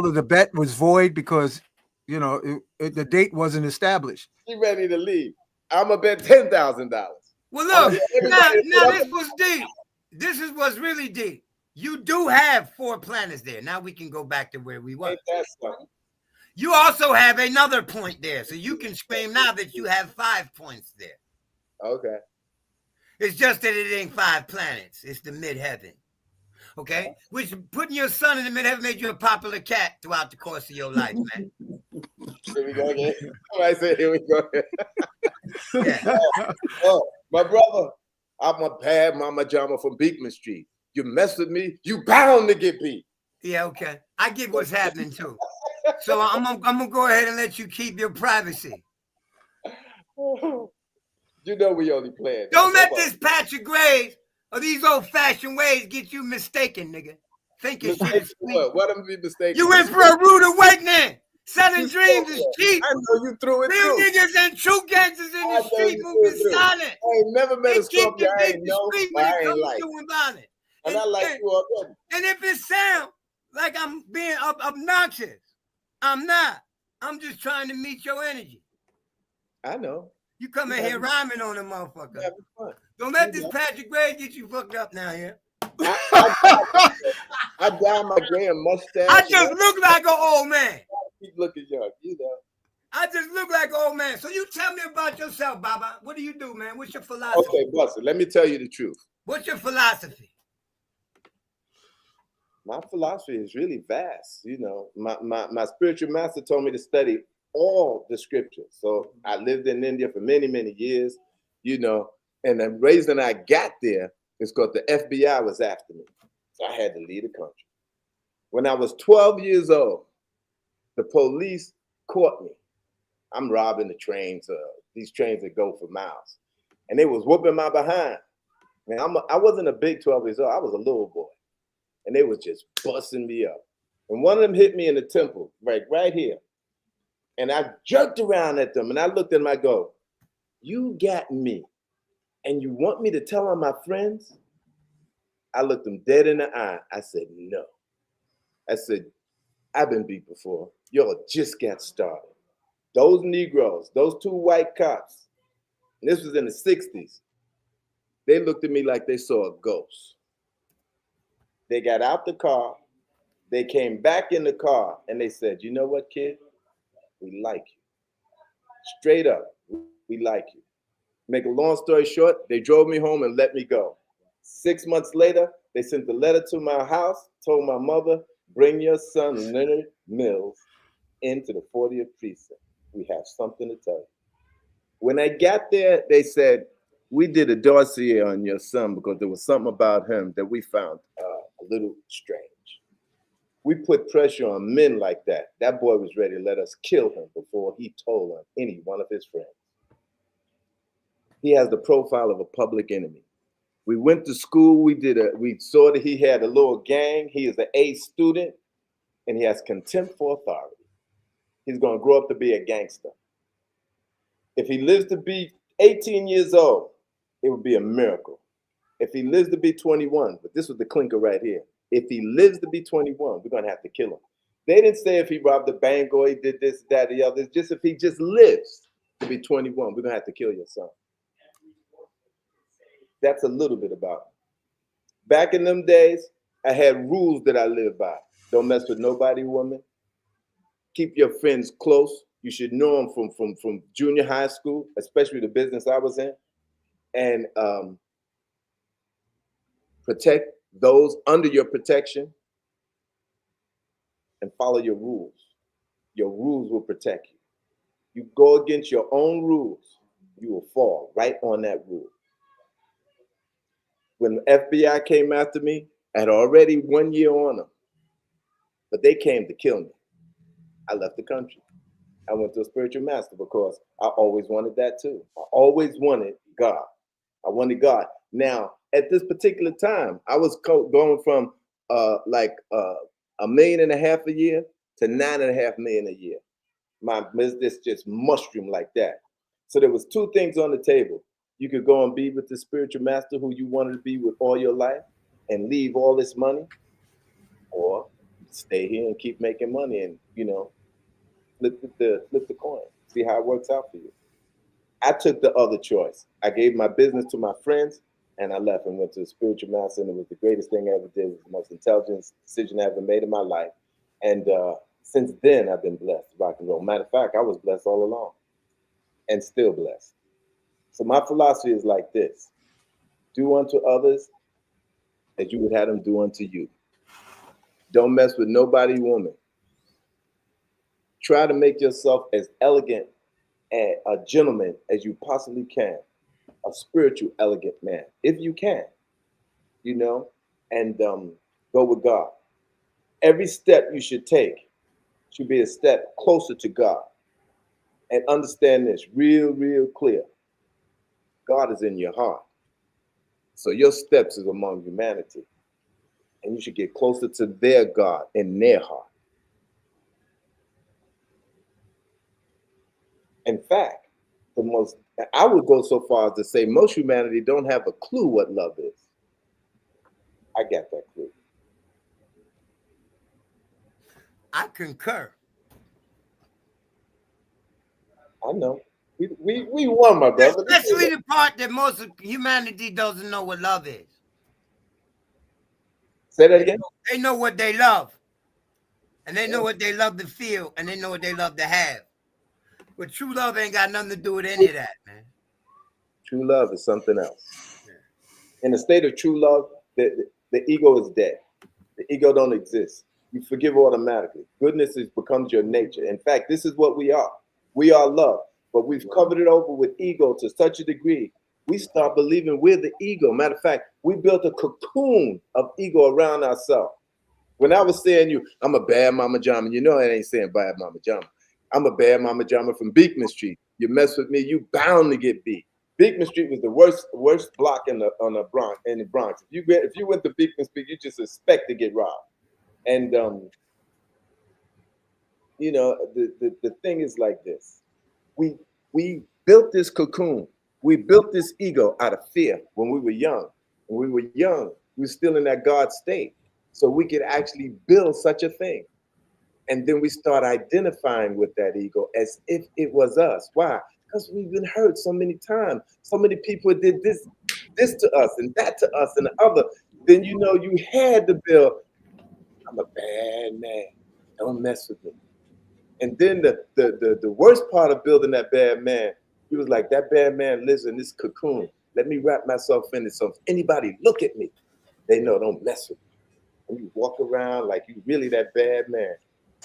her the bet was void because the date wasn't established. She ready to leave. I'm gonna bet $10,000. Well, look, now this was deep. This is what's really deep. You do have 4 planets there. Now we can go back to where we were. Ain't that something? You also have another point there. So you can scream now that you have 5 points there. Okay. It's just that it ain't 5 planets. It's the midheaven. Okay? Which putting your sun in the midheaven made you a popular cat throughout the course of your life, man. Here we go again. I said, here we go again. Yeah. Oh, my brother, I'm a bad mama jama from Beekman Street. You mess with me, you bound to get beat. Yeah, okay. I get what's happening too. So I'm gonna go ahead and let you keep your privacy. You know we only playing. Don't let this patch of grays or these old-fashioned ways get you mistaken, nigga. Thinking shit is sweet. What am I be mistaken? You in for a rude awakening. Selling dreams is cheap. I know you threw it Real through. niggas and true gangsters in the street moving silent. I ain't never met a They keep Scorpio the I big ain't know, discreet but when I it ain't comes like. to doing violence. And I like you already. And if it sounds like I'm being obnoxious, I'm not. I'm just trying to meet your energy. I know. You come in here rhyming on a motherfucker. Having fun. Don't let this Patrick Gray get you fucked up now here. I dye my gray and mustache. I just look like an old man. Keep looking young, you know. I just look like an old man. So you tell me about yourself, Baba. What do you do, man? What's your philosophy? Okay, Buster, let me tell you the truth. What's your philosophy? My philosophy is really vast. You know, my spiritual master told me to study all the scriptures. So I lived in India for many, many years, you know, and the reason I got there is because the FBI was after me. So I had to leave the country. When I was 12 years old, the police caught me. I'm robbing the trains, these trains that go for miles. And they was whooping my behind. Man, I wasn't a big 12 years old. I was a little boy. And they was just busting me up. And one of them hit me in the temple, right here. And I jerked around at them and I looked at them, I go, you got me. And you want me to tell on my friends? I looked them dead in the eye. I said, no. I said, I've been beat before. Y'all just got started. Those Negroes, those 2 white cops, and this was in the 60s, they looked at me like they saw a ghost. They got out the car, they came back in the car, and they said, you know what, kid? We like you. Straight up, we like you. Make a long story short, they drove me home and let me go. 6 months later, they sent a letter to my house, told my mother, bring your son, Leonard Mills, into the 40th precinct. We have something to tell you. When I got there, they said, we did a dossier on your son because there was something about him that we found a little strange. We put pressure on men like that. That boy was ready to let us kill him before he told on any one of his friends. He has the profile of a public enemy. We went to school, we saw that he had a little gang. He is an A student and he has contempt for authority. He's gonna grow up to be a gangster. If he lives to be 18 years old, it would be a miracle. If he lives to be 21, but this was the clinker right here. If he lives to be 21, we're gonna have to kill him. They didn't say if he robbed a bank or he did this, that, the other. It's just if he just lives to be 21, we're gonna have to kill your son. That's a little bit about it. Back in them days, I had rules that I lived by. Don't mess with nobody, woman. Keep your friends close. You should know them from junior high school, especially the business I was in. And protect those under your protection and follow your rules. Your rules will protect you. You go against your own rules, you will fall right on that rule. When the FBI came after me, I had already 1 year on them, but they came to kill me. I left the country. I went to a spiritual master because I always wanted that too. I always wanted God. I wanted God. Now, at this particular time, I was going from $1.5 million a year to $9.5 million a year. My business just mushroomed like that. So there was 2 things on the table. You could go and be with the spiritual master who you wanted to be with all your life and leave all this money, or stay here and keep making money and, you know, flip the coin, see how it works out for you. I took the other choice. I gave my business to my friends and I left and went to a spiritual master, and it was the greatest thing I ever did. It was the most intelligent decision I ever made in my life. And since then, I've been blessed to rock and roll. Matter of fact, I was blessed all along and still blessed. So my philosophy is like this: do unto others as you would have them do unto you. Don't mess with nobody, woman. Try to make yourself as elegant and a gentleman as you possibly can, a spiritual, elegant man, if you can, you know, and go with God. Every step you should take should be a step closer to God. And understand this real, real clear. God is in your heart. So your steps is among humanity. And you should get closer to their God in their heart. In fact, I would go so far as to say most humanity don't have a clue what love is. I got that clue. I concur. I know. We won, my brother. Especially the part that most of humanity doesn't know what love is. Say that again? They know what they love. And they know what they love to feel. And they know what they love to have. But true love ain't got nothing to do with any of that, man. True love is something else. In the state of true love, the ego is dead. The ego don't exist. You forgive automatically. Goodness becomes your nature. In fact, this is what we are. We are love. But we've covered it over with ego to such a degree, we start believing we're the ego. Matter of fact, we built a cocoon of ego around ourselves. When I was saying I'm a bad mama jama, you know I ain't saying bad mama jama. I'm a bad mama jama from Beekman Street. You mess with me, you bound to get beat. Beekman Street was the worst block in the Bronx. If you went to Beekman Street, you just expect to get robbed. And you know, the thing is like this. We built this cocoon. We built this ego out of fear when we were young. When we were young, we were still in that God state. So we could actually build such a thing. And then we start identifying with that ego as if it was us. Why? Because we've been hurt so many times. So many people did this to us and that to us and the other. Then you know you had to build, I'm a bad man. Don't mess with me. And then the worst part of building that bad man, he was like, that bad man lives in this cocoon. Let me wrap myself in it. So if anybody look at me, they know don't mess with me. And you walk around like you really that bad man.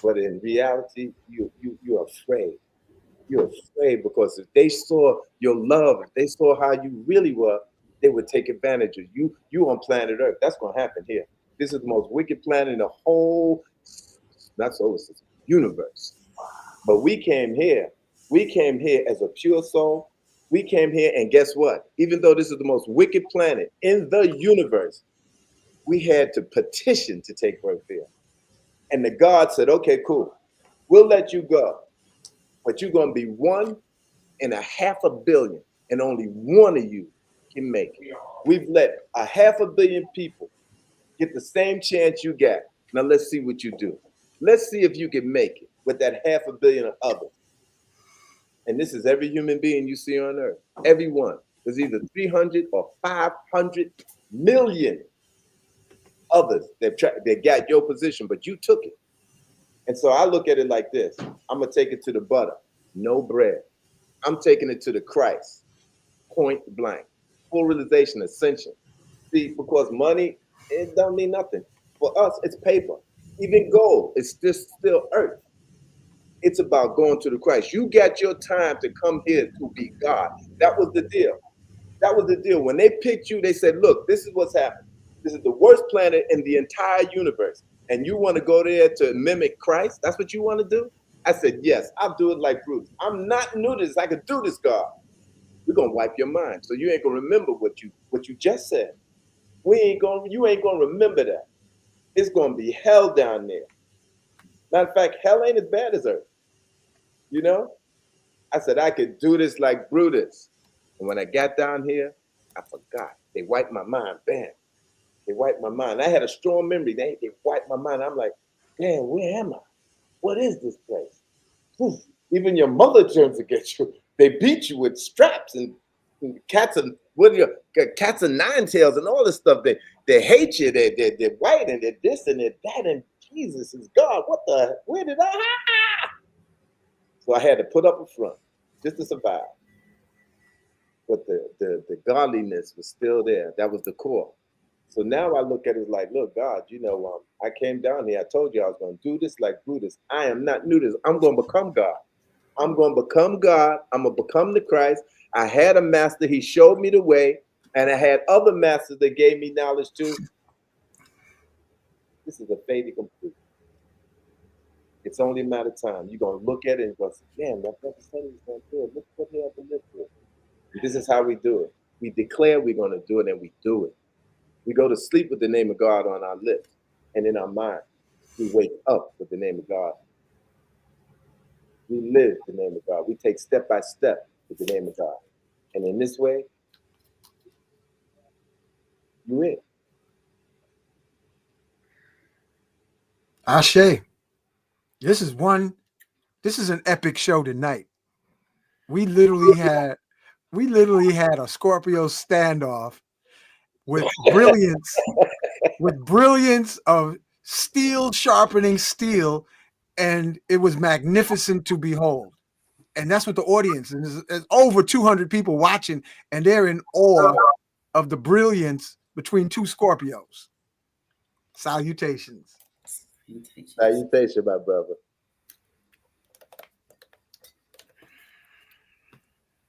But in reality, you're afraid. You're afraid because if they saw your love, if they saw how you really were, they would take advantage of you. You on planet Earth. That's going to happen here. This is the most wicked planet in the whole, not solar system, universe. But we came here. We came here as a pure soul. We came here, and guess what? Even though this is the most wicked planet in the universe, we had to petition to take birth here. And the God said, okay, cool. We'll let you go. But you're going to be 1 in 500 million, and only one of you can make it. We've let 500 million people get the same chance you got. Now let's see what you do. Let's see if you can make it with that 500 million of others. And this is every human being you see on earth. Everyone. There's either 300 or 500 million others that got your position, but you took it. And so I look at it like this. I'm going to take it to the butter. No bread. I'm taking it to the Christ. Point blank. Full realization, ascension. See, because money, it don't mean nothing. For us, it's paper. Even gold, it's just still earth. It's about going to the Christ. You got your time to come here to be God. That was the deal. That was the deal. When they picked you, they said, look, this is what's happening. This is the worst planet in the entire universe. And you want to go there to mimic Christ? That's what you want to do? I said, yes, I'll do it like Bruce. I'm not new to this. I can do this, God. We're going to wipe your mind. So you ain't going to remember what you just said. You ain't going to remember that. It's going to be hell down there. Matter of fact, hell ain't as bad as earth. You know? I said, I could do this like Brutus. And when I got down here, I forgot. They wiped my mind. Bam. They wiped my mind. I had a strong memory. They wiped my mind. I'm like, damn, where am I? What is this place? Even your mother turns to get you. They beat you with straps and Cats are cats are nine tails and all this stuff. They hate you. They're white and they're this and they're that. And Jesus is God. Where did I? So I had to put up a front just to survive. But the godliness was still there. That was the core. So now I look at it like, look, God, I came down here. I told you I was going to do this like Brutus. I am not new to this. I'm going to become God. I'm going to become God. I'm going to become the Christ. I had a master. He showed me the way. And I had other masters that gave me knowledge too. This is a fait accompli. It's only a matter of time. You're going to look at it and go, damn, that brother said he was going to do it. Look what he had to live for. This is how we do it. We declare we're going to do it and we do it. We go to sleep with the name of God on our lips and in our mind. We wake up with the name of God. We live the name of God. We take step by step with the name of God. And in this way, you win. Ashe. This is an epic show tonight. We literally had a Scorpio standoff with brilliance of steel sharpening steel, and it was magnificent to behold. And that's what the audience, and there's over 200 people watching, and they're in awe of the brilliance between two Scorpios. Salutations. Salutation, my brother.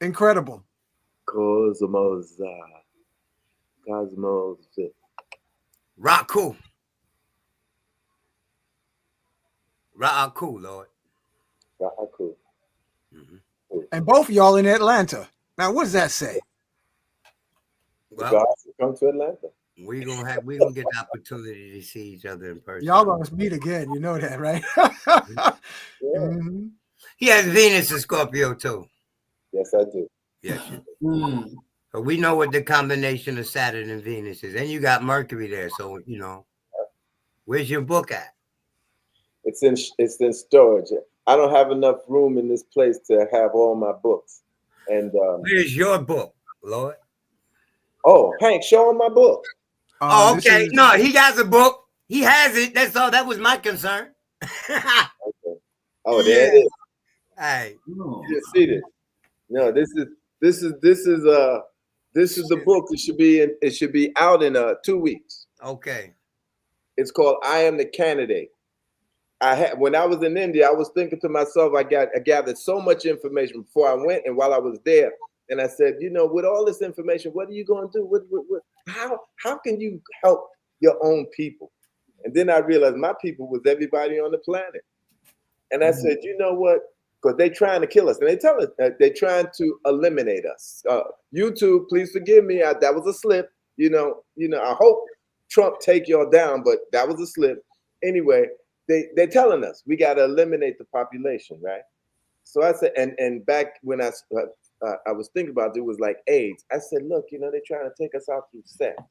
Incredible. Cosmos. Raku. Raku, Lord. Raku. And both of y'all in Atlanta. Now, what does that say? Well, God come to Atlanta. We gonna get the opportunity to see each other in person. Y'all gonna meet again. You know that, right? Yeah. Mm-hmm. He has Venus in Scorpio too. Yes, I do. Yes. So we know what the combination of Saturn and Venus is, and you got Mercury there. So where's your book at? It's in storage. I don't have enough room in this place to have all my books. And where's your book, Lord? Oh, Hank, show him my book. Oh, okay. No, he has a book. He has it. That's all. That was my concern. Okay. Oh, there it is. Hey, you didn't see this. No, this is the book. It should be out in 2 weeks. Okay. It's called I Am the Candidate. When I was in India, I was thinking to myself, I gathered so much information before I went and while I was there. And I said, with all this information, what are you going to do? How can you help your own people? And then I realized my people was everybody on the planet. And I said, you know what? Because they're trying to kill us. And they tell us that they're trying to eliminate us. YouTube, please forgive me. That was a slip. I hope Trump take y'all down, but that was a slip. Anyway, they're telling us we got to eliminate the population, right? So I said, and back when I was thinking about it, was like AIDS. I said, look, they're trying to take us out through sex.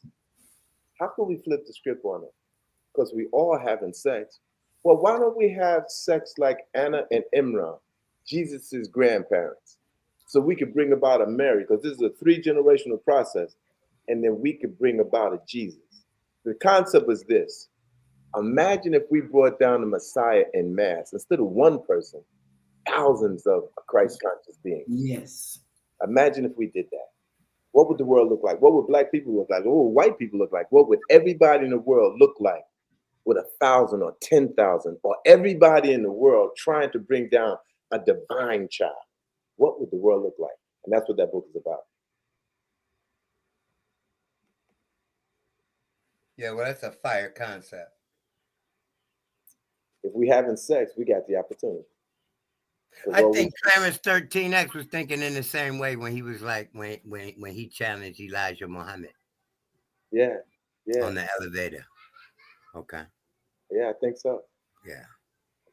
How can we flip the script on it? Because we all having sex. Well, why don't we have sex like Anna and Imran, Jesus's grandparents, so we could bring about a Mary, because this is a 3-generational process, and then we could bring about a Jesus. The concept was this. Imagine if we brought down the Messiah en masse. Instead of one person, thousands of Christ-conscious beings. Yes. Imagine if we did that. What would the world look like? What would black people look like? What would white people look like? What would everybody in the world look like with 1,000 or 10,000 or everybody in the world trying to bring down a divine child? What would the world look like? And that's what that book is about. Yeah, well, that's a fire concept. If we having sex, we got the opportunity. I think Clarence 13X was thinking in the same way when he was like when he challenged Elijah Muhammad. Yeah. On the elevator. Okay. Yeah, I think so. Yeah.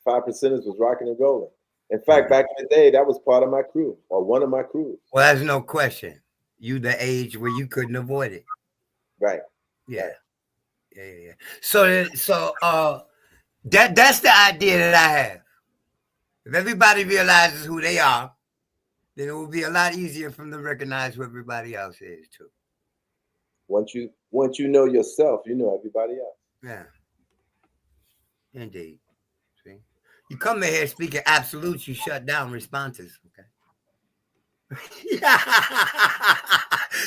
5%ers was rocking and rolling. In fact, back in the day, that was part of my crew or one of my crews. Well, there's no question. You the age where you couldn't avoid it. Right. Yeah. Yeah. So that's the idea that I have. If everybody realizes who they are then it will be a lot easier for them to recognize who everybody else is too. Once you know yourself, you know everybody else. Yeah. Indeed. See? You come in here speaking absolutes, you shut down responses. Okay.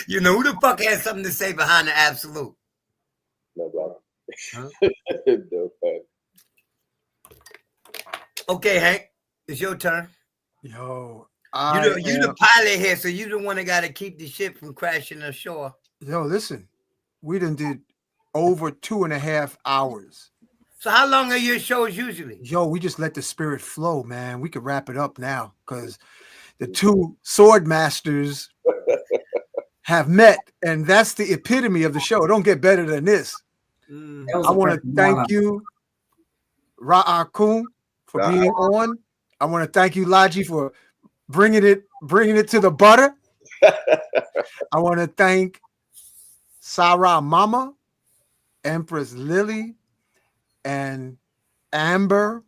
You know who the fuck has something to say behind the absolute? Nobody. Huh? Nobody. Okay, Hank, it's your turn. Yo, you the pilot here, so you the one that got to keep the ship from crashing ashore. Yo, listen, we done did over 2.5 hours. So how long are your shows usually? Yo, we just let the spirit flow, man. We could wrap it up now because the two sword masters have met, and that's the epitome of the show. It don't get better than this. I want to thank you, Akhu, for being on. I want to thank you, Laji, for bringing it to the butter. I want to thank Sarah Mama, Empress Lily, and Amber,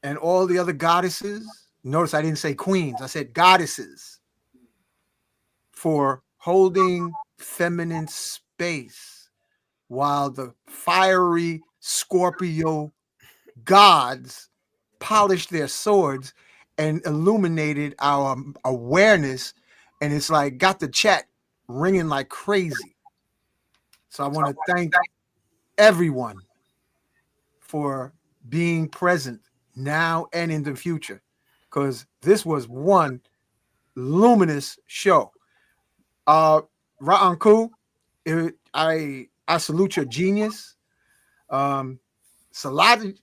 and all the other goddesses. Notice I didn't say queens. I said goddesses, for holding feminine space while the fiery Scorpio gods polished their swords and illuminated our awareness. And it's like got the chat ringing like crazy. So I want to thank everyone for being present now and in the future, because this was one luminous show. Ra'anku, I salute your genius. Selassie,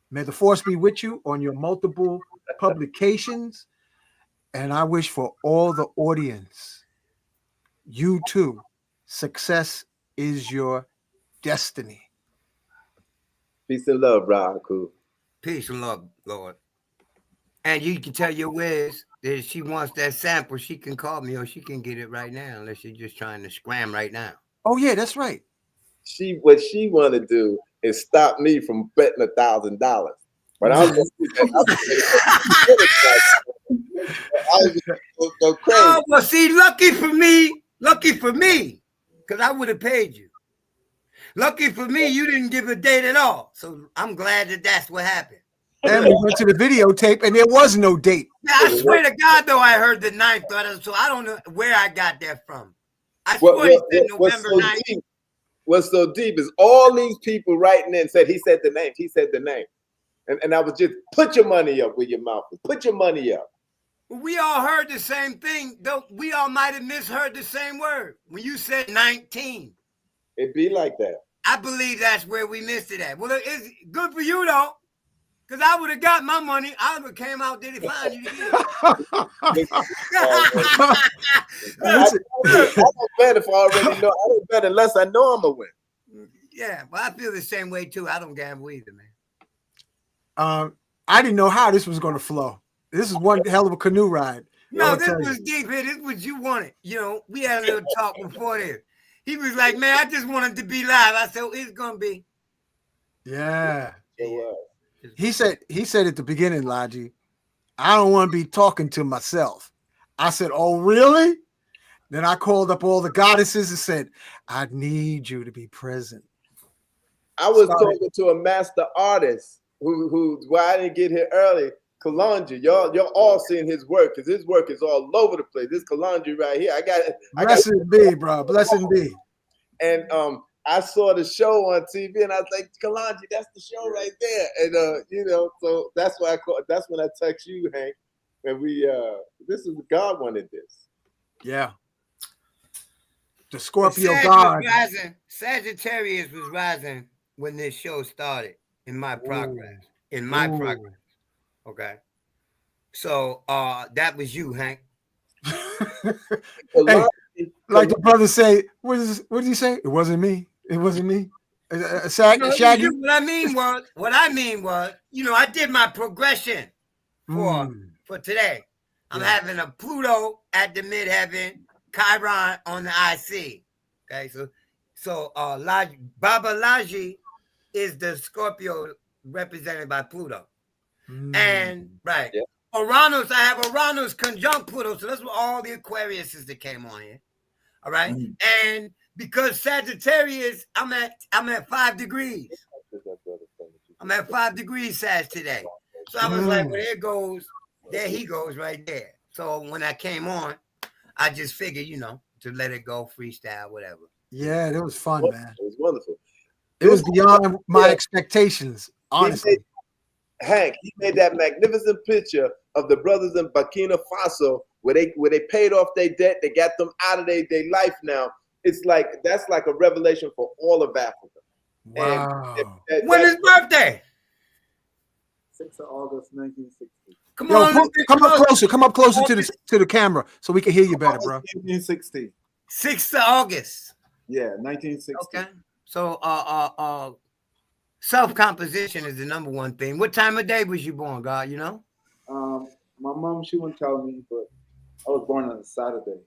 may the force be with you on your multiple publications. And I wish for all the audience, you too, success is your destiny. Peace and love, Ra'anku. Peace and love, Lord. And you can tell your Wiz that if she wants that sample, she can call me or she can get it right now, unless you're just trying to scram right now. Oh yeah, that's right. What she want to do is stop me from betting $1,000. But I was go crazy. Oh, well, see, lucky for me, because I would have paid you. Lucky for me, you didn't give a date at all. So I'm glad that that's what happened. And we went to the videotape and there was no date. Yeah, I swear to God, though, I heard the 9th, so I don't know where I got that from. I swear he said November 9th. What's so deep is all these people writing in said he said the name. He said the name. And I was just, put your money up with your mouth. Put your money up. We all heard the same thing, though. We all might have misheard the same word. When you said 19. It be like that. I believe that's where we missed it at. Well, it's good for you, though. Because I would have got my money. I would have came out, did it fine. You I don't bet if I already know. I don't bet unless I know I'm going to win. Yeah, but I feel the same way, too. I don't gamble either, man. I didn't know how this was going to flow. This is one hell of a canoe ride. No, this was deep here. This is what you wanted. You know, we had a little talk before this. He was like, man, I just wanted to be live. I said, it's going to be. Yeah. He said at the beginning, Laji, I don't want to be talking to myself. I said, oh, really? Then I called up all the goddesses and said, I need you to be present. I was talking to a master artist who why I didn't get here early, Kalanji. Y'all all seeing his work because his work is all over the place. This Kalanji right here. Blessed be, bro. Blessed be. And I saw the show on TV and I was like, Kalanji, that's the show right there. And you know, so that's why that's when I text you, Hank. And this is God wanted this. Yeah. The Scorpio God. Sagittarius was rising when this show started in my progress. Progress. Okay. So that was you, Hank. Hey, like the brother say, what did he say? It wasn't me. It wasn't me. Shaggy. What I mean was, you know, I did my progression for today. I'm having a Pluto at the midheaven, Chiron on the IC. Okay, so Baba Laji is the Scorpio represented by Pluto. And right. Yeah. Uranus, I have Uranus conjunct Pluto. So that's what all the Aquariuses that came on here. All right. And because Sagittarius, I'm at 5 degrees. I'm at 5 degrees Sag today. So I was like, well, there he goes right there. So when I came on, I just figured, to let it go, freestyle, whatever. Yeah, it was fun, man. It was wonderful. It was beyond my expectations, honestly. Hank, he made that magnificent picture of the brothers in Burkina Faso where they paid off their debt. They got them out of their life now. It's like that's like a revelation for all of Africa. Wow. When is birthday? 6th of August, 1960. Come on, come up closer. Come up closer to the camera so we can hear you better, bro. 1960. 6th of August. Yeah, 1960. Okay. So self-composition is the number one thing. What time of day was you born, God? You know? My mom, she wouldn't tell me, but I was born on a Saturday.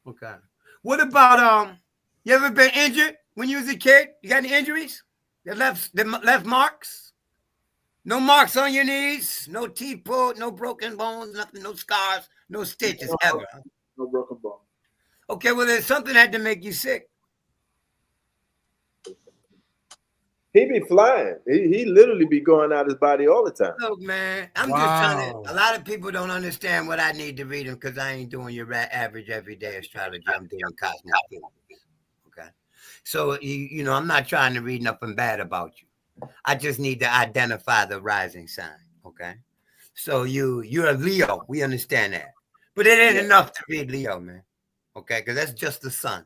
Okay. What about you ever been injured when you was a kid? You got any injuries? That left marks? No marks on your knees, no teeth pulled, no broken bones, nothing, no scars, no stitches ever. No broken bones. Okay, well then something had to make you sick. He be flying. He literally be going out his body all the time. Look, man, I'm just trying to. A lot of people don't understand what I need to read them because I ain't doing your average everyday astrology. I'm doing cosmic theories. Okay, so I'm not trying to read nothing bad about you. I just need to identify the rising sign. Okay, so you're a Leo. We understand that, but it ain't enough to read Leo, man. Okay, because that's just the sun.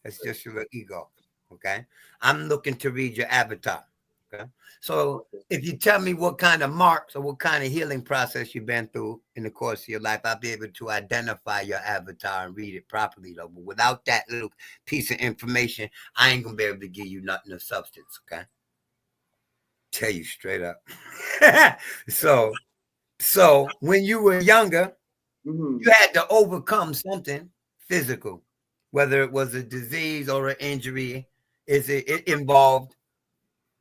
That's just your ego. Okay, I'm looking to read your avatar. Okay, so if you tell me what kind of marks or what kind of healing process you've been through in the course of your life, I'll be able to identify your avatar and read it properly, though. But without that little piece of information, I ain't gonna be able to give you nothing of substance. Okay, tell you straight up. So when you were younger, you had to overcome something physical, whether it was a disease or an injury. It involved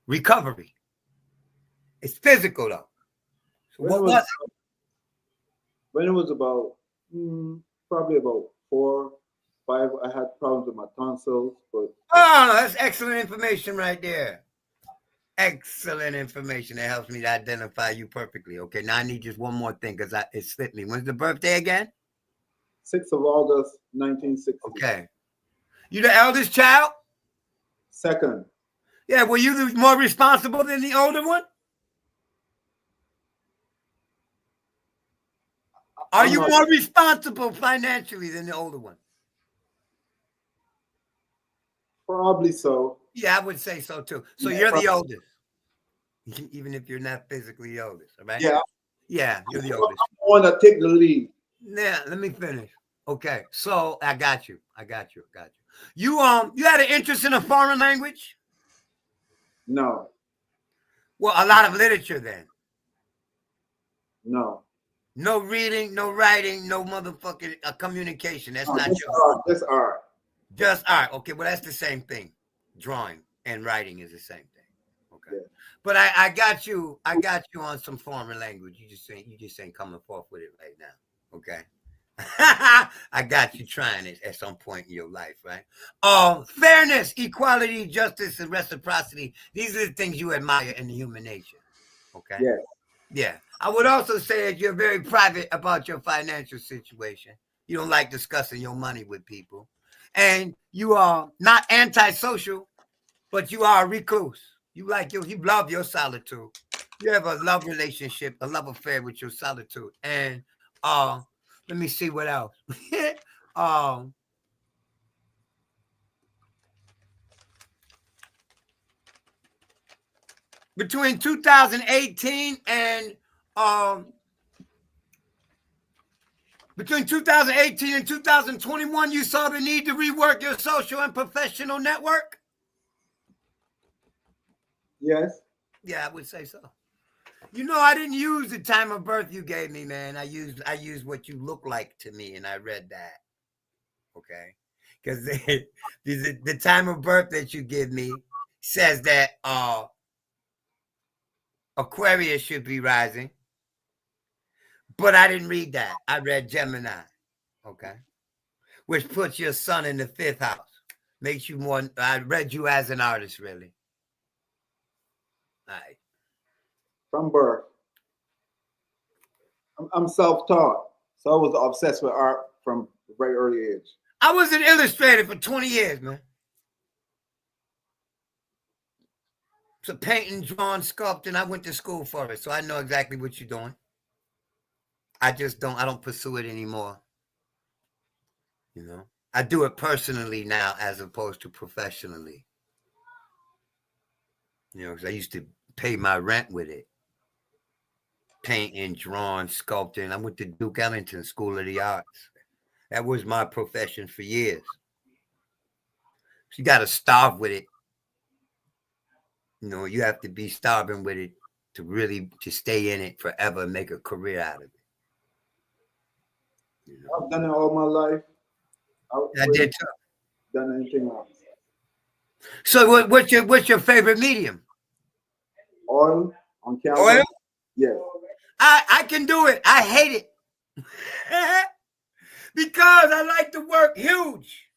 recovery. It's physical though. So what was it? When it was about probably about 4, 5, I had problems with my tonsils, but that's excellent information right there. Excellent information that helps me to identify you perfectly. Okay, now I need just one more thing because it slipped me. When's the birthday again? 6th of August, 1960. Okay. You the eldest child? Second. Yeah, were you more responsible than the older one? Are you more responsible financially than the older one? Probably so. Yeah, I would say so too. So you're the oldest, even if you're not physically the oldest, all right? Yeah. Yeah, you're the oldest. I want to take the lead. Yeah, let me finish. Okay, so I got you. You had an interest in a foreign language? No. Well, a lot of literature then. No. No reading, no writing, no motherfucking communication. That's not your art. Just art. Just art. Okay, well that's the same thing. Drawing and writing is the same thing. Okay. Yeah. But I got you on some foreign language. You just ain't coming forth with it right now. Okay. I got you trying it at some point in your life, right? Fairness, equality, justice, and reciprocity. These are the things you admire in the human nature. Okay. Yeah. Yeah. I would also say that you're very private about your financial situation. You don't like discussing your money with people. And you are not antisocial, but you are a recluse. You love your solitude. You have a love relationship, a love affair with your solitude. And let me see what else. Between 2018 and between 2018 and 2021, you saw the need to rework your social and professional network? Yes. Yeah, I would say so. I didn't use the time of birth you gave me, man. I used what you look like to me, and I read that. Okay, because the time of birth that you give me says that Aquarius should be rising, But I didn't read that. I read Gemini. Okay. Which puts your sun in the 5th house. Makes you more, I read you as an artist, really. All right. From birth. I'm self-taught, so I was obsessed with art from a very early age. I was an illustrator for 20 years, man. So painting, drawing, sculpting, I went to school for it, so I know exactly what you're doing. I don't pursue it anymore. You know, I do it personally now as opposed to professionally. You know, because I used to pay my rent with it. Painting, drawing, sculpting. I went to Duke Ellington School of the Arts. That was my profession for years. You got to starve with it. You know, you have to be starving with it to stay in it forever and make a career out of it. You know? I've done it all my life. I did too. Done anything else? So what's your favorite medium? Oil on camera. Oil? Yes. I can do it. I hate it. Because I like to work huge.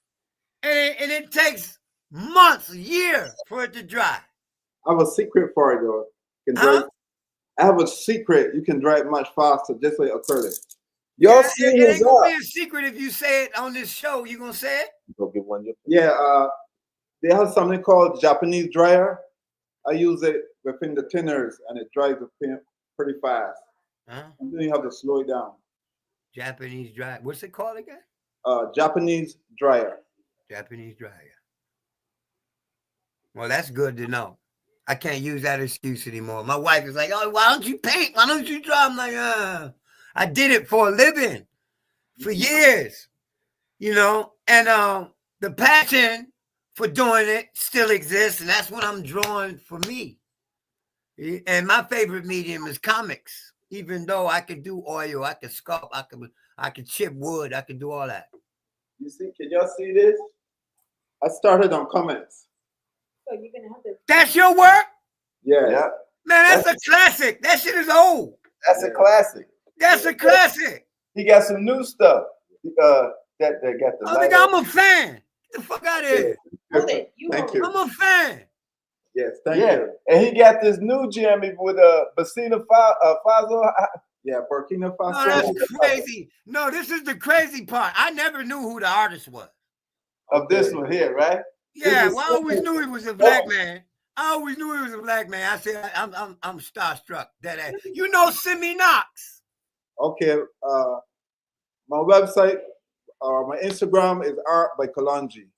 And it takes months, a year for it to dry. I have a secret for it though. I have a secret. You can dry it much faster, just like acrylic. Y'all see it his ain't gonna up. be a secret if you say it on this show. You gonna say it? Go get one. Yeah, they have something called Japanese dryer. I use it within the thinners, and it dries the paint pretty fast. And then you have to slow it down. Japanese dryer. What's it called again? Japanese dryer. Japanese dryer. Well, that's good to know. I can't use that excuse anymore. My wife is like, "Oh, why don't you paint? Why don't you draw?" I'm like, I did it for a living for years, you know, and the passion for doing it still exists, and that's what I'm drawing for me. And my favorite medium is comics, even though I could do oil, I could sculpt, I could chip wood, I could do all that. You see, can y'all see this? I started on comments. So you're gonna have to. That's your work? Yeah. Man, that's a classic. That shit is old. That's a classic. That's a classic. He got some new stuff. That got the. Oh, nigga, I'm a fan. Get the fuck out of here. Thank you. I'm a fan. Yes, thank you. And he got this new Jimmy with Burkina Faso. Yeah, Burkina Faso. No, that's crazy. No, this is the crazy part. I never knew who the artist was. Of this one here, right? Yeah, well, I always knew he was a black man. I always knew he was a black man. I said, I'm starstruck. That you know, Simi Knox. Okay, my website, my Instagram is Art by Kalonji.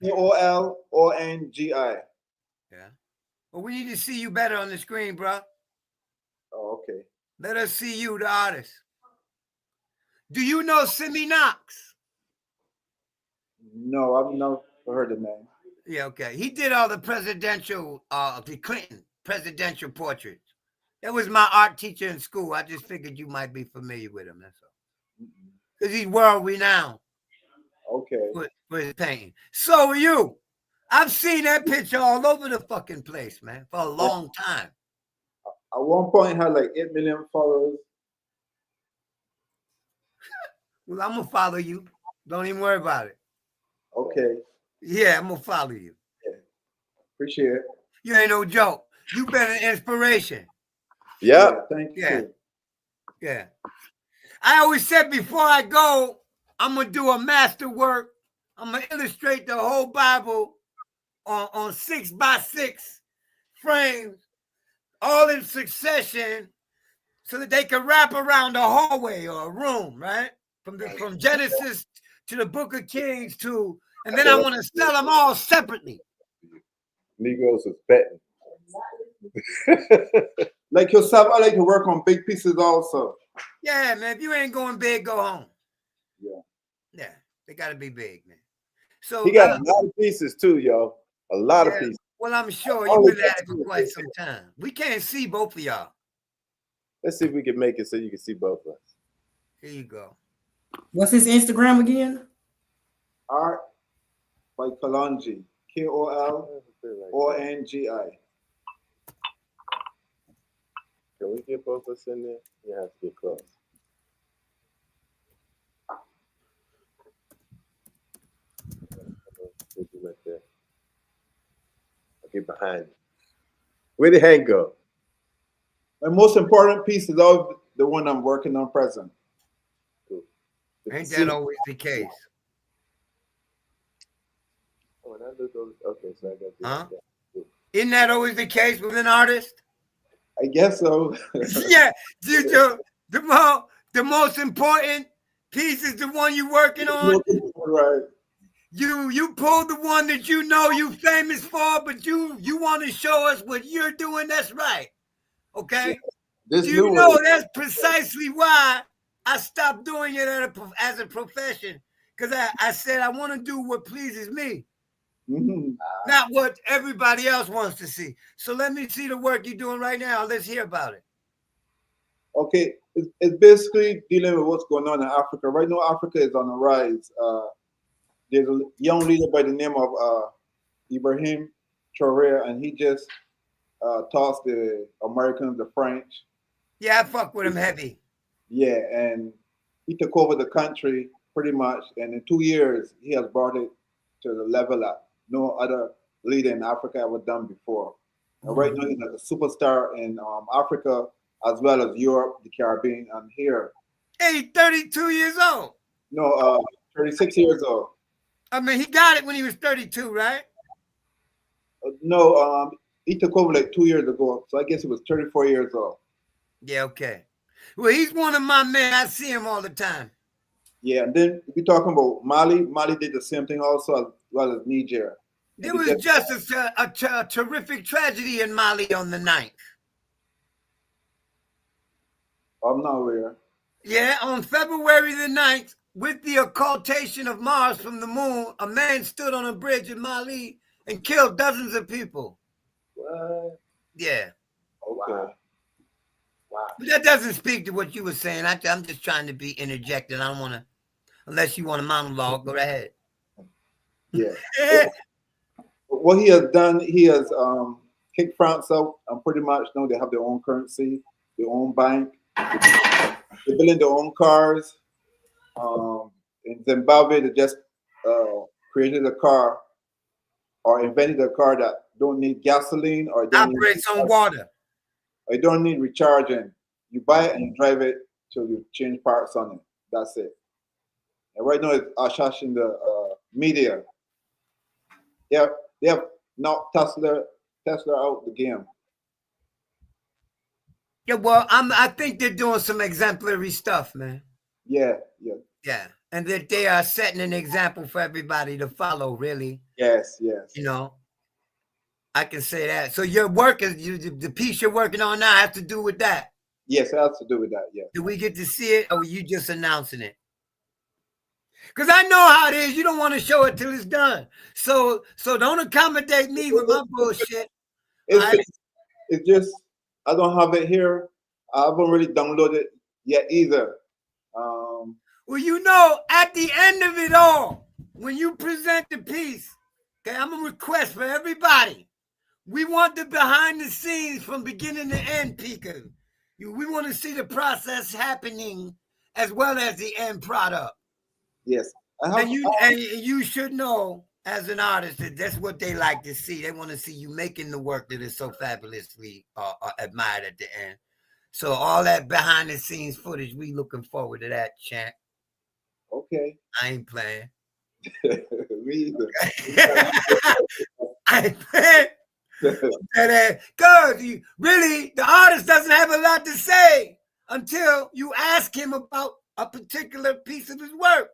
Kolongi. Yeah. Well, we need to see you better on the screen, bro. Oh, okay. Let us see you, the artist. Do you know Simi Knox? No, I've never heard the name. Yeah, okay. He did all the presidential, the Clinton presidential portraits. That was my art teacher in school. I just figured you might be familiar with him. That's all. Because he's world renowned. Okay. For his painting. So are you. I've seen that picture all over the fucking place, man, for a long time. At one point, had like 8 million followers. Well, I'm going to follow you. Don't even worry about it. Okay. Yeah, I'm going to follow you. Yeah. Appreciate it. You ain't no joke. You've been an inspiration. Yeah. Thank you. Yeah. Yeah. I always said before I go, I'm going to do a masterwork. I'm going to illustrate the whole Bible on 6x6 frames, all in succession, so that they can wrap around a hallway or a room, right? From Genesis to the Book of Kings and then I want to sell them all separately. Negroes is betting. Like yourself, I like to work on big pieces also. Yeah, man. If you ain't going big, go home. Yeah. Yeah, they got to be big, man. So He got a lot of pieces too, yo. A lot of pieces. Well, I'm sure you've been at it for quite some time. We can't see both of y'all. Let's see if we can make it so you can see both of us. Here you go. What's his Instagram again? Art by Kalonji. Kolongi. Can we get both of us in there? You have to get close. Right there. I'll get behind you. Where did Hank go? The most important piece is always the one I'm working on present. Cool. Ain't that always the case? Oh, and I look over. Okay, so I got this. Huh? Isn't that always the case with an artist? I guess so. Yeah, the most important piece is the one you're working on. Right. You pull the one that you know you famous for, but you want to show us what you're doing. That's right. Okay. This Do you know that's precisely why I stopped doing it as a profession? Because I said I want to do what pleases me. Mm-hmm. Not what everybody else wants to see. So let me see the work you're doing right now. Let's hear about it. Okay, it's basically dealing with what's going on in Africa. Right now, Africa is on the rise. There's a young leader by the name of Ibrahim Traoré, and he just tossed the Americans, the French. Yeah, I fuck with him heavy. Yeah, and he took over the country pretty much, and in 2 years, he has brought it to the level that no other leader in Africa ever done before. And right now, he's like a superstar in Africa, as well as Europe, the Caribbean, and here. Hey, 32 years old. No, 36 years old. I mean, he got it when he was 32, right? No, he took over like 2 years ago, so I guess he was 34 years old. Yeah, okay. Well, he's one of my men. I see him all the time. Yeah, and then we're talking about Mali. Mali did the same thing also, as well as Niger. There was just a terrific tragedy in Mali on the 9th. I'm not aware. Yeah, on February the 9th, with the occultation of Mars from the moon, a man stood on a bridge in Mali and killed dozens of people. What? Yeah. Okay. Wow. But that doesn't speak to what you were saying. I'm just trying to be interjected. I don't want to, unless you want a monologue, go ahead. Yeah. What he has done, he has kicked France out, and pretty much now they have their own currency, their own bank. They're building their own cars. In Zimbabwe, they just created a car or invented a car that don't need gasoline or operates on water. Or you don't need recharging. You buy it and you drive it till you change parts on it. That's it. And right now, it's ashashing the media. Yeah, they have knocked Tesla out the game. Yeah, well, I think they're doing some exemplary stuff, man. Yeah. Yeah, and that they are setting an example for everybody to follow, really. Yes. You know, I can say that. So your work is the piece you're working on now has to do with that. Yes, it has to do with that. Yeah. Do we get to see it, or are you just announcing it? Because I know how it is. You don't want to show it till it's done. So don't accommodate me with my bullshit. It's just I don't have it here. I haven't really downloaded it yet either. Well, you know, at the end of it all, when you present the piece, okay, I'm a request for everybody. We want the behind the scenes from beginning to end, Pika. We want to see the process happening as well as the end product. Yes. And you should know as an artist that that's what they like to see. They want to see you making the work that is so fabulously admired at the end. So all that behind the scenes footage, we looking forward to that, champ. Okay. I ain't playing. Me either. I ain't playing. Because really, the artist doesn't have a lot to say until you ask him about a particular piece of his work.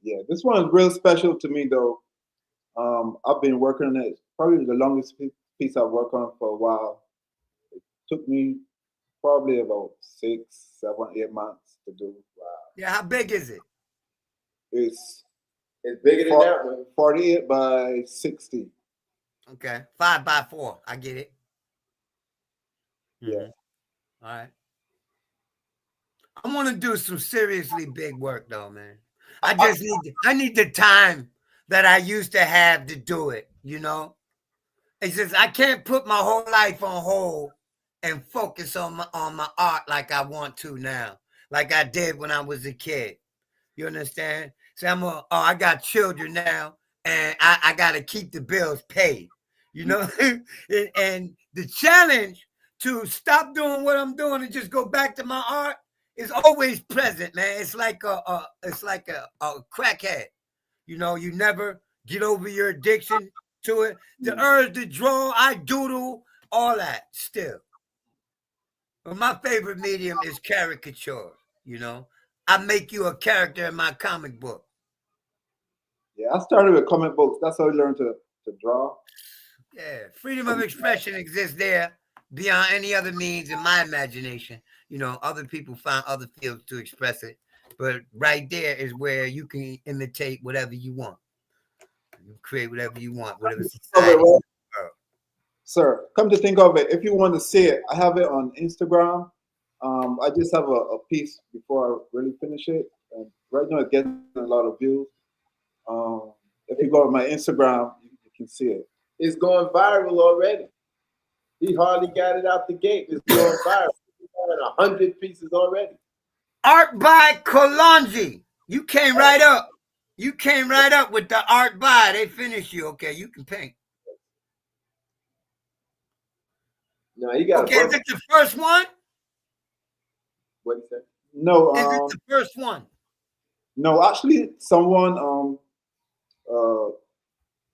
Yeah, this one is real special to me, though. I've been working on it. It's probably the longest piece I've worked on for a while. It took me probably about 6, 7, 8 months to do. Wow. Yeah, how big is it? It's bigger than that one. 48 by 60. Okay, 5 by 4. I get it. Yeah. All right. I want to do some seriously big work, though, man. I need the time that I used to have to do it, you know? It's just I can't put my whole life on hold and focus on my art like I want to now, like I did when I was a kid. You understand? So I got children now, and I got to keep the bills paid. You know, and the challenge to stop doing what I'm doing and just go back to my art is always present, man. It's like a crackhead. You know, you never get over your addiction to it. The urge to draw, I doodle, all that still. But my favorite medium is caricature. You know, I make you a character in my comic book. Yeah, I started with comic books. That's how I learned to draw. Yeah, freedom of expression exists there beyond any other means in my imagination. You know, other people find other fields to express it. But right there is where you can imitate whatever you want. You create whatever you want, whatever society. Sir, come to think of it, if you want to see it, I have it on Instagram. I just have a piece before I really finish it. And right now, it's getting a lot of views. If you go to my Instagram, you can see it. It's going viral already. He hardly got it out the gate. It's going viral. He's got 100 pieces already. Art by Kalonji. You came right up. You came right up with the art by. They finished you. Okay, you can paint. No, he got. Okay, is it the first one? What he said? No. Is it the first one? No, actually, someone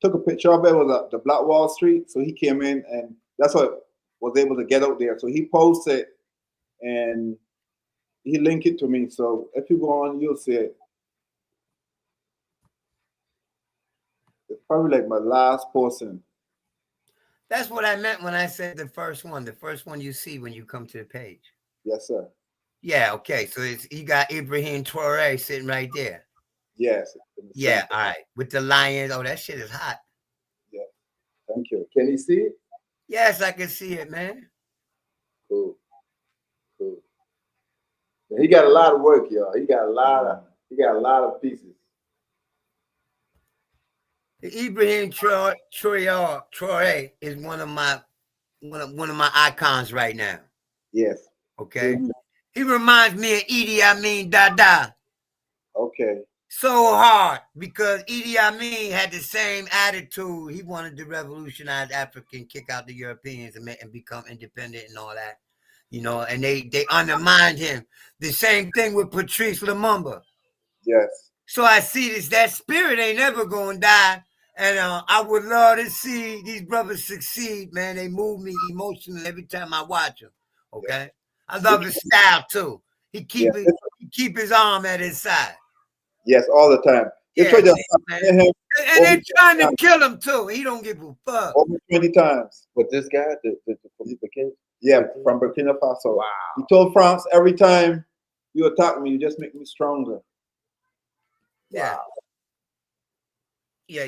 took a picture of it. It was at the Black Wall Street, so he came in, and that's what was able to get out there. So he posted, and he linked it to me. So if you go on, you'll see it. It's probably like my last posting. That's what I meant when I said the first one. The first one you see when you come to the page. Yes, sir. Yeah, okay. So you got Ibrahim Traore sitting right there. Yes. Yeah, all right. With the lions. Oh, that shit is hot. Yeah. Thank you. Can he see it? Yes, I can see it, man. Cool. Cool. He got a lot of work, y'all. He got a lot of pieces. Ibrahim Traore is one of my icons right now. Yes. Okay. He reminds me of Idi Amin Dada. Okay. So hard because Idi Amin had the same attitude. He wanted to revolutionize Africa and kick out the Europeans and become independent and all that. You know, and they undermined him. The same thing with Patrice Lumumba. Yes. So I see that spirit ain't never gonna die. And I would love to see these brothers succeed, man. They move me emotionally every time I watch them. Okay. Yeah. I love his style too. He keep his arm at his side. Yes, all the time. Yeah, and they're trying to kill him too. He don't give a fuck. Over 20 times. But this guy, the kid? Yeah, from Burkina Faso. Wow. He told France, every time you attack me, you just make me stronger. Yeah. Wow. Yeah.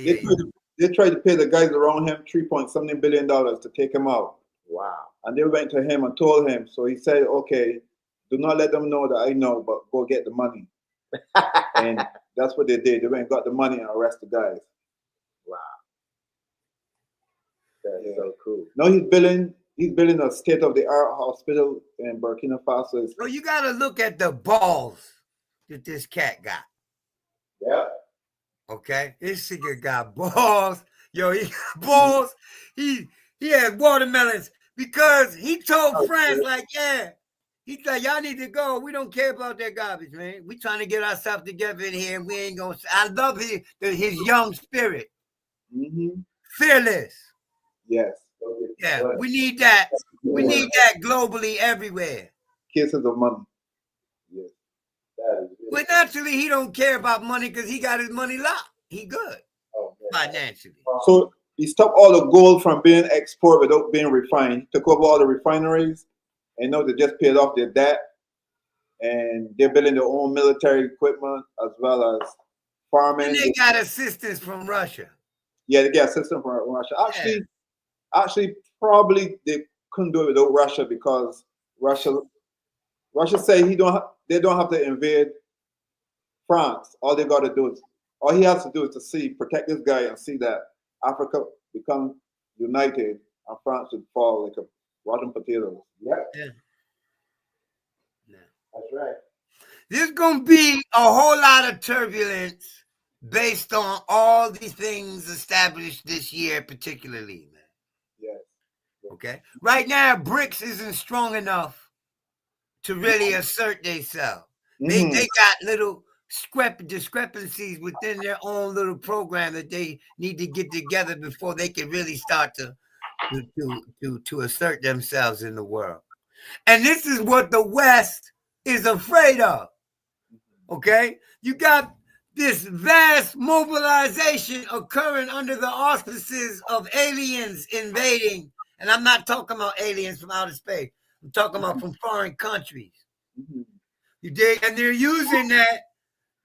They tried to pay the guys around him $3.something billion to take him out. Wow. And they went to him and told him. So he said, okay, do not let them know that I know, but go get the money. And that's what they did. They went and got the money and arrested the guys. Wow. That's so cool. No, he's building a state-of-the-art hospital in Burkina Faso. So you got to look at the balls that this cat got. Yeah. Okay, this nigga got balls. Yo, he got balls. He had watermelons because he told France, like, yeah. He's like, y'all need to go. We don't care about that garbage, man. We trying to get ourselves together in here. And we ain't gonna. I love his young spirit. Mm-hmm. Fearless. Yes. Yeah, we need that. We need that globally everywhere. Kisses of money. Yes. That is really But naturally, he don't care about money because he got his money locked. He good financially. So he stopped all the gold from being exported without being refined. He took over all the refineries, and now they just paid off their debt, and they're building their own military equipment as well as farming. And they got assistance from Russia. Yeah, they get assistance from Russia. Actually, probably they couldn't do it without Russia because Russia say they don't have to invade France. All he has to do is to protect this guy and see that Africa become united and France would fall like a rotten potatoes. Yeah. That's right. There's going to be a whole lot of turbulence based on all these things established this year, particularly, man. Yes. Okay. Right now, BRICS isn't strong enough to really assert themselves. They got little discrepancies within their own little program that they need to get together before they can really start to assert themselves in the world. And this is what the West is afraid of. Okay? You got this vast mobilization occurring under the auspices of aliens invading. And I'm not talking about aliens from outer space. I'm talking about from foreign countries. You dig? And they're using that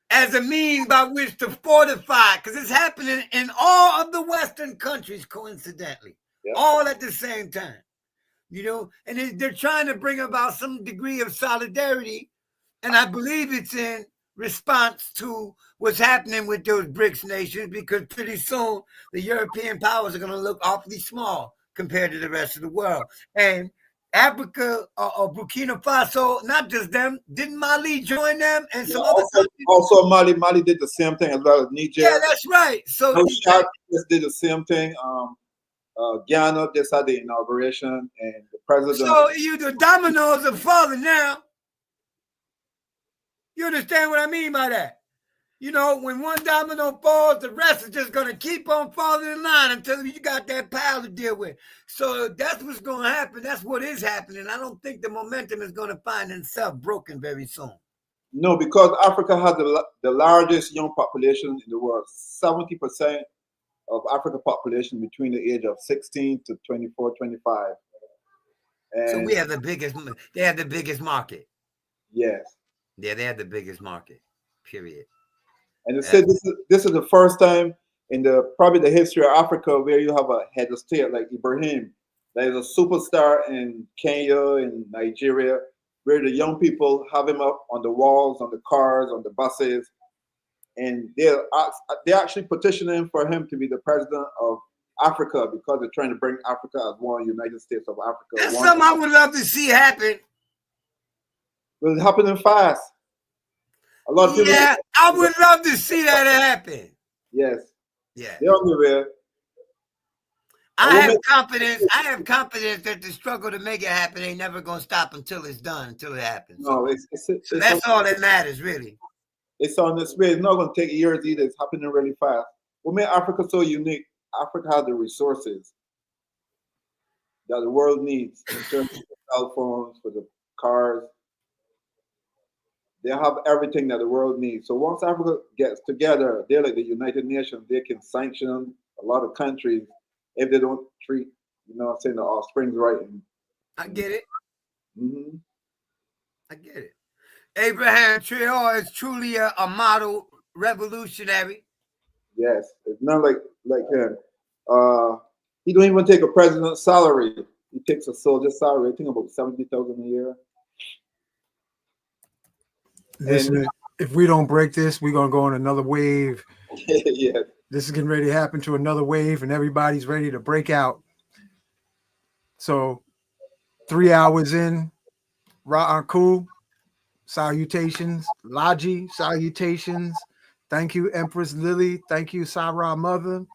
as a means by which to fortify, because it's happening in all of the Western countries, coincidentally, all at the same time. You know, and they're trying to bring about some degree of solidarity, and I believe it's in response to what's happening with those BRICS nations, because pretty soon the European powers are going to look awfully small compared to the rest of the world. And Africa or Burkina Faso, not just them, didn't Mali join them? And some other also Mali did the same thing as well as Niger. Yeah, that's right. So just did the same thing. Ghana just had the inauguration, and the president. So the dominoes are falling now. You understand what I mean by that? You know, when one domino falls, the rest is just going to keep on falling in line until you got that pile to deal with. So that's what's going to happen. That's what is happening. I don't think the momentum is going to find itself broken very soon. No, because Africa has the largest young population in the world. 70% of African population between the age of 16 to 24, 25. And so we have the biggest, they have the biggest market. Yes. Yeah, they have the biggest market, period. And it said this is the first time in probably the history of Africa where you have a head of state like Ibrahim. That is a superstar in Kenya and Nigeria, where the young people have him up on the walls, on the cars, on the buses. And they're actually petitioning for him to be the president of Africa because they're trying to bring Africa as one United States of Africa. That's something I would love to see happen. But it's happening fast. A lot of people. Yeah, I would love to see that happen. Yes. Yeah. They're on the way. I have confidence that the struggle to make it happen ain't never gonna stop until it's done, until it happens. No, so that's all that matters, really. It's on this way. It's not going to take years either. It's happening really fast. What made Africa so unique? Africa has the resources that the world needs in terms of cell phones, for the cars. They have everything that the world needs. So once Africa gets together, they're like the United Nations. They can sanction a lot of countries if they don't treat, the offsprings right. I get it. I get it. Abraham Traore is truly a model revolutionary. Yes, it's not like him. He don't even take a president's salary. He takes a soldier's salary. I think about $70,000 a year. Listen, if we don't break this, we're gonna go on another wave. Yeah. This is getting ready to happen to another wave, and everybody's ready to break out. So, 3 hours in, Akhu. Salutations, Laji, salutations. Thank you, Empress Lily. Thank you, Sarah Mother.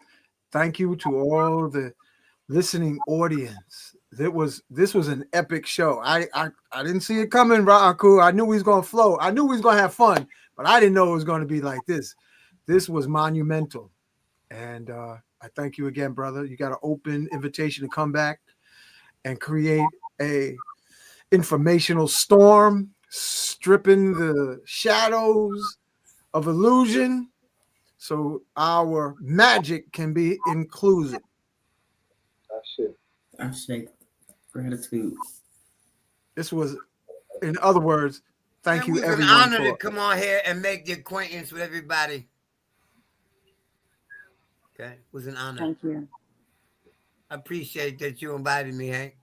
Thank you to all the listening audience. This was an epic show. I didn't see it coming, Akhu. I knew we was gonna flow. I knew we was gonna have fun, but I didn't know it was gonna be like this. This was monumental. And I thank you again, brother. You got an open invitation to come back and create a informational storm, stripping the shadows of illusion so our magic can be inclusive. I shake gratitude. This was, in other words, thank you, everyone. It was an honor to come on here and make the acquaintance with everybody. Okay, it was an honor. Thank you. I appreciate that you invited me, Hank.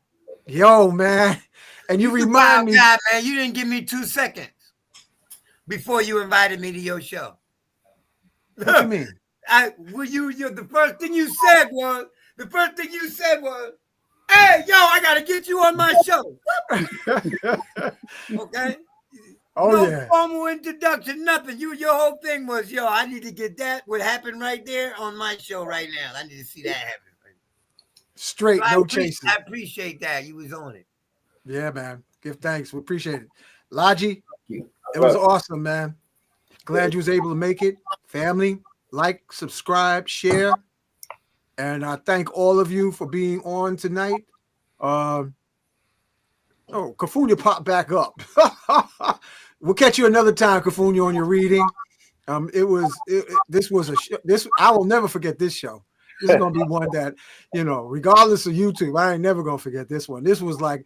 Yo, man. And you remind me. God, man, you didn't give me 2 seconds before you invited me to your show. What do you mean? The first thing you said was, Hey, yo, I gotta get you on my show. Okay. Oh, no yeah. formal introduction, nothing. Your whole thing was, yo, I need to get that. What happened right there on my show right now. I need to see that happen. Straight, So no chasing. I appreciate that. You was on it. Yeah, man. Give thanks. We appreciate it. Laji, it was awesome, man. Glad you was able to make it. Family, like, subscribe, share. And I thank all of you for being on tonight. Kafunya popped back up. We'll catch you another time, Kafunya, on your reading. This was I will never forget this show. This is gonna be one that, regardless of YouTube, I ain't never gonna forget this one. This was like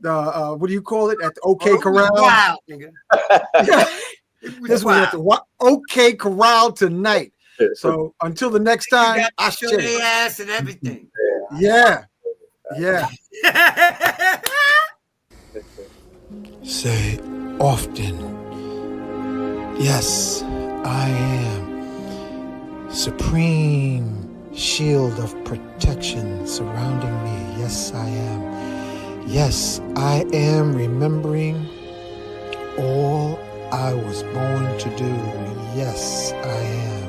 what do you call it, at the OK Corral? Wow, nigga. This was at the OK Corral tonight. So until the next time, I show their ass and everything. Yeah. Say often, yes, I am. Supreme shield of protection surrounding me. Yes, I am. Yes, I am remembering all I was born to do. Yes, I am.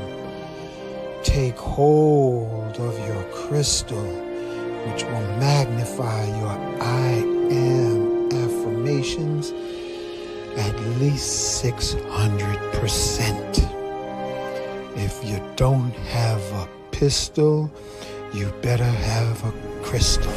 Take hold of your crystal, which will magnify your I am affirmations at least 600%. If you don't have a pistol, you better have a crystal.